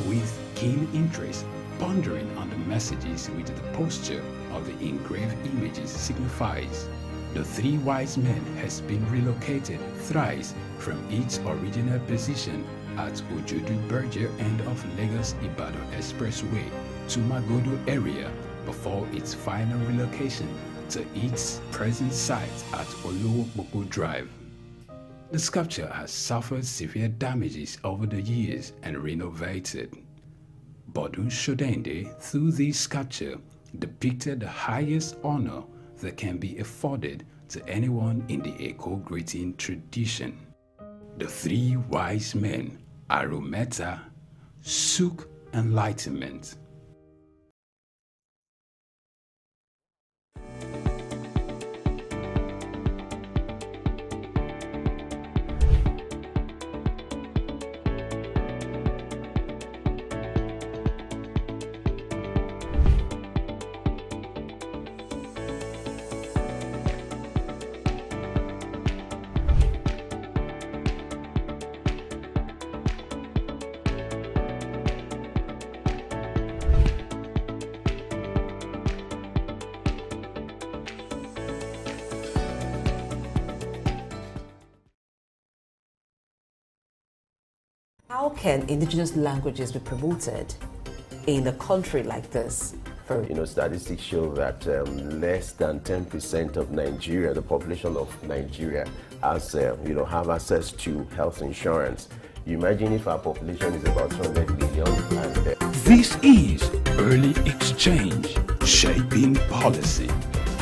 with keen interest, pondering on the messages which the posture of the engraved images signifies. The 3 Wise Men has been relocated thrice from its original position at Ojodu Berger end of Lagos-Ibadan Expressway to Magodo area before its final relocation to its present site at Olowo Drive. The sculpture has suffered severe damages over the years and renovated. Bodun Shodende, through this sculpture, depicted the highest honor that can be afforded to anyone in the Eko greeting tradition. The 3 Wise Men, Arometa, Suk Enlightenment. How can indigenous languages be promoted in a country like this? Statistics show that less than 10% of Nigeria, the population of Nigeria, has have access to health insurance. You imagine if our population is about 200 million. This is Early Exchange, shaping policy,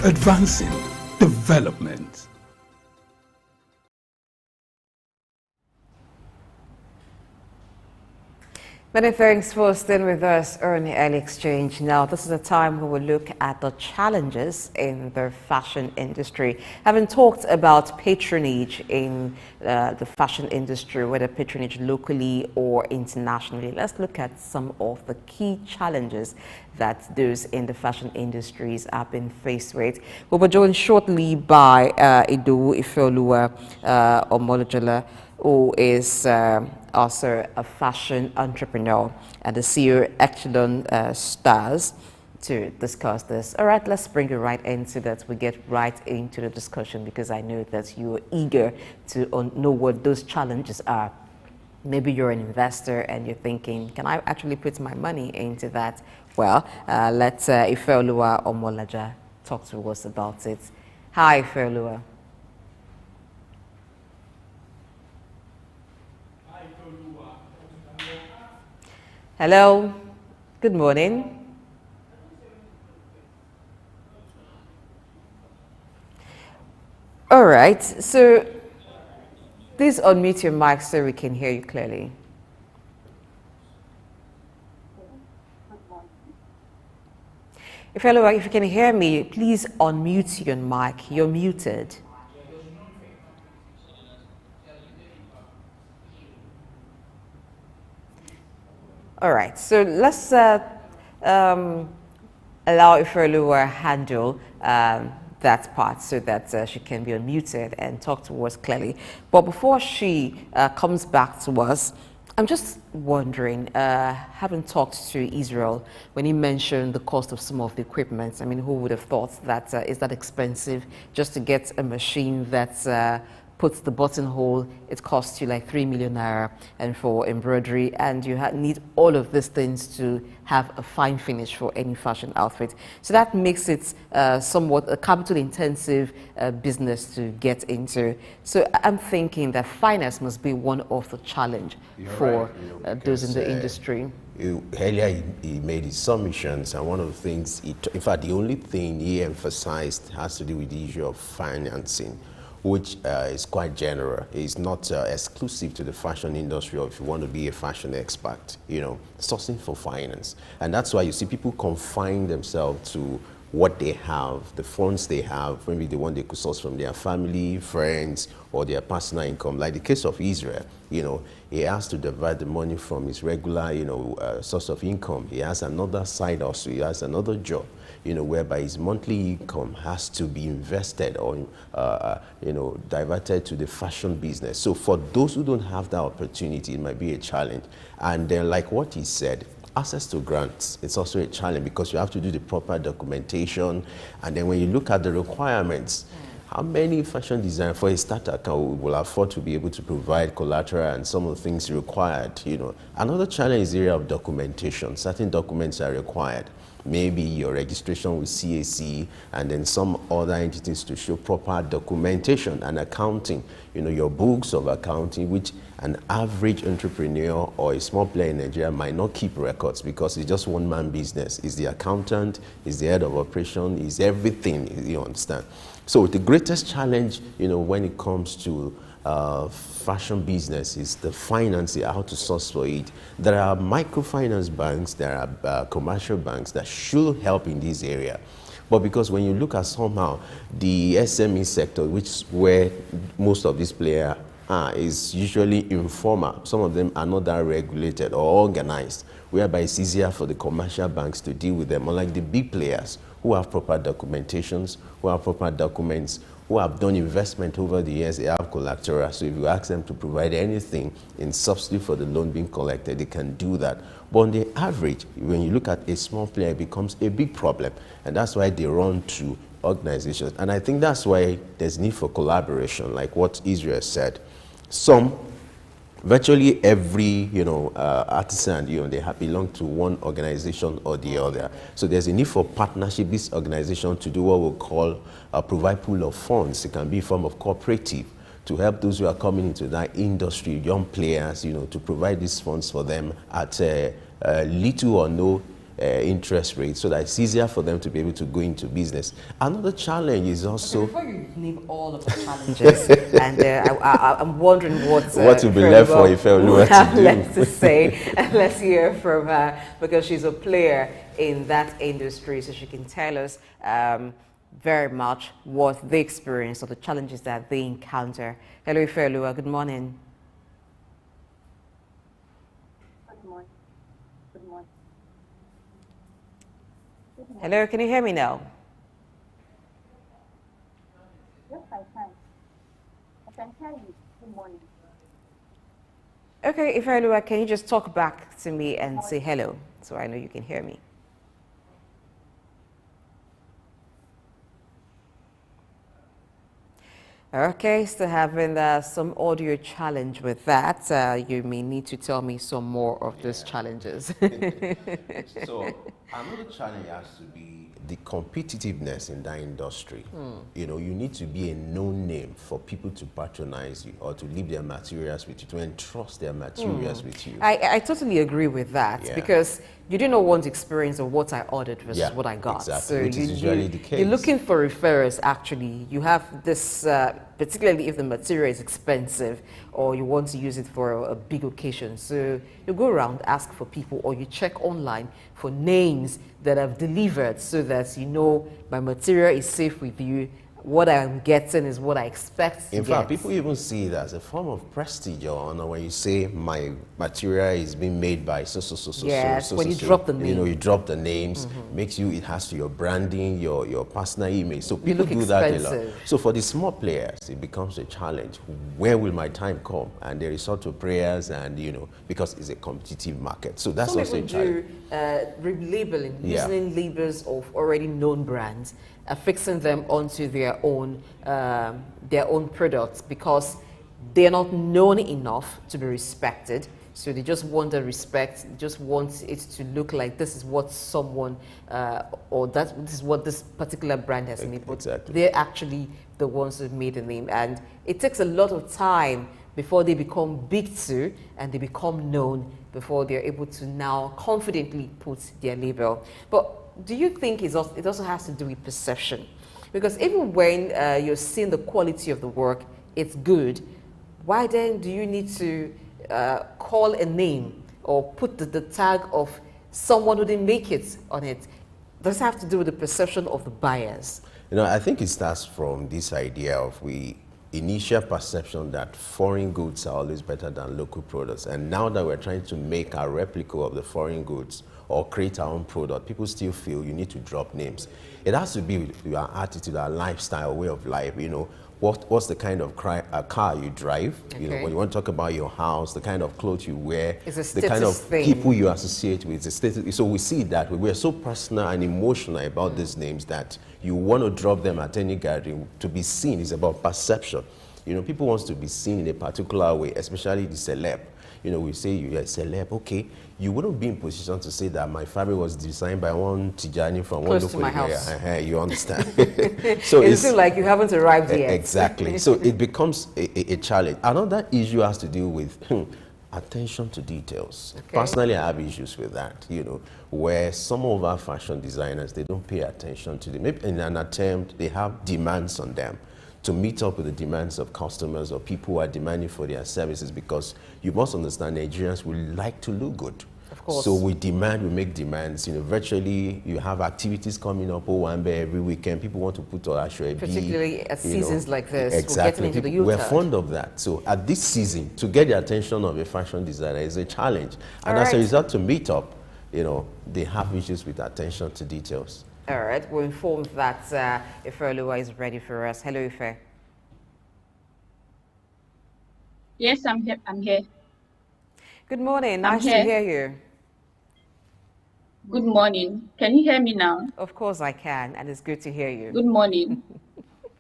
advancing development. Many thanks for staying with us on the Early Exchange. Now, this is a time we will look at the challenges in the fashion industry. Having talked about patronage in the fashion industry, whether patronage locally or internationally, let's look at some of the key challenges that those in the fashion industries have been faced with. We'll be joined shortly by Idowu Ifeoluwa Omolojola, who is also a fashion entrepreneur and the CEO Echelon Stars, to discuss this. All right, let's bring it right into that. We get right into the discussion because I know that you're eager to know what those challenges are. Maybe you're an investor and you're thinking, can I actually put my money into that? Well, let's Ifeoluwa Omolojola talk to us about it. Hi, Ifeoluwa. Hello, good morning. All right, so please unmute your mic so we can hear you clearly. If you can hear me, please unmute your mic. You're muted. All right, so let's allow Ifeoluwa handle that part so that she can be unmuted and talk to us clearly. But before she comes back to us, I'm just wondering, having talked to Israel, when he mentioned the cost of some of the equipment, I mean, who would have thought that is that expensive just to get a machine that puts the buttonhole, it costs you like 3 million naira, and for embroidery, and you need all of these things to have a fine finish for any fashion outfit. So that makes it somewhat a capital intensive business to get into. So I'm thinking that finance must be one of the challenge for those in the industry. Earlier he made his submissions, and one of the things, in fact the only thing he emphasized has to do with the issue of financing, which is quite general. It's not exclusive to the fashion industry, or if you want to be a fashion expert, sourcing for finance. And that's why you see people confine themselves to what they have, the funds they have, maybe the one they could source from their family, friends, or their personal income. Like the case of Israel, he has to divide the money from his regular, source of income. He has another side also, he has another job, whereby his monthly income has to be invested or, diverted to the fashion business. So for those who don't have that opportunity, it might be a challenge. And then like what he said, access to grants, it's also a challenge because you have to do the proper documentation. And then when you look at the requirements, how many fashion designers for a starter will afford to be able to provide collateral and some of the things required? Another challenge is the area of documentation. Certain documents are required. Maybe your registration with CAC and then some other entities to show proper documentation and accounting, your books of accounting, which an average entrepreneur or a small player in Nigeria might not keep records because it's just one man business. It's the accountant, it's the head of operation, it's everything, you understand. So the greatest challenge, when it comes to fashion business is the financing, how to source for it. There are microfinance banks, there are commercial banks that should help in this area. But because when you look at somehow the SME sector, which is where most of these players are, is usually informal. Some of them are not that regulated or organized, whereby it's easier for the commercial banks to deal with them, unlike the big players who have proper documentations, who have proper documents, who have done investment over the years, they have collateral. So if you ask them to provide anything in subsidy for the loan being collected, they can do that. But on the average, when you look at a small player, it becomes a big problem. And that's why they run to organizations. And I think that's why there's need for collaboration, like what Israel said. Virtually every, artisan, they belong to one organization or the other. So there's a need for partnership, this organization to do what we call provide pool of funds. It can be a form of cooperative to help those who are coming into that industry, young players, to provide these funds for them at little or no interest rate so that it's easier for them to be able to go into business. Another challenge is also... Okay, before you name all of the challenges, and I'm wondering what will be left for Ifeoluwa to do. Left to say. Let's hear from her, because she's a player in that industry, so she can tell us very much what they experience or the challenges that they encounter. Hello, Ifeoluwa. Good morning. Hello, can you hear me now? Yes, I can. I can hear you. Good morning. Okay, Ifeoluwa, can you just talk back to me and say hello, so I know you can hear me? Okay, still having some audio challenge with that. You may need to tell me some more of those challenges. So another challenge has to be the competitiveness in that industry. You know, you need to be a known name for people to patronize you or to leave their materials with you, to entrust their materials with you. I totally agree with that, because you do not want experience of what I ordered versus what I got. Exactly, so which is usually the case. You're looking for referrals, actually. You have this, particularly if the material is expensive or you want to use it for a big occasion. So you go around, ask for people, or you check online for names that have delivered so that you know my material is safe with you. What I'm getting is what I expect to In fact, get. people even see it as a form of prestige or honor when you say my material is being made by so. Yes, when you so. drop the name. You know, you drop the names, makes you, it has to your branding, your personal image. So people look do that a lot. expensive. So for the small players, it becomes a challenge. Where will my time come? And they resort to prayers and, you know, because it's a competitive market. So that's also a challenge. Relabeling, using labels of already known brands, affixing them onto their own products because they're not known enough to be respected. So they just want the respect, just want it to look like this is what someone or this is what this particular brand has made. But Exactly. they're actually the ones who made the name, and it takes a lot of time before they become big too, and they become known before they're able to now confidently put their label. But do you think it also has to do with perception? Because even when you're seeing the quality of the work, it's good, why then do you need to call a name or put the tag of someone who didn't make it on it? Does it have to do with the perception of the buyers? You know, I think it starts from this idea of initial perception that foreign goods are always better than local products. And now that we're trying to make a replica of the foreign goods or create our own product, people still feel you need to drop names. It has to be with your attitude, our lifestyle, way of life, you know. What's the kind of car you drive? Okay. You know, when you want to talk about your house, the kind of clothes you wear, the kind of people you associate with. So we see that we're so personal and emotional about these names that you want to drop them at any gathering. To be seen is about perception. You know, people want to be seen in a particular way, especially the celeb. You know, we say you're a celeb, okay. You wouldn't be in position to say that my fabric was designed by one Tijani from one local area. You understand? So it seems like you haven't arrived yet. Exactly. So it becomes a challenge. Another issue has to do with attention to details. Okay. Personally, I have issues with that, you know, where some of our fashion designers, they don't pay attention to them. Maybe in an attempt, they have demands on them to meet up with the demands of customers or people who are demanding for their services, because you must understand Nigerians will like to look good. Of course. So we make demands. You know, virtually you have activities coming up every weekend. People want to put on Ashwebi. Particularly at seasons like this. Exactly. We're fond of that. So at this season, to get the attention of a fashion designer is a challenge. And as a result, to meet up, you know, they have issues with attention to details. All right, we're informed that Ifeoluwa is ready for us. Hello, Ife. Yes, I'm here. I'm here. Good morning. Nice to hear you. Good morning. Can you hear me now? Of course I can, and it's good to hear you. Good morning.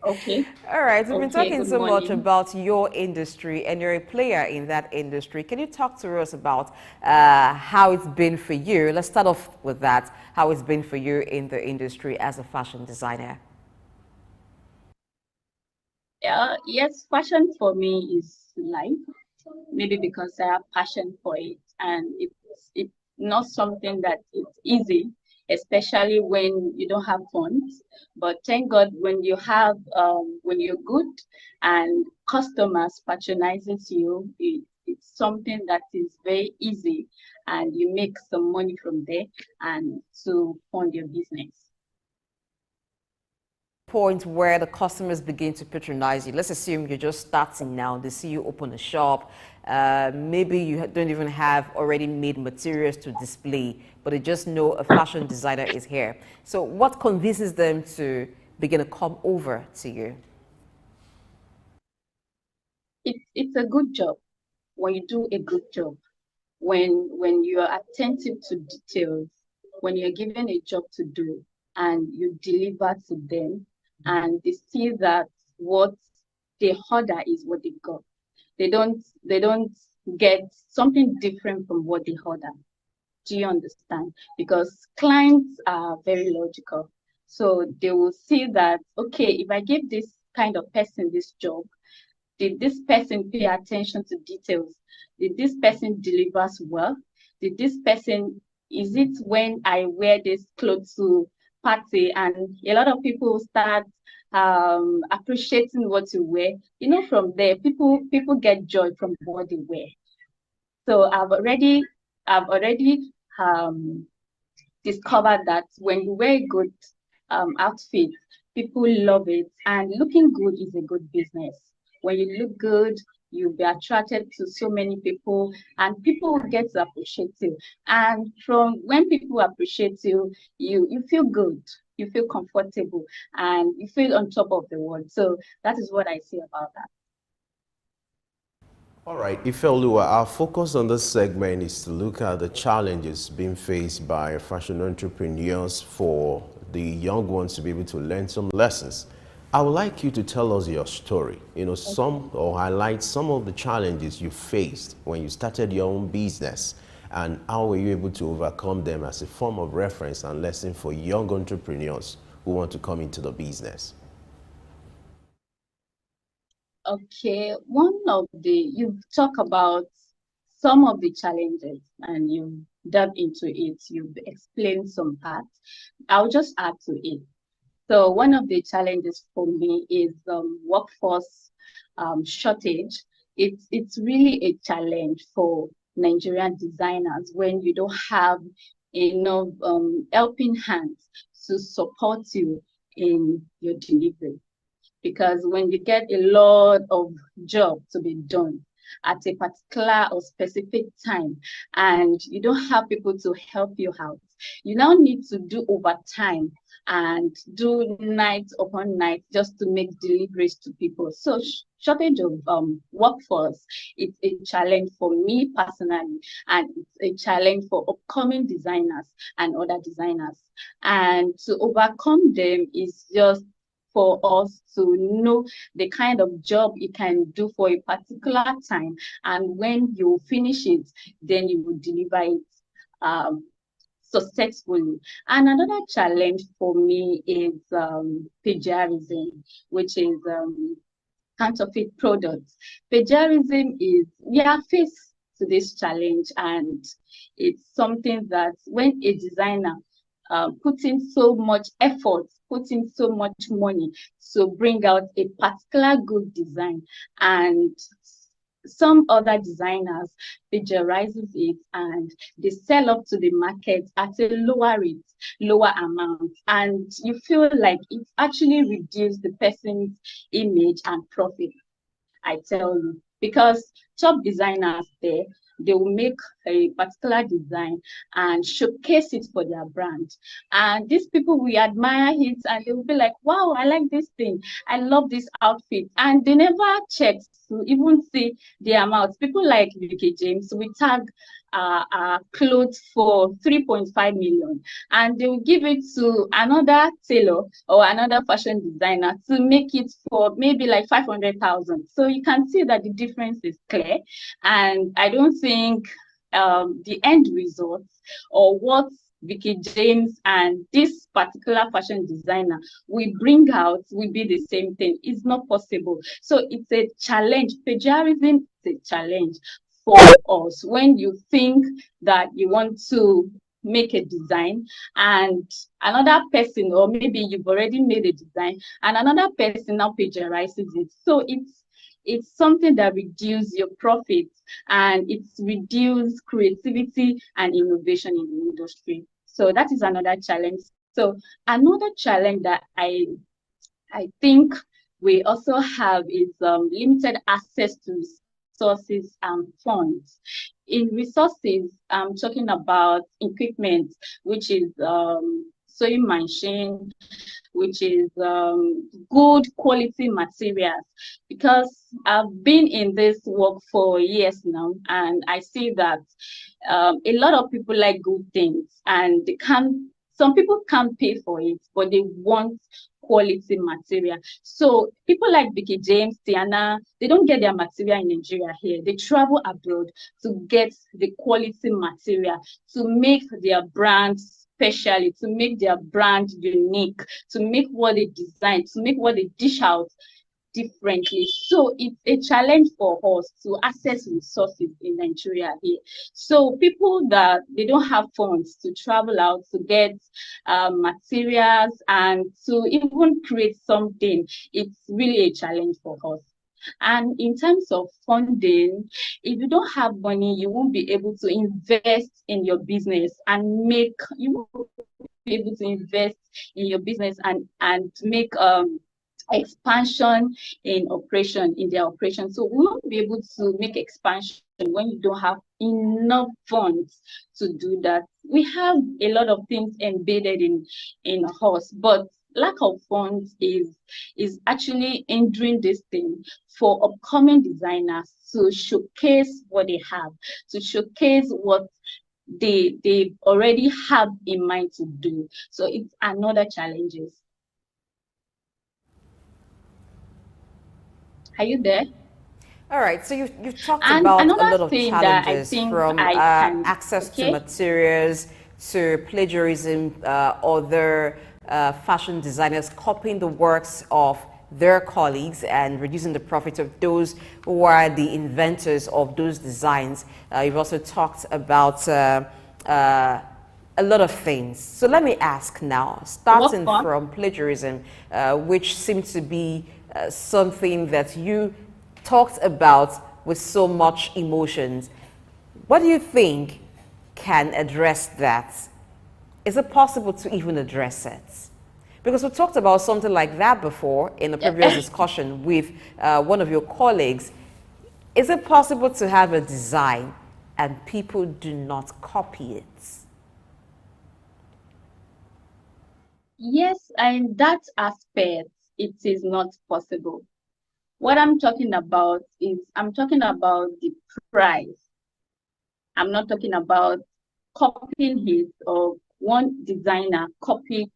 Okay. All right, we've been talking so much about your industry, and you're a player in that industry. Can you talk to us about how it's been for you? Let's start off with that, how it's been for you in the industry as a fashion designer. Yes, fashion for me is life, maybe because I have passion for it, and not something that is easy, especially when you don't have funds. But thank God, when you have, when you're good and customers patronizes you, it's something that is very easy, and you make some money from there and to fund your business. Point where the customers begin to patronize you. Let's assume you're just starting now. They see you open a shop. Maybe you don't even have already made materials to display, but they just know a fashion designer is here. So what convinces them to begin to come over to you? It's a good job. When you do a good job, when you are attentive to details, when you're given a job to do and you deliver to them, and they see that what they order is what they got. They don't get something different from what they order. Do you understand? Because clients are very logical. So they will see that, okay, if I give this kind of person this job, did this person pay attention to details? Did this person delivers well? Did this person, is it when I wear this clothes to party and a lot of people start appreciating what you wear? You know, from there, people get joy from what they wear. So I've already discovered that when you wear good outfit, people love it, and looking good is a good business. When you look good, you'll be attracted to so many people, and people will get to appreciate you. And from when people appreciate you, you feel good, you feel comfortable, and you feel on top of the world. So that is what I say about that. All right, Ifelua, our focus on this segment is to look at the challenges being faced by fashion entrepreneurs for the young ones to be able to learn some lessons. I would like you to tell us your story, some or highlight some of the challenges you faced when you started your own business, and how were you able to overcome them as a form of reference and lesson for young entrepreneurs who want to come into the business. Okay, you talk about some of the challenges and you delve into it, you've explained some parts. I'll just add to it. So one of the challenges for me is workforce shortage. It's really a challenge for Nigerian designers when you don't have enough helping hands to support you in your delivery. Because when you get a lot of job to be done at a particular or specific time, and you don't have people to help you out, you now need to do overtime and do night upon night just to make deliveries to people. So shortage of workforce, it's a challenge for me personally, and it's a challenge for upcoming designers and other designers. And to overcome them is just for us to know the kind of job you can do for a particular time, and when you finish it, then you will deliver it successfully. And another challenge for me is plagiarism, which is counterfeit products. Plagiarism is, we are faced to this challenge, and it's something that when a designer put in so much effort, put in so much money to bring out a particular good design, and some other designers plagiarizes it and they sell up to the market at a lower rate, lower amount, and you feel like it actually reduced the person's image and profit. I tell you, because top designers there, they will make a particular design and showcase it for their brand. And these people will admire it and they will be like, wow, I like this thing. I love this outfit. And they never check to even see the amount. People like Vicky James, we tag clothes for 3.5 million, and they will give it to another tailor or another fashion designer to make it for maybe like 500,000. So you can see that the difference is clear, and I don't think the end result or what Vicky James and this particular fashion designer we bring out will be the same thing. It's not possible. So it's a challenge. Plagiarism is a challenge for us when you think that you want to make a design and another person, or maybe you've already made a design and another person now plagiarizes it. So it's something that reduces your profits and it's reduced creativity and innovation in the industry. So that is another challenge. So another challenge that I think we also have is limited access to resources and funds. In resources, I'm talking about equipment, which is sewing machine, which is good quality materials. Because I've been in this work for years now, and I see that a lot of people like good things, and they can't. Some people can't pay for it, but they want quality material. So people like Vicky James, Tiana, they don't get their material in Nigeria here. They travel abroad to get the quality material, to make their brand specially, to make their brand unique, to make what they design, to make what they dish out differently. So it's a challenge for us to access resources in Nigeria here. So people that they don't have funds to travel out to get materials and to even create something, it's really a challenge for us. And in terms of funding, if you don't have money, you won't be able to invest in your business and you won't be able to invest in your business and make expansion in their operation. So we won't be able to make expansion when you don't have enough funds to do that. We have a lot of things embedded in us, but lack of funds is actually hindering this thing for upcoming designers to showcase what they have, to showcase what they already have in mind to do. So it's another challenges. Are you there? All right, so you've talked And about a another lot of thing that I challenges think from I can, access to okay? materials to plagiarism, other fashion designers copying the works of their colleagues and reducing the profits of those who are the inventors of those designs. You've also talked about a lot of things. So let me ask now, starting from plagiarism, which seems to be something that you talked about with so much emotions. What do you think can address that? Is it possible to even address it? Because we talked about something like that before in a previous discussion with one of your colleagues. Is it possible to have a design and people do not copy it? Yes, in that aspect, it is not possible. What I'm talking about is I'm talking about the price. I'm not talking about copying it or one designer copy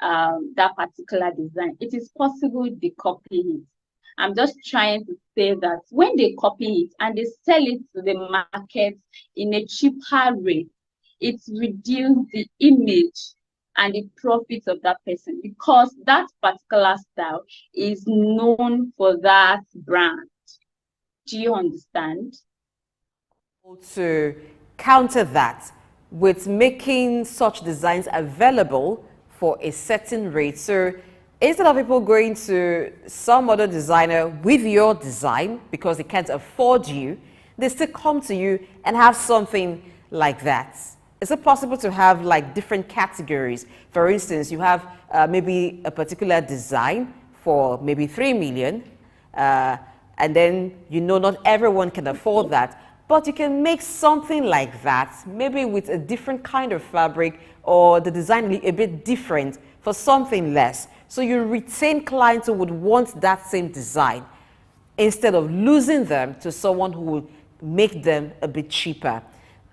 that particular design. It is possible they copy it. I'm just trying to say that when they copy it and they sell it to the market in a cheaper rate, it's reduced the image and the profits of that person because that particular style is known for that brand. Do you understand? To counter that with making such designs available for a certain rate. So instead of people going to some other designer with your design because they can't afford you, they still come to you and have something like that. Is it possible to have like different categories? For instance, you have maybe a particular design for maybe 3 million, and then not everyone can afford that, but you can make something like that, maybe with a different kind of fabric or the design a bit different for something less. So you retain clients who would want that same design instead of losing them to someone who will make them a bit cheaper.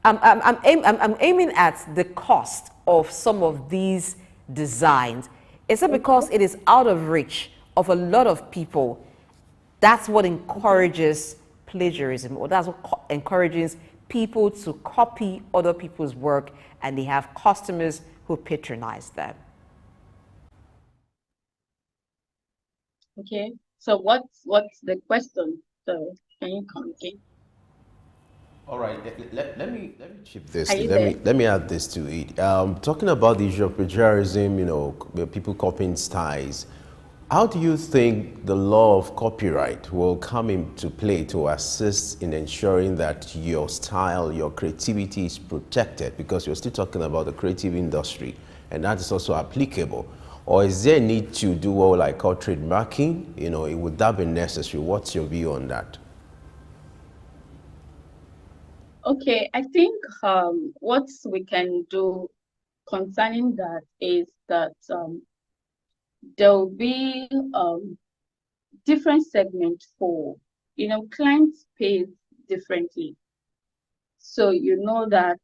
I'm aiming at the cost of some of these designs. Is it because it is out of reach of a lot of people? That's what encourages plagiarism, or that's what encourages people to copy other people's work, and they have customers who patronize them. Okay, so what's the question? So can you come again? All right, let me chip this. Are you Let there? me add this to it. Talking about the issue of plagiarism, people copying styles. How do you think the law of copyright will come into play to assist in ensuring that your style, your creativity is protected? Because you're still talking about the creative industry, and that is also applicable. Or is there a need to do what I call trademarking? Would that be necessary? What's your view on that? Okay, I think what we can do concerning that is that there will be different segments for, clients pay differently. So you know that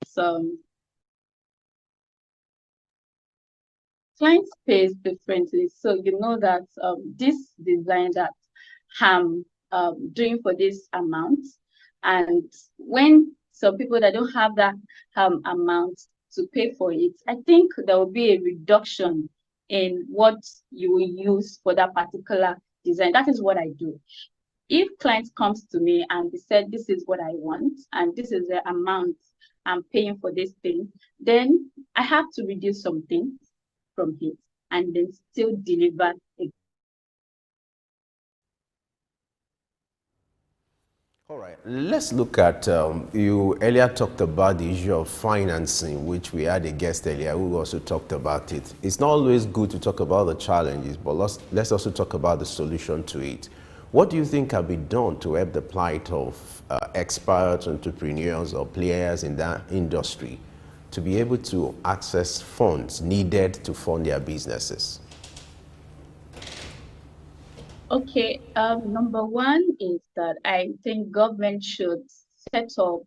clients pays differently. So you know that this design that I'm doing for this amount, and when some people that don't have that amount to pay for it, I think there will be a reduction in what you will use for that particular design. That is what I do. If client comes to me and they said, this is what I want, and this is the amount I'm paying for this thing, then I have to reduce something from it and then still deliver a. All right, let's look at, you earlier talked about the issue of financing, which we had a guest earlier who also talked about it. It's not always good to talk about the challenges, but let's also talk about the solution to it. What do you think can be done to help the plight of experts, entrepreneurs, or players in that industry to be able to access funds needed to fund their businesses? Okay, number one is that I think government should set up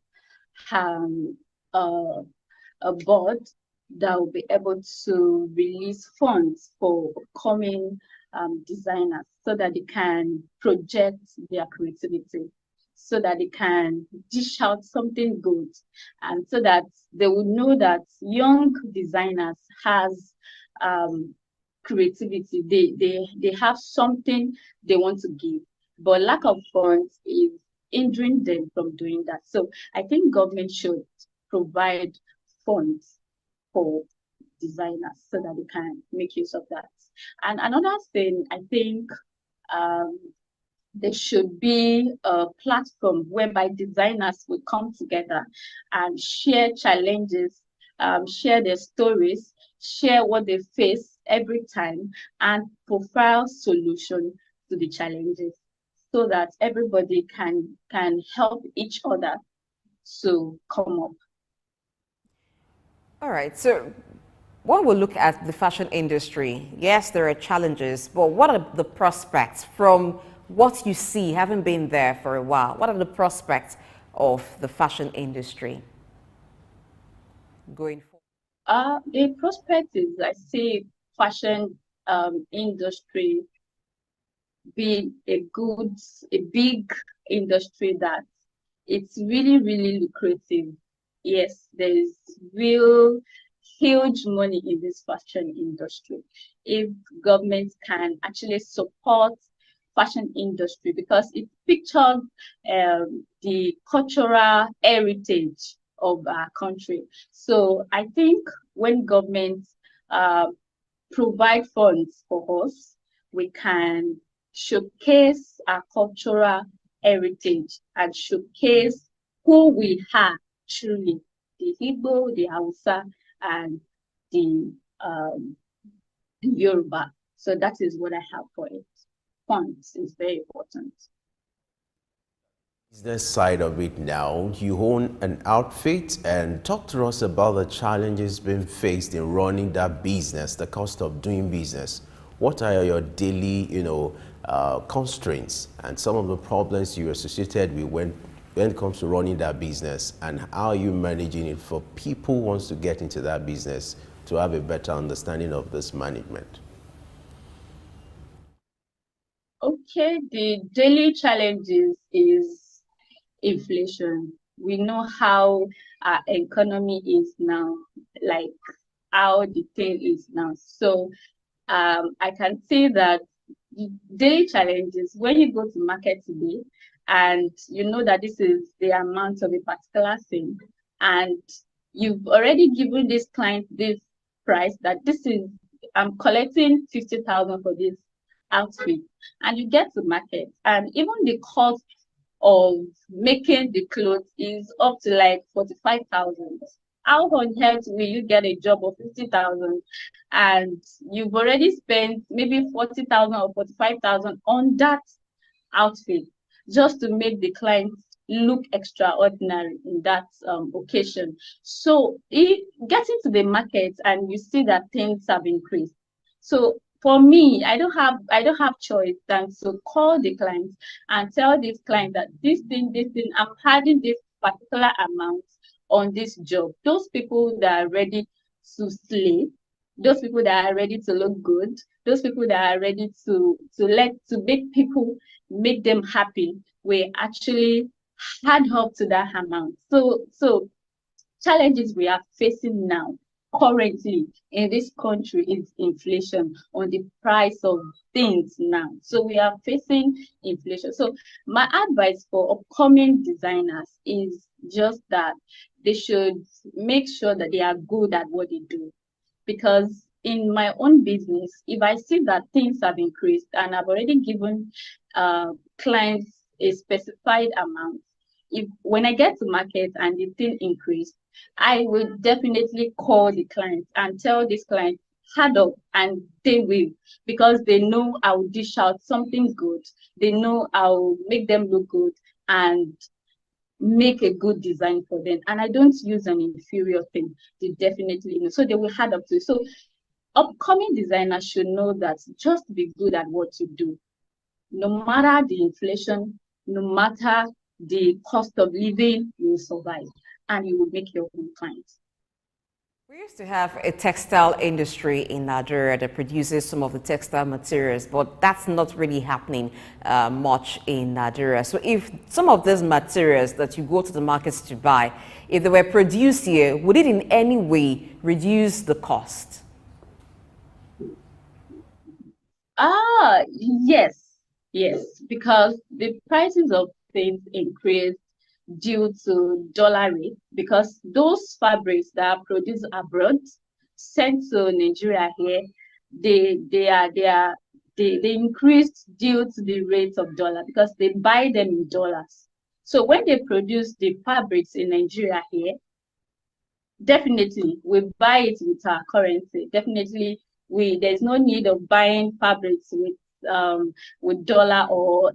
um, uh, a board that will be able to release funds for upcoming designers so that they can project their creativity, so that they can dish out something good, and so that they will know that young designers has creativity. They have something they want to give, but lack of funds is hindering them from doing that. So I think government should provide funds for designers so that they can make use of that. And another thing, I think um, there should be a platform whereby designers will come together and share challenges, share their stories, share what they face every time, and profile solution to the challenges so that everybody can help each other to come up. All right, so when we look at the fashion industry, yes, there are challenges, but what are the prospects from what you see, having been there for a while? What are the prospects of the fashion industry going forward? The prospect is, I see fashion industry be a big industry that it's really, really lucrative. Yes, there is real huge money in this fashion industry. If government can actually support fashion industry because it pictures the cultural heritage of our country. So I think when government provide funds for us, we can showcase our cultural heritage and showcase who we are truly, the Igbo, the Hausa, and the Yoruba. So that is what I have for it. Funds is very important. Business side of it now, you own an outfit, and talk to us about the challenges being faced in running that business, the cost of doing business. What are your daily, constraints and some of the problems you associated with when it comes to running that business, and how are you managing it for people who wants to get into that business to have a better understanding of this management? Okay, the daily challenges is inflation. We know how our economy is now, like how the thing is now. So I can say that the daily challenges when you go to market today and you know that this is the amount of a particular thing, and you've already given this client this price that this is, I'm collecting 50,000 for this outfit, and you get to market, and even the cost of making the clothes is up to like 45,000. How on earth will you get a job of 50,000 and you've already spent maybe 40,000 or 45,000 on that outfit just to make the client look extraordinary in that occasion? So if getting to the market and you see that things have increased, so for me, I don't have choice than to call the client and tell this client that this thing, I'm having this particular amount on this job. Those people that are ready to slay, those people that are ready to look good, those people that are ready to make people, make them happy, we actually add up to that amount. So challenges we are facing now currently in this country is inflation on the price of things now. So we are facing inflation. So my advice for upcoming designers is just that they should make sure that they are good at what they do. Because in my own business, if I see that things have increased and I've already given clients a specified amount, if when I get to market and the thing increased, I will definitely call the client and tell this client, hard up, and they will, because they know I'll dish out something good. They know I'll make them look good and make a good design for them. And I don't use an inferior thing. They definitely know. So they will hard up to it. So upcoming designers should know that just be good at what you do. No matter the inflation, no matter the cost of living, you will survive and you will make your own clients. We used to have a textile industry in Nigeria that produces some of the textile materials, but that's not really happening much in Nigeria. So if some of these materials that you go to the markets to buy, if they were produced here, would it in any way reduce the cost? Yes, because the prices of things increase due to dollar rate, because those fabrics that are produced abroad sent to Nigeria here, they increased due to the rate of dollar, because they buy them in dollars. So when they produce the fabrics in Nigeria here, definitely we buy it with our currency. Definitely there's no need of buying fabrics with dollar or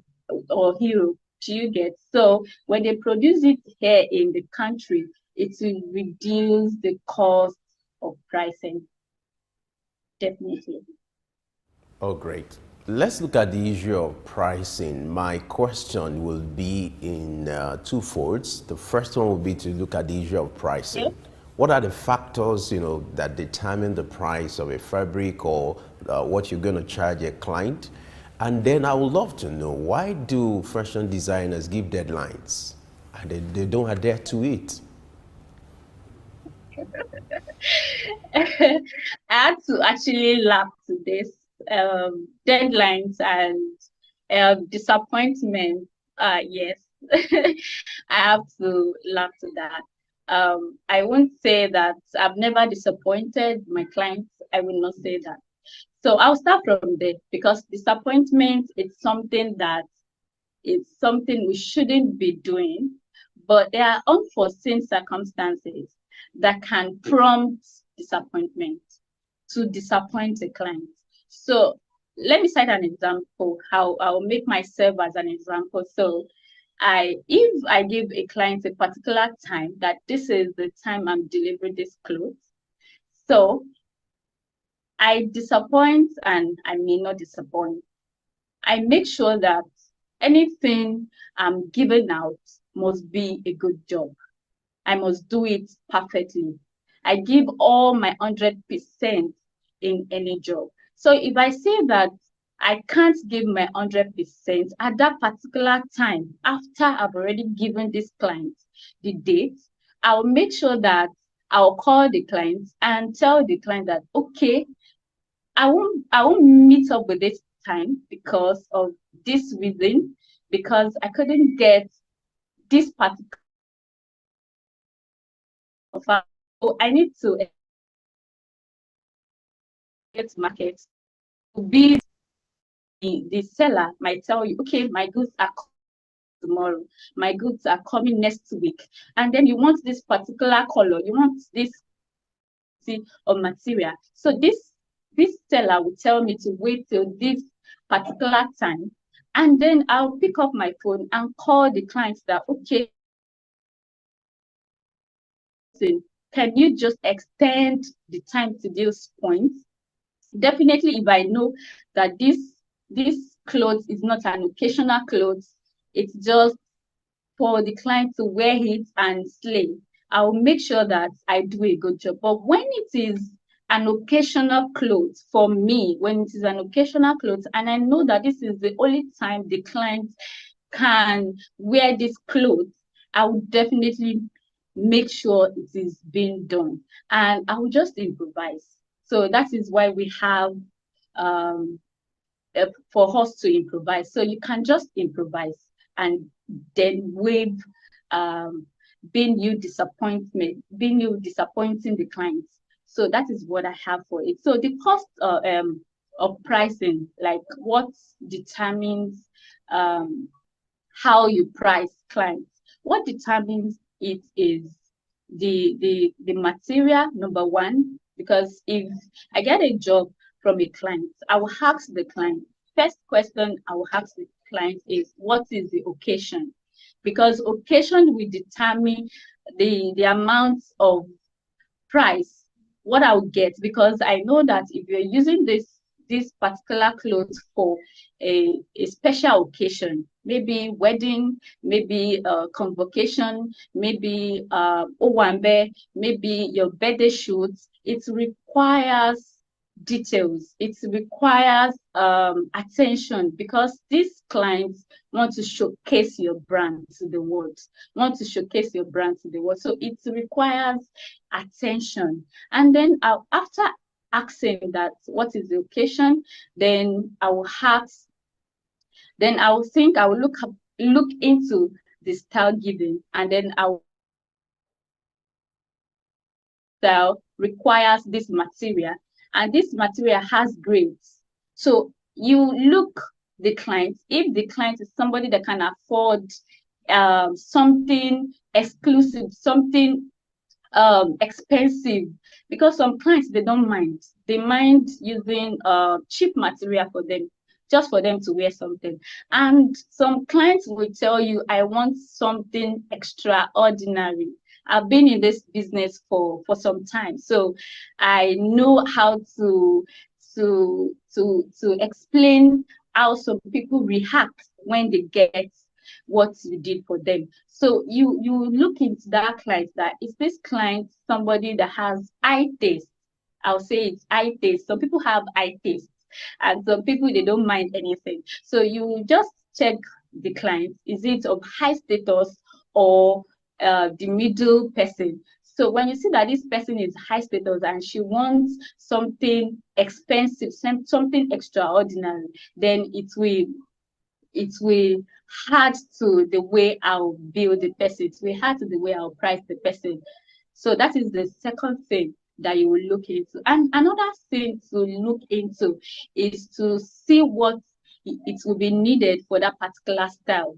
euro. Do you get? So when they produce it here in the country, it will reduce the cost of pricing. Definitely. Oh, great. Let's look at the issue of pricing. My question will be in two folds. The first one will be to look at the issue of pricing. Okay. What are the factors, that determine the price of a fabric or what you're going to charge a client? And then I would love to know, why do fashion designers give deadlines and they don't adhere to it? I had to actually laugh to this deadlines and disappointment. Yes, I have to laugh to that. I won't say that I've never disappointed my clients. I will not say that. So I'll start from there, because disappointment is something we shouldn't be doing, but there are unforeseen circumstances that can prompt disappointment to disappoint a client. So let me cite an example, how I'll make myself as an example. So if I give a client a particular time that this is the time I'm delivering this clothes, so I disappoint and I may not disappoint. I make sure that anything I'm giving out must be a good job. I must do it perfectly. I give all my 100% in any job. So if I say that I can't give my 100% at that particular time, after I've already given this client the date, I'll make sure that I'll call the client and tell the client that, okay, I won't meet up with this time because of this reason. because I couldn't get this particular offer. So I need to get markets to be the seller might tell you, okay, my goods are tomorrow, my goods are coming next week, and then you want this particular color, you want this or material. So this seller will tell me to wait till this particular time, and then I'll pick up my phone and call the clients that, okay, can you just extend the time to those points? Definitely, if I know that this clothes is not an occasional clothes, it's just for the client to wear it and slay, I'll make sure that I do a good job. But when it is an occasional clothes for me, when it is an occasional clothes, and I know that this is the only time the client can wear this clothes, I will definitely make sure it is being done, and I will just improvise. So that is why we have for us to improvise. So you can just improvise and then waive being you disappointing the clients. So that is what I have for it. So the cost of pricing, like what determines how you price clients. What determines it is the material, number one, because if I get a job from a client, I will ask the client, first question I will ask the client is, what is the occasion? Because occasion will determine the amount of price, what I'll get, because I know that if you're using this particular clothes for a special occasion, maybe wedding, maybe convocation, maybe owambe, maybe your birthday shoot, it requires details, it requires attention, because these clients want to showcase your brand to the world, so it requires attention. And then after asking that what is the occasion, then I will look into the style given, and then style requires this material, and this material has grades. So you look the client, if the client is somebody that can afford something exclusive, something expensive, because some clients, they don't mind. They mind using cheap material for them, just for them to wear something. And some clients will tell you, I want something extraordinary. I've been in this business for some time, so I know how to explain how some people react when they get what you did for them. So you look into that client, that is this client somebody that has eye taste. I'll say it's eye taste. Some people have eye taste, and some people, they don't mind anything. So you just check the client, is it of high status or the middle person? So when you see that this person is high status and she wants something expensive, something extraordinary, then it will add to the way I'll build the person. It will add to the way I'll price the person. So that is the second thing that you will look into. And another thing to look into is to see what it will be needed for that particular style.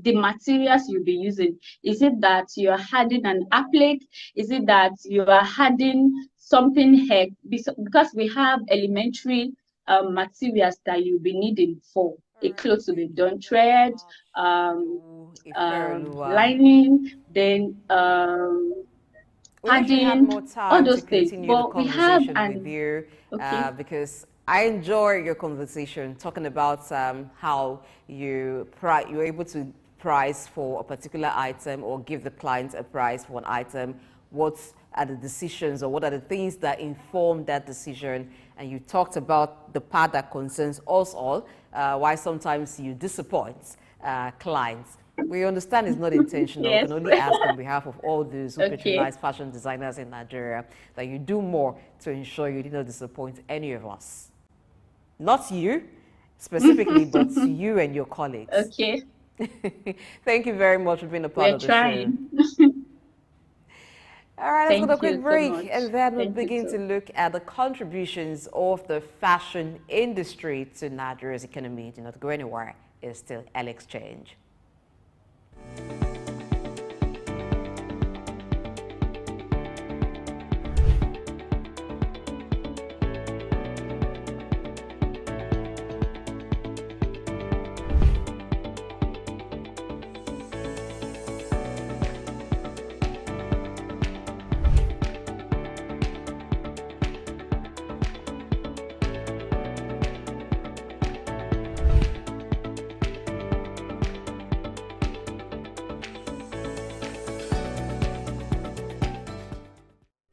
The materials you'll be using. Is it that you're adding an applique? Is it that you are adding something heck? Because we have elementary materials that you'll be needing for a clothes to be done: thread, lining, then we wish we had padding, more all time to those things. continue the But we have conversation with you, okay. because I enjoy your conversation, talking about how you're able to price for a particular item or give the client a price for an item. What are the decisions, or what are the things that inform that decision? And you talked about the part that concerns us all, why sometimes you disappoint clients. We understand it's not intentional. Yes. We can only ask on behalf of all those who patronize fashion designers in Nigeria that you do more to ensure you do not disappoint any of us. Not you, specifically, but to you and your colleagues. Okay. Thank you very much for being a part of the trying. show. All right, let's go to a Thank you quick break, so much. and then we'll Thank you begin too. to look at the contributions of the fashion industry to Nigeria's economy. Do not go anywhere. It's still Early Exchange.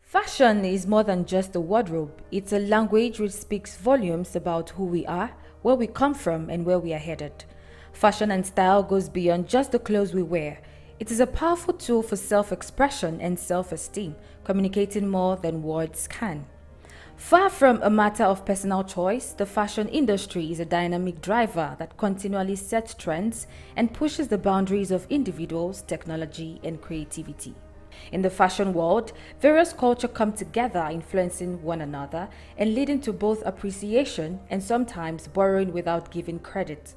Fashion is more than just a wardrobe. It's a language which speaks volumes about who we are, where we come from, and where we are headed. Fashion and style goes beyond just the clothes we wear. It is a powerful tool for self-expression and self-esteem, communicating more than words can. Far from a matter of personal choice, the fashion industry is a dynamic driver that continually sets trends and pushes the boundaries of individuals, technology, and creativity. In the fashion world, various cultures come together, influencing one another and leading to both appreciation and sometimes borrowing without giving credit.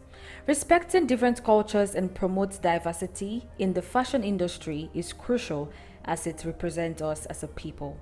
Respecting different cultures and promotes diversity in the fashion industry is crucial as it represents us as a people.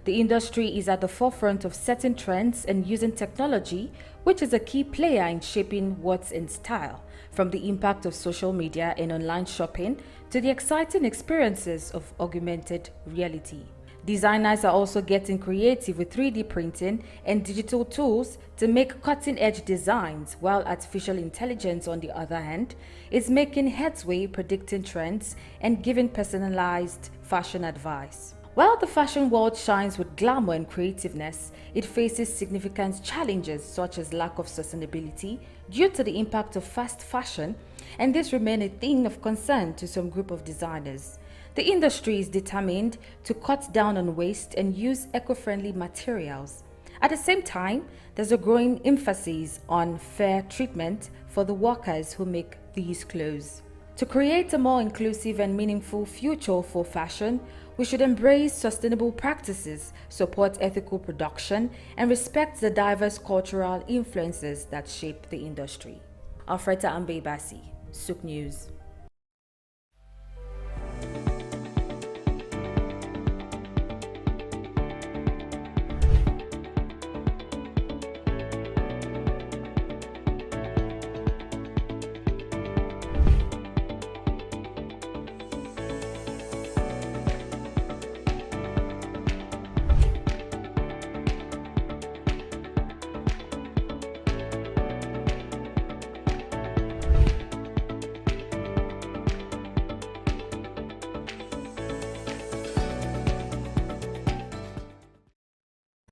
The industry is at the forefront of setting trends and using technology, which is a key player in shaping what's in style, from the impact of social media and online shopping to the exciting experiences of augmented reality. Designers are also getting creative with 3D printing and digital tools to make cutting-edge designs, while artificial intelligence, on the other hand, is making headway predicting trends and giving personalized fashion advice. While the fashion world shines with glamour and creativeness, it faces significant challenges such as lack of sustainability due to the impact of fast fashion, and this remains a thing of concern to some group of designers. The industry is determined to cut down on waste and use eco-friendly materials. At the same time, there's a growing emphasis on fair treatment for the workers who make these clothes. To create a more inclusive and meaningful future for fashion, we should embrace sustainable practices, support ethical production, and respect the diverse cultural influences that shape the industry. Alfreda Ambebasi, Souk News.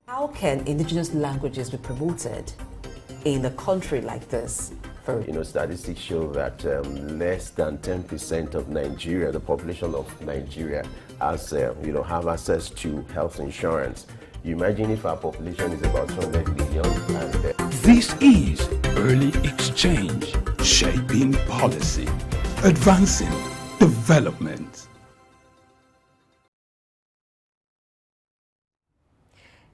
How can indigenous languages be promoted in a country like this? Statistics show that less than 10% of Nigeria, the population of Nigeria, has have access to health insurance. You imagine if our population is about 200 million. And, This is Early Exchange, shaping policy, advancing development.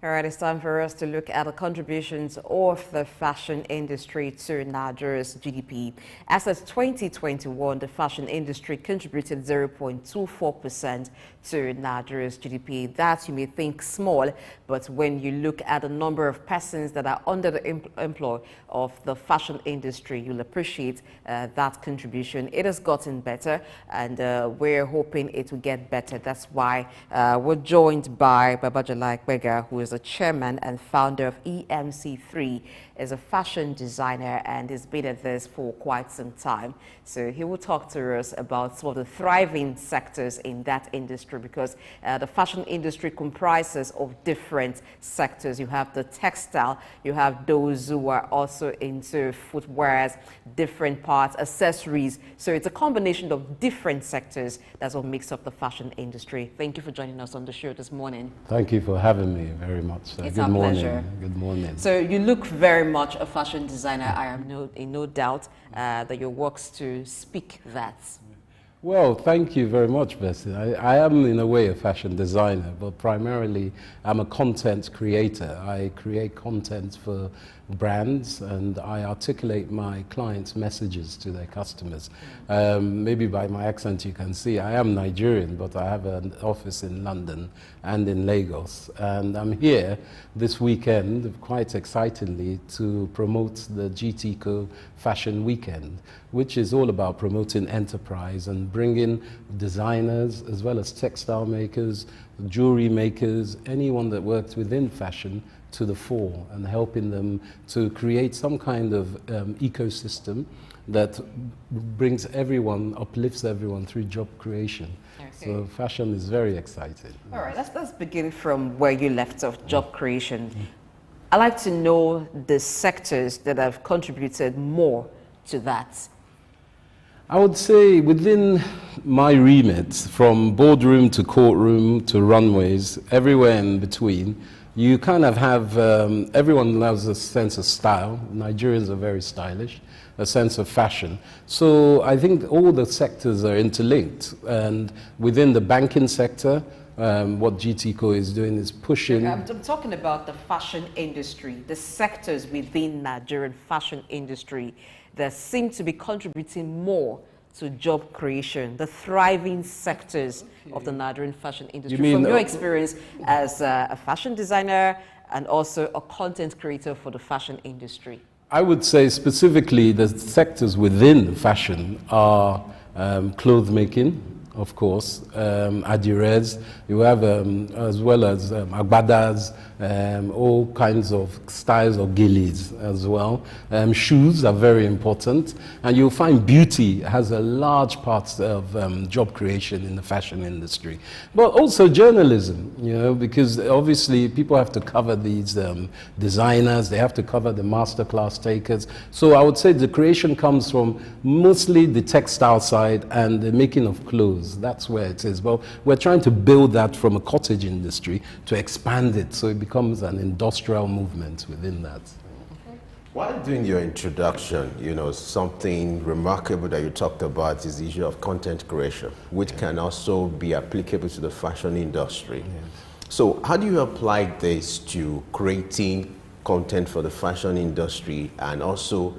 All right, it's time for us to look at the contributions of the fashion industry to Nigeria's GDP. As of 2021, the fashion industry contributed 0.24% to Nigeria's GDP. That you may think small, but when you look at the number of persons that are under the employ of the fashion industry, you'll appreciate that contribution. It has gotten better, and we're hoping it will get better. That's why we're joined by Babajala Ikpega, who is the chairman and founder of EMC3, is a fashion designer and has been at this for quite some time. So he will talk to us about some of the thriving sectors in that industry, because the fashion industry comprises of different sectors. You have the textile, you have those who are also into footwear, different parts, accessories. So it's a combination of different sectors. That's what makes up the fashion industry. Thank you for joining us on the show this morning. Thank you for having me. Very very much. It's Good our morning. pleasure. Good morning. So you look very much a fashion designer. I am in no doubt that your works to speak that. Well, thank you very much, Bessie. I am, in a way, a fashion designer, but primarily I'm a content creator. I create content for brands and I articulate my clients' messages to their customers. Maybe by my accent you can see I am Nigerian, but I have an office in London and in Lagos. And I'm here this weekend, quite excitedly, to promote the GTCO Fashion Weekend, which is all about promoting enterprise and bringing designers as well as textile makers, jewelry makers, anyone that works within fashion to the fore and helping them to create some kind of ecosystem that brings everyone, uplifts everyone through job creation. Okay. So fashion is very exciting. All right, let's begin from where you left off, job creation. I'd like to know the sectors that have contributed more to that. I would say within my remit, from boardroom to courtroom to runways, everywhere in between, you kind of have, everyone loves a sense of style. Nigerians are very stylish, a sense of fashion. So I think all the sectors are interlinked. And within the banking sector, what GTCO is doing is pushing. I'm talking about the fashion industry, the sectors within Nigerian fashion industry that seem to be contributing more to job creation, the thriving sectors of the Nigerian fashion industry. You mean, from your experience as a fashion designer and also a content creator for the fashion industry? I would say specifically the sectors within fashion are cloth making, of course, adires, you have as well as agbadas, all kinds of styles of gillies as well. Shoes are very important, and you'll find beauty has a large part of job creation in the fashion industry. But also journalism, you know, because obviously people have to cover these designers, they have to cover the masterclass takers. So I would say the creation comes from mostly the textile side and the making of clothes. That's where it is. But we're trying to build that from a cottage industry to expand it so it becomes an industrial movement within that. While doing your introduction, you know, something remarkable that you talked about is the issue of content creation, which can also be applicable to the fashion industry. So how do you apply this to creating content for the fashion industry and also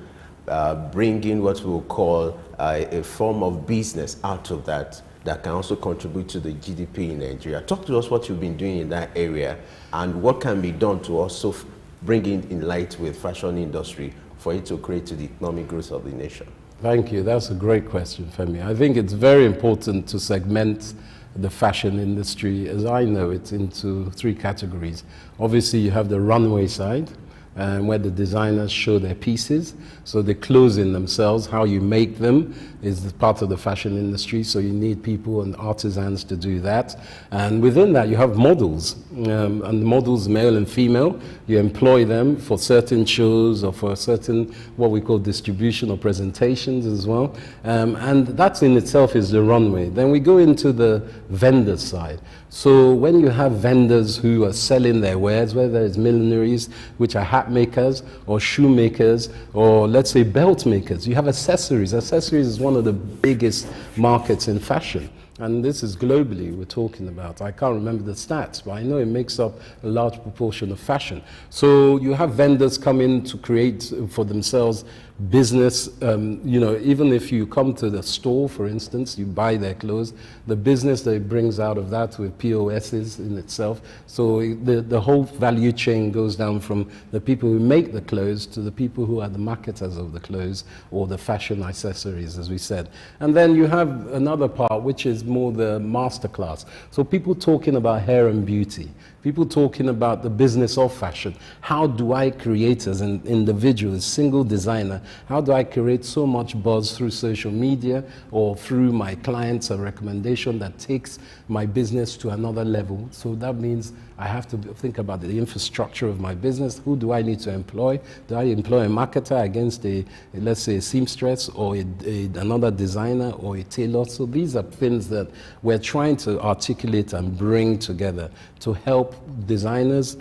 bringing what we'll call a form of business out of that can also contribute to the GDP in Nigeria? Talk to us what you've been doing in that area and what can be done to also bring in light with fashion industry for it to create to the economic growth of the nation. Thank you. That's a great question, Femi. I think it's very important to segment the fashion industry, as I know it, into three categories. Obviously, you have the runway side, where the designers show their pieces. So the clothes in themselves, how you make them, is part of the fashion industry. So you need people and artisans to do that. And within that, you have models. And models, male and female, you employ them for certain shows or for certain, what we call distribution or presentations as well. And that in itself is the runway. Then we go into the vendor side. So when you have vendors who are selling their wares, whether it's millineries, which are hat makers, or shoe makers, or let's say belt makers, you have accessories. Accessories is one of the biggest markets in fashion. And this is globally we're talking about. I can't remember the stats, but I know it makes up a large proportion of fashion. So you have vendors come in to create for themselves business. You know, even if you come to the store, for instance, you buy their clothes, the business that it brings out of that with POSs in itself. So the whole value chain goes down from the people who make the clothes to the people who are the marketers of the clothes or the fashion accessories, as we said. And then you have another part, which is more the masterclass. So people talking about hair and beauty, people talking about the business of fashion. How do I create as an individual, a single designer, how do I create so much buzz through social media or through my clients, a recommendation that takes my business to another level? So that means I have to think about the infrastructure of my business. Who do I need to employ? Do I employ a marketer against let's say, a seamstress, or another designer, or a tailor? So these are things that we're trying to articulate and bring together to help designers,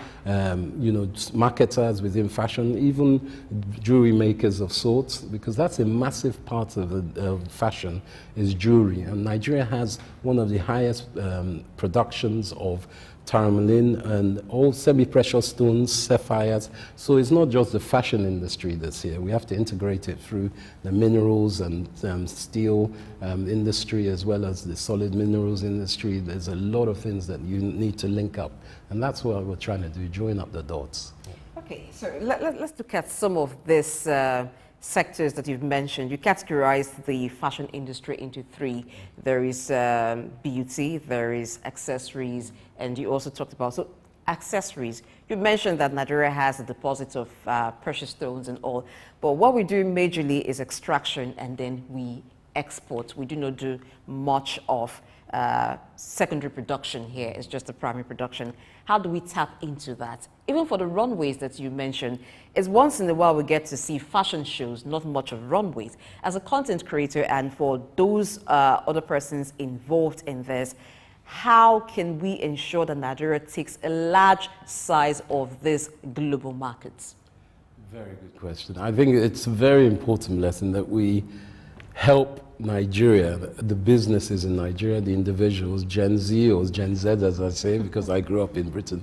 marketers within fashion, even jewelry makers of sorts, because that's a massive part of fashion, is jewelry. And Nigeria has one of the highest productions of tourmaline and all semi-precious stones, sapphires. So it's not just the fashion industry that's here. We have to integrate it through the minerals and steel industry, as well as the solid minerals industry. There's a lot of things that you need to link up. And that's what we're trying to do, join up the dots. Okay, so let's look at some of these sectors that you've mentioned. You categorized the fashion industry into three. There is beauty, there is accessories, and you also talked about accessories. You mentioned that Nigeria has a deposit of precious stones and all, but what we do majorly is extraction, and then we export. We do not do much of secondary production here. It's just the primary production. How do we tap into that? Even for the runways that you mentioned, it's once in a while we get to see fashion shows, not much of runways. As a content creator, and for those other persons involved in this, how can we ensure that Nigeria takes a large size of these global markets? Very good question. I think it's a very important lesson that we help Nigeria, the businesses in Nigeria, the individuals, Gen Z or Gen Z, as I say, because I grew up in Britain,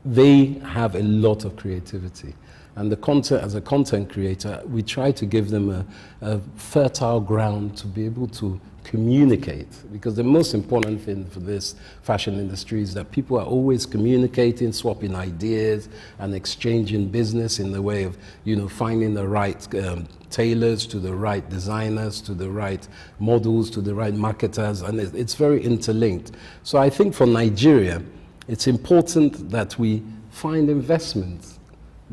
they have a lot of creativity. And the content, as a content creator, we try to give them a fertile ground to be able to communicate, because the most important thing for this fashion industry is that people are always communicating, swapping ideas and exchanging business in the way of, finding the right tailors to the right designers, to the right models, to the right marketers, and it's very interlinked. So I think for Nigeria, it's important that we find investments,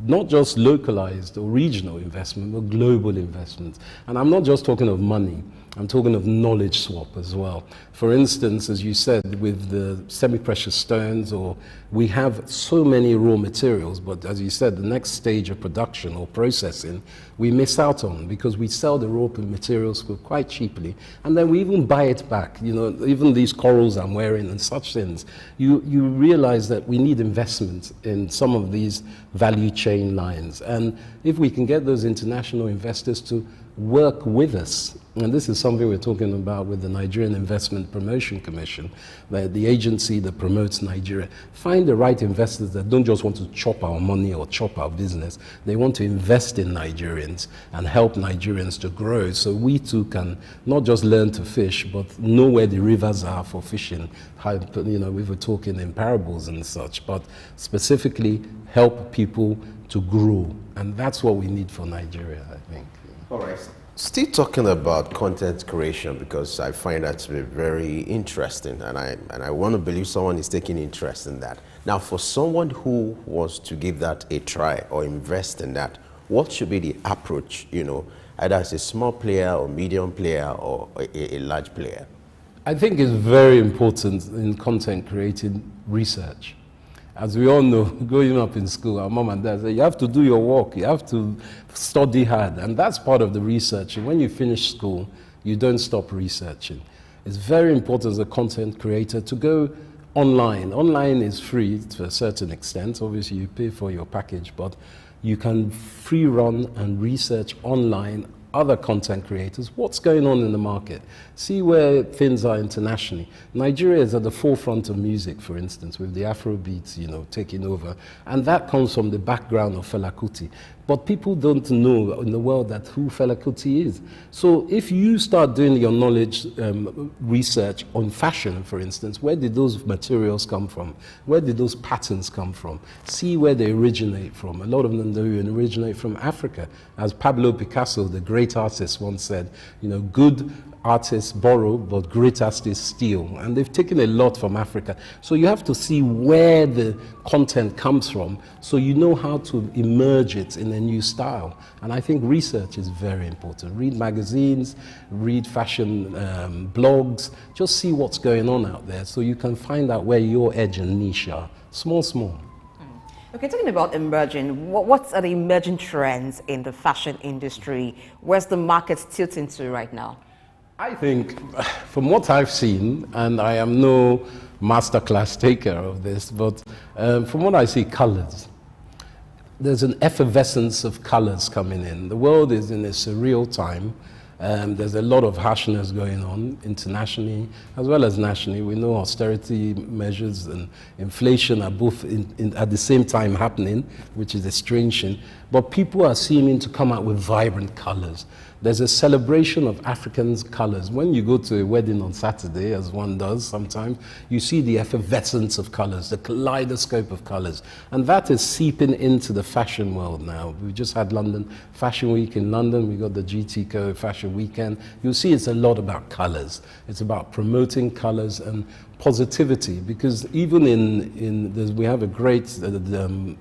not just localized or regional investment, but global investments. And I'm not just talking of money, I'm talking of knowledge swap as well. For instance, as you said, with the semi-precious stones, or we have so many raw materials, but as you said, the next stage of production or processing, we miss out on, because we sell the raw materials for quite cheaply, and then we even buy it back. Even these corals I'm wearing and such things, you realize that we need investment in some of these value chain lines. And if we can get those international investors to work with us, and this is something we're talking about with the Nigerian Investment Promotion Commission, the agency that promotes Nigeria. Find the right investors that don't just want to chop our money or chop our business. They want to invest in Nigerians and help Nigerians to grow, so we too can not just learn to fish, but know where the rivers are for fishing. We were talking in parables and such, but specifically help people to grow. And that's what we need for Nigeria, I think. All right. Still talking about content creation, because I find that to be very interesting, and I want to believe someone is taking interest in that. Now, for someone who wants to give that a try or invest in that, what should be the approach, either as a small player or medium player or a large player? I think it's very important in content creating research. As we all know, growing up in school, our mom and dad say, you have to do your work, you have to study hard, and that's part of the research. And when you finish school, you don't stop researching. It's very important as a content creator to go online. Online is free to a certain extent. Obviously, you pay for your package, but you can free run and research online other content creators, what's going on in the market, see where things are internationally. Nigeria is at the forefront of music, for instance, with the Afro beats, taking over, and that comes from the background of Fela Kuti. But people don't know in the world who Fela Kuti is. So if you start doing your knowledge research on fashion, for instance, where did those materials come from? Where did those patterns come from? See where they originate from. A lot of them originate from Africa. As Pablo Picasso, the great artist, once said, good artists borrow, but great artists steal. And they've taken a lot from Africa. So you have to see where the content comes from so you know how to emerge it in a new style. And I think research is very important. Read magazines, read fashion blogs, just see what's going on out there so you can find out where your edge and niche are. Small, small. Okay, talking about emerging, what are the emerging trends in the fashion industry? Where's the market tilting to right now? I think, from what I've seen, and I am no masterclass taker of this, but from what I see, colors. There's an effervescence of colors coming in. The world is in a surreal time. There's a lot of harshness going on internationally as well as nationally. We know austerity measures and inflation are both at the same time happening, which is a strange thing. But people are seeming to come out with vibrant colors. There's a celebration of African colors. When you go to a wedding on Saturday, as one does sometimes, you see the effervescence of colors, the kaleidoscope of colors. And that is seeping into the fashion world now. We just had London Fashion Week in London. We got the GTCO Fashion Weekend. You'll see it's a lot about colors. It's about promoting colors and positivity, because even we have a great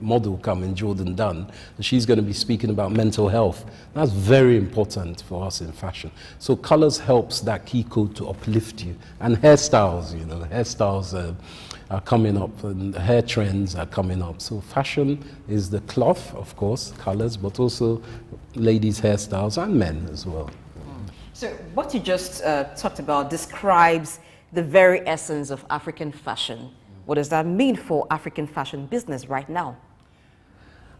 model coming, Jordan Dunn, and she's going to be speaking about mental health. That's very important for us in fashion. So colors helps that key code to uplift you. And hairstyles, hairstyles are coming up, and hair trends are coming up. So fashion is the cloth, of course, colors, but also ladies' hairstyles and men as well. So what you just talked about describes the very essence of African fashion. What does that mean for African fashion business right now?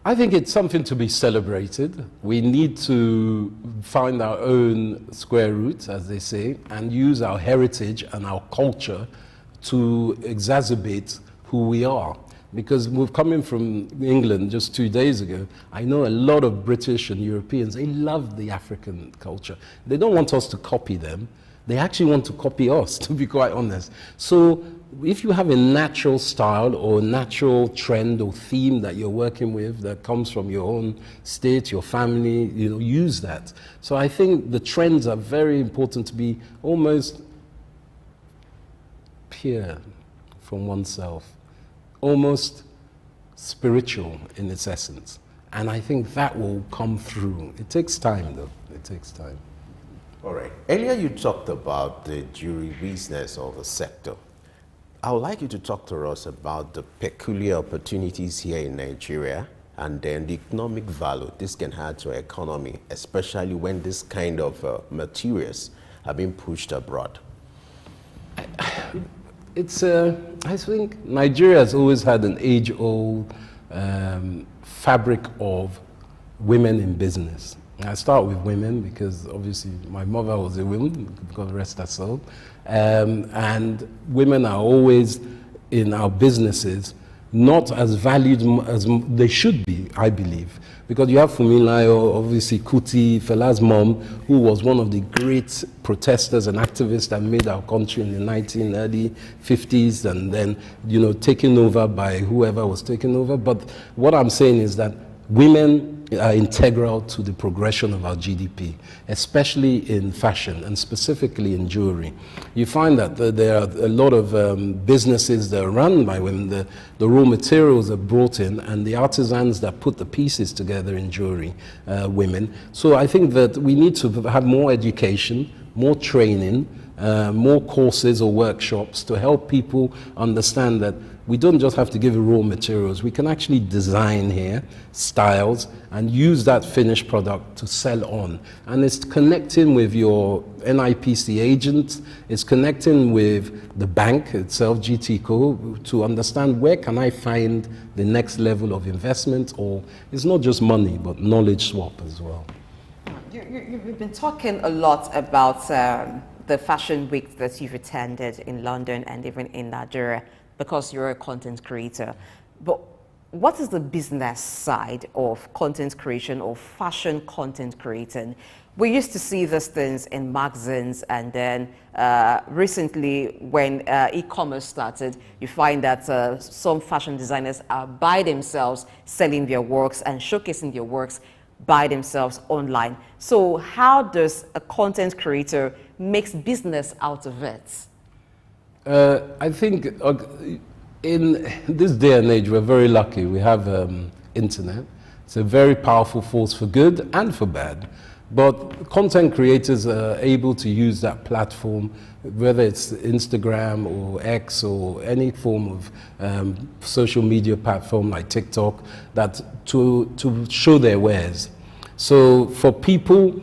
I think it's something to be celebrated. We need to find our own square roots, as they say, and use our heritage and our culture to exacerbate who we are. Because we're coming from England just 2 days ago. I know a lot of British and Europeans, they love the African culture. They don't want us to copy them. They actually want to copy us, to be quite honest. So if you have a natural style or a natural trend or theme that you're working with that comes from your own state, your family, use that. So I think the trends are very important to be almost pure from oneself, almost spiritual in its essence. And I think that will come through. It takes time, though. It takes time. All right. Earlier you talked about the jewelry business or the sector. I would like you to talk to us about the peculiar opportunities here in Nigeria and then the economic value this can add to our economy, especially when this kind of materials are being pushed abroad. I think Nigeria has always had an age-old fabric of women in business. I start with women because obviously my mother was a woman, God rest her soul. And women are always in our businesses not as valued as they should be, I believe. Because you have Fumilayo, obviously Kuti, Fela's mom, who was one of the great protesters and activists that made our country in the early 50s, and then, taken over by whoever was taken over. But what I'm saying is that women are integral to the progression of our GDP, especially in fashion and specifically in jewelry. You find that there are a lot of businesses that are run by women. The raw materials are brought in, and the artisans that put the pieces together in jewelry, women. So I think that we need to have more education, more training, more courses or workshops to help people understand that we don't just have to give raw materials. We can actually design here styles and use that finished product to sell on. And it's connecting with your NIPC agent. It's connecting with the bank itself, GTCO, to understand where can I find the next level of investment, or it's not just money, but knowledge swap as well. You've been talking a lot about the fashion week that you've attended in London and even in Nigeria, because you're a content creator. But what is the business side of content creation or fashion content creating? We used to see these things in magazines, and then recently when e-commerce started, you find that some fashion designers are by themselves selling their works and showcasing their works. by themselves online. So how does a content creator makes business out of it? I think in this day and age, we're very lucky. We have internet. It's a very powerful force for good and for bad. But content creators are able to use that platform, whether it's Instagram or X or any form of social media platform like TikTok, that to show their wares. So for people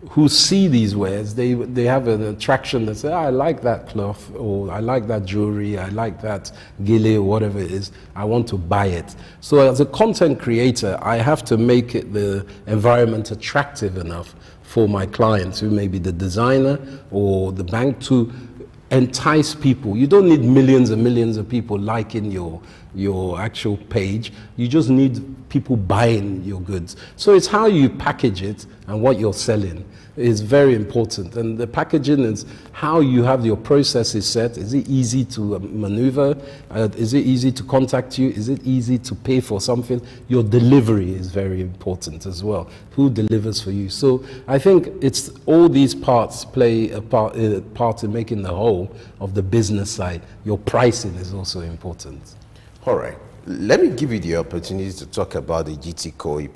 who see these wares, they have an attraction that say, I like that cloth, or I like that jewelry, I like that gele, or whatever it is, I want to buy it. So as a content creator, I have to make the environment attractive enough for my clients, who may be the designer or the bank, to entice people. You don't need millions and millions of people liking your actual page. You just need people buying your goods. So it's how you package it and what you're selling is very important. And the packaging is how you have your processes set. Is it easy to maneuver? Is it easy to contact you? Is it easy to pay for something? Your delivery is very important as well. Who delivers for you? So I think it's all these parts play a part in making the whole of the business side. Your pricing is also important. All right. Let me give you the opportunity to talk about the GT Co. You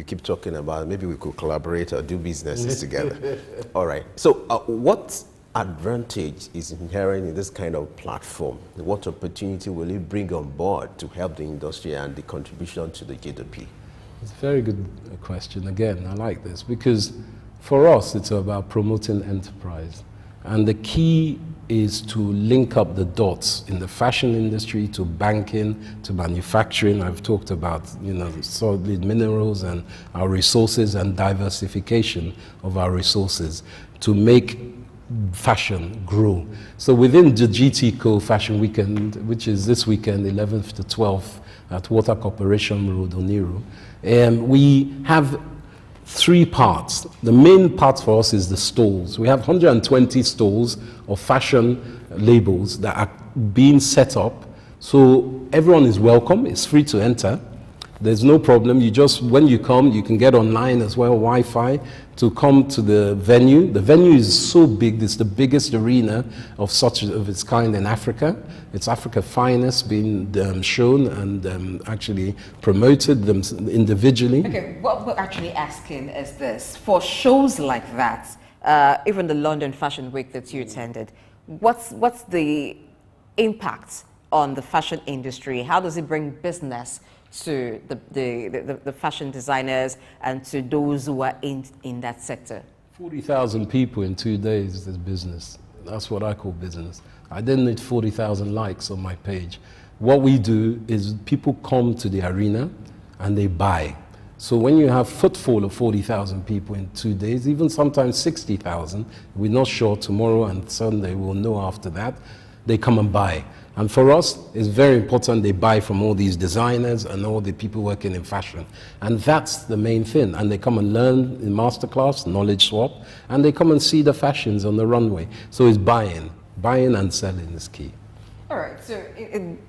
keep talking about maybe we could collaborate or do businesses together. All right. So what advantage is inherent in this kind of platform? What opportunity will it bring on board to help the industry and the contribution to the GDP? It's a very good question. Again, I like this because for us, it's about promoting enterprise. And the key is to link up the dots in the fashion industry, to banking, to manufacturing. I've talked about, solid minerals and our resources and diversification of our resources to make fashion grow. So within the GT Co Fashion Weekend, which is this weekend, 11th to 12th at Water Corporation Road, Oniru, we have three parts. The main part for us is the stalls. We have 120 stalls of fashion labels that are being set up. So everyone is welcome. It's free to enter. There's no problem. When you come, you can get online as well, Wi-Fi, to come to the venue. The venue is so big. It's the biggest arena of its kind in Africa. It's Africa's finest being shown and actually promoted them individually. Okay, what we're actually asking is this. For shows like that, even the London Fashion Week that you attended, what's the impact on the fashion industry? How does it bring business to the fashion designers and to those who are in that sector? 40,000 people in 2 days is business. That's what I call business. I didn't need 40,000 likes on my page. What we do is people come to the arena and they buy. So when you have footfall of 40,000 people in 2 days, even sometimes 60,000, we're not sure tomorrow and Sunday, we'll know after that, they come and buy. And for us, it's very important they buy from all these designers and all the people working in fashion. And that's the main thing. And they come and learn in masterclass, knowledge swap, and they come and see the fashions on the runway. So it's buying. Buying and selling is key. All right, so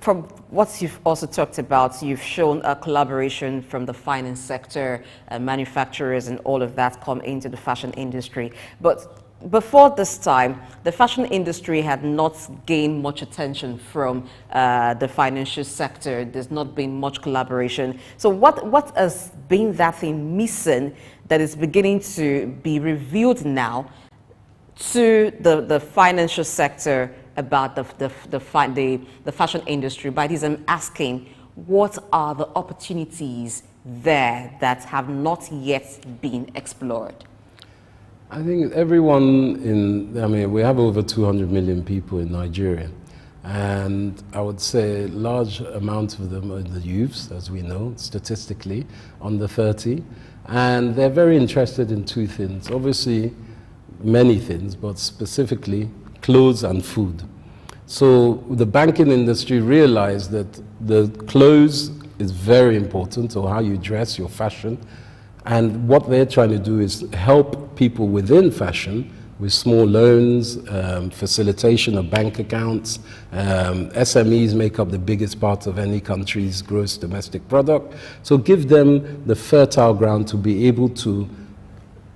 from what you've also talked about, you've shown a collaboration from the finance sector, manufacturers and all of that come into the fashion industry. But before this time, the fashion industry had not gained much attention from the financial sector. There's not been much collaboration. So what has been that thing missing that is beginning to be revealed now to the financial sector about the fashion industry? By this, I'm asking, what are the opportunities there that have not yet been explored? I think everyone we have over 200 million people in Nigeria. And I would say a large amount of them are the youths, as we know, statistically, under 30. And they're very interested in two things. Obviously, many things, but specifically clothes and food. So the banking industry realized that the clothes is very important, or how you dress, your fashion. And what they're trying to do is help people within fashion with small loans, facilitation of bank accounts. SMEs make up the biggest part of any country's gross domestic product. So give them the fertile ground to be able to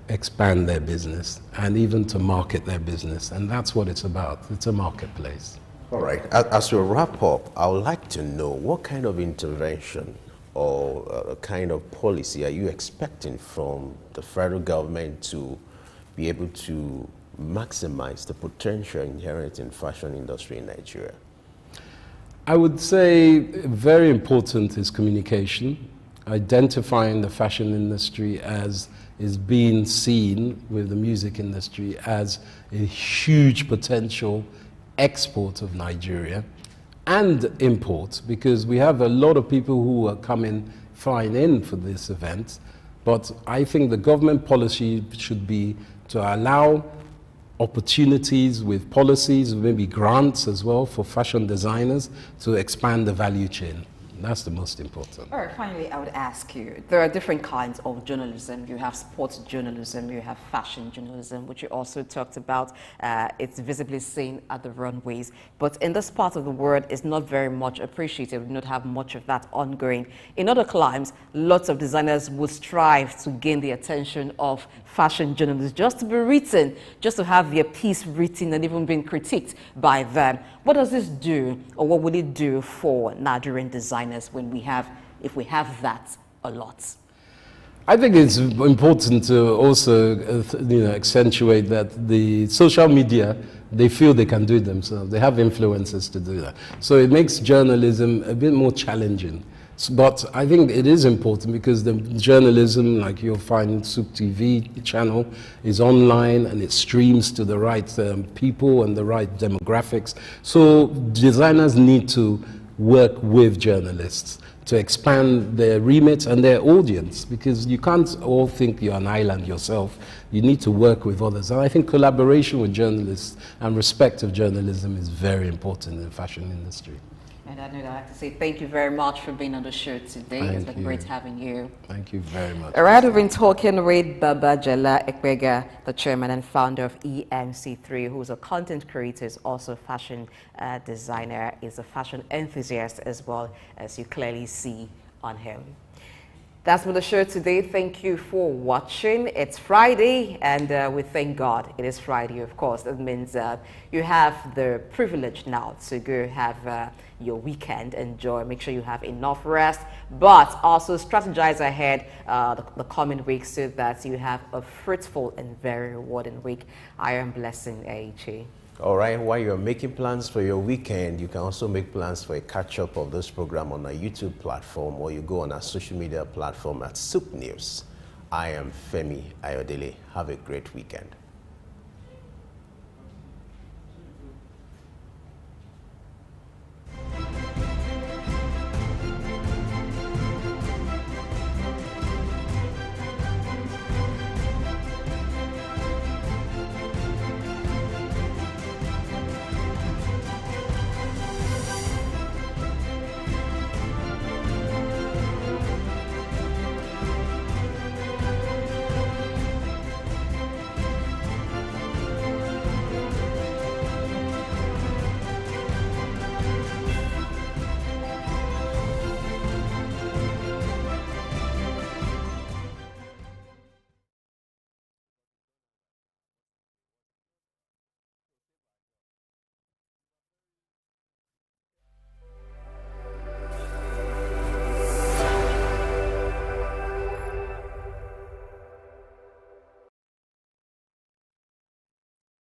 expand their business and even to market their business. And that's what it's about. It's a marketplace. All right. As we wrap up, I would like to know what kind of intervention or kind of policy are you expecting from the federal government to be able to maximize the potential inherent in fashion industry in Nigeria? I would say very important is communication, identifying the fashion industry as is being seen with the music industry as a huge potential export of Nigeria and import, because we have a lot of people who are coming flying in for this event. But I think the government policy should be to allow opportunities with policies, maybe grants as well for fashion designers to expand the value chain. That's the most important. All right, finally, I would ask you, there are different kinds of journalism. You have sports journalism, you have fashion journalism, which you also talked about. It's visibly seen at the runways. But in this part of the world, it's not very much appreciated. We do not have much of that ongoing. In other climes, lots of designers would strive to gain the attention of fashion journalists, just to be written, just to have their piece written and even being critiqued by them. What does this do, or what will it do for Nigerian designers when we have, if we have that a lot? I think it's important to also accentuate that the social media, they feel they can do it themselves. They have influencers to do that. So it makes journalism a bit more challenging. But I think it is important because the journalism, like you'll find Soup TV channel, is online and it streams to the right people and the right demographics. So designers need to work with journalists to expand their remit and their audience, because you can't all think you're an island yourself. You need to work with others. And I think collaboration with journalists and respect of journalism is very important in the fashion industry. And I know that I have to say thank you very much for being on the show today. It's been great having you. Thank you very much. All right, we've been talking with Baba Jala Ekbega, the chairman and founder of EMC3, who's a content creator, is also a fashion designer, is a fashion enthusiast as well, as you clearly see on him. That's been the show today. Thank you for watching. It's Friday, and we thank God it is Friday, of course. That means you have the privilege now to go have your weekend, enjoy, make sure you have enough rest, but also strategize ahead the coming week so that you have a fruitful and very rewarding week. I am blessing AHA. All right, while you're making plans for your weekend, you can also make plans for a catch-up of this program on our YouTube platform, or you go on our social media platform at Soup News. I am Femi Ayodele. Have a great weekend.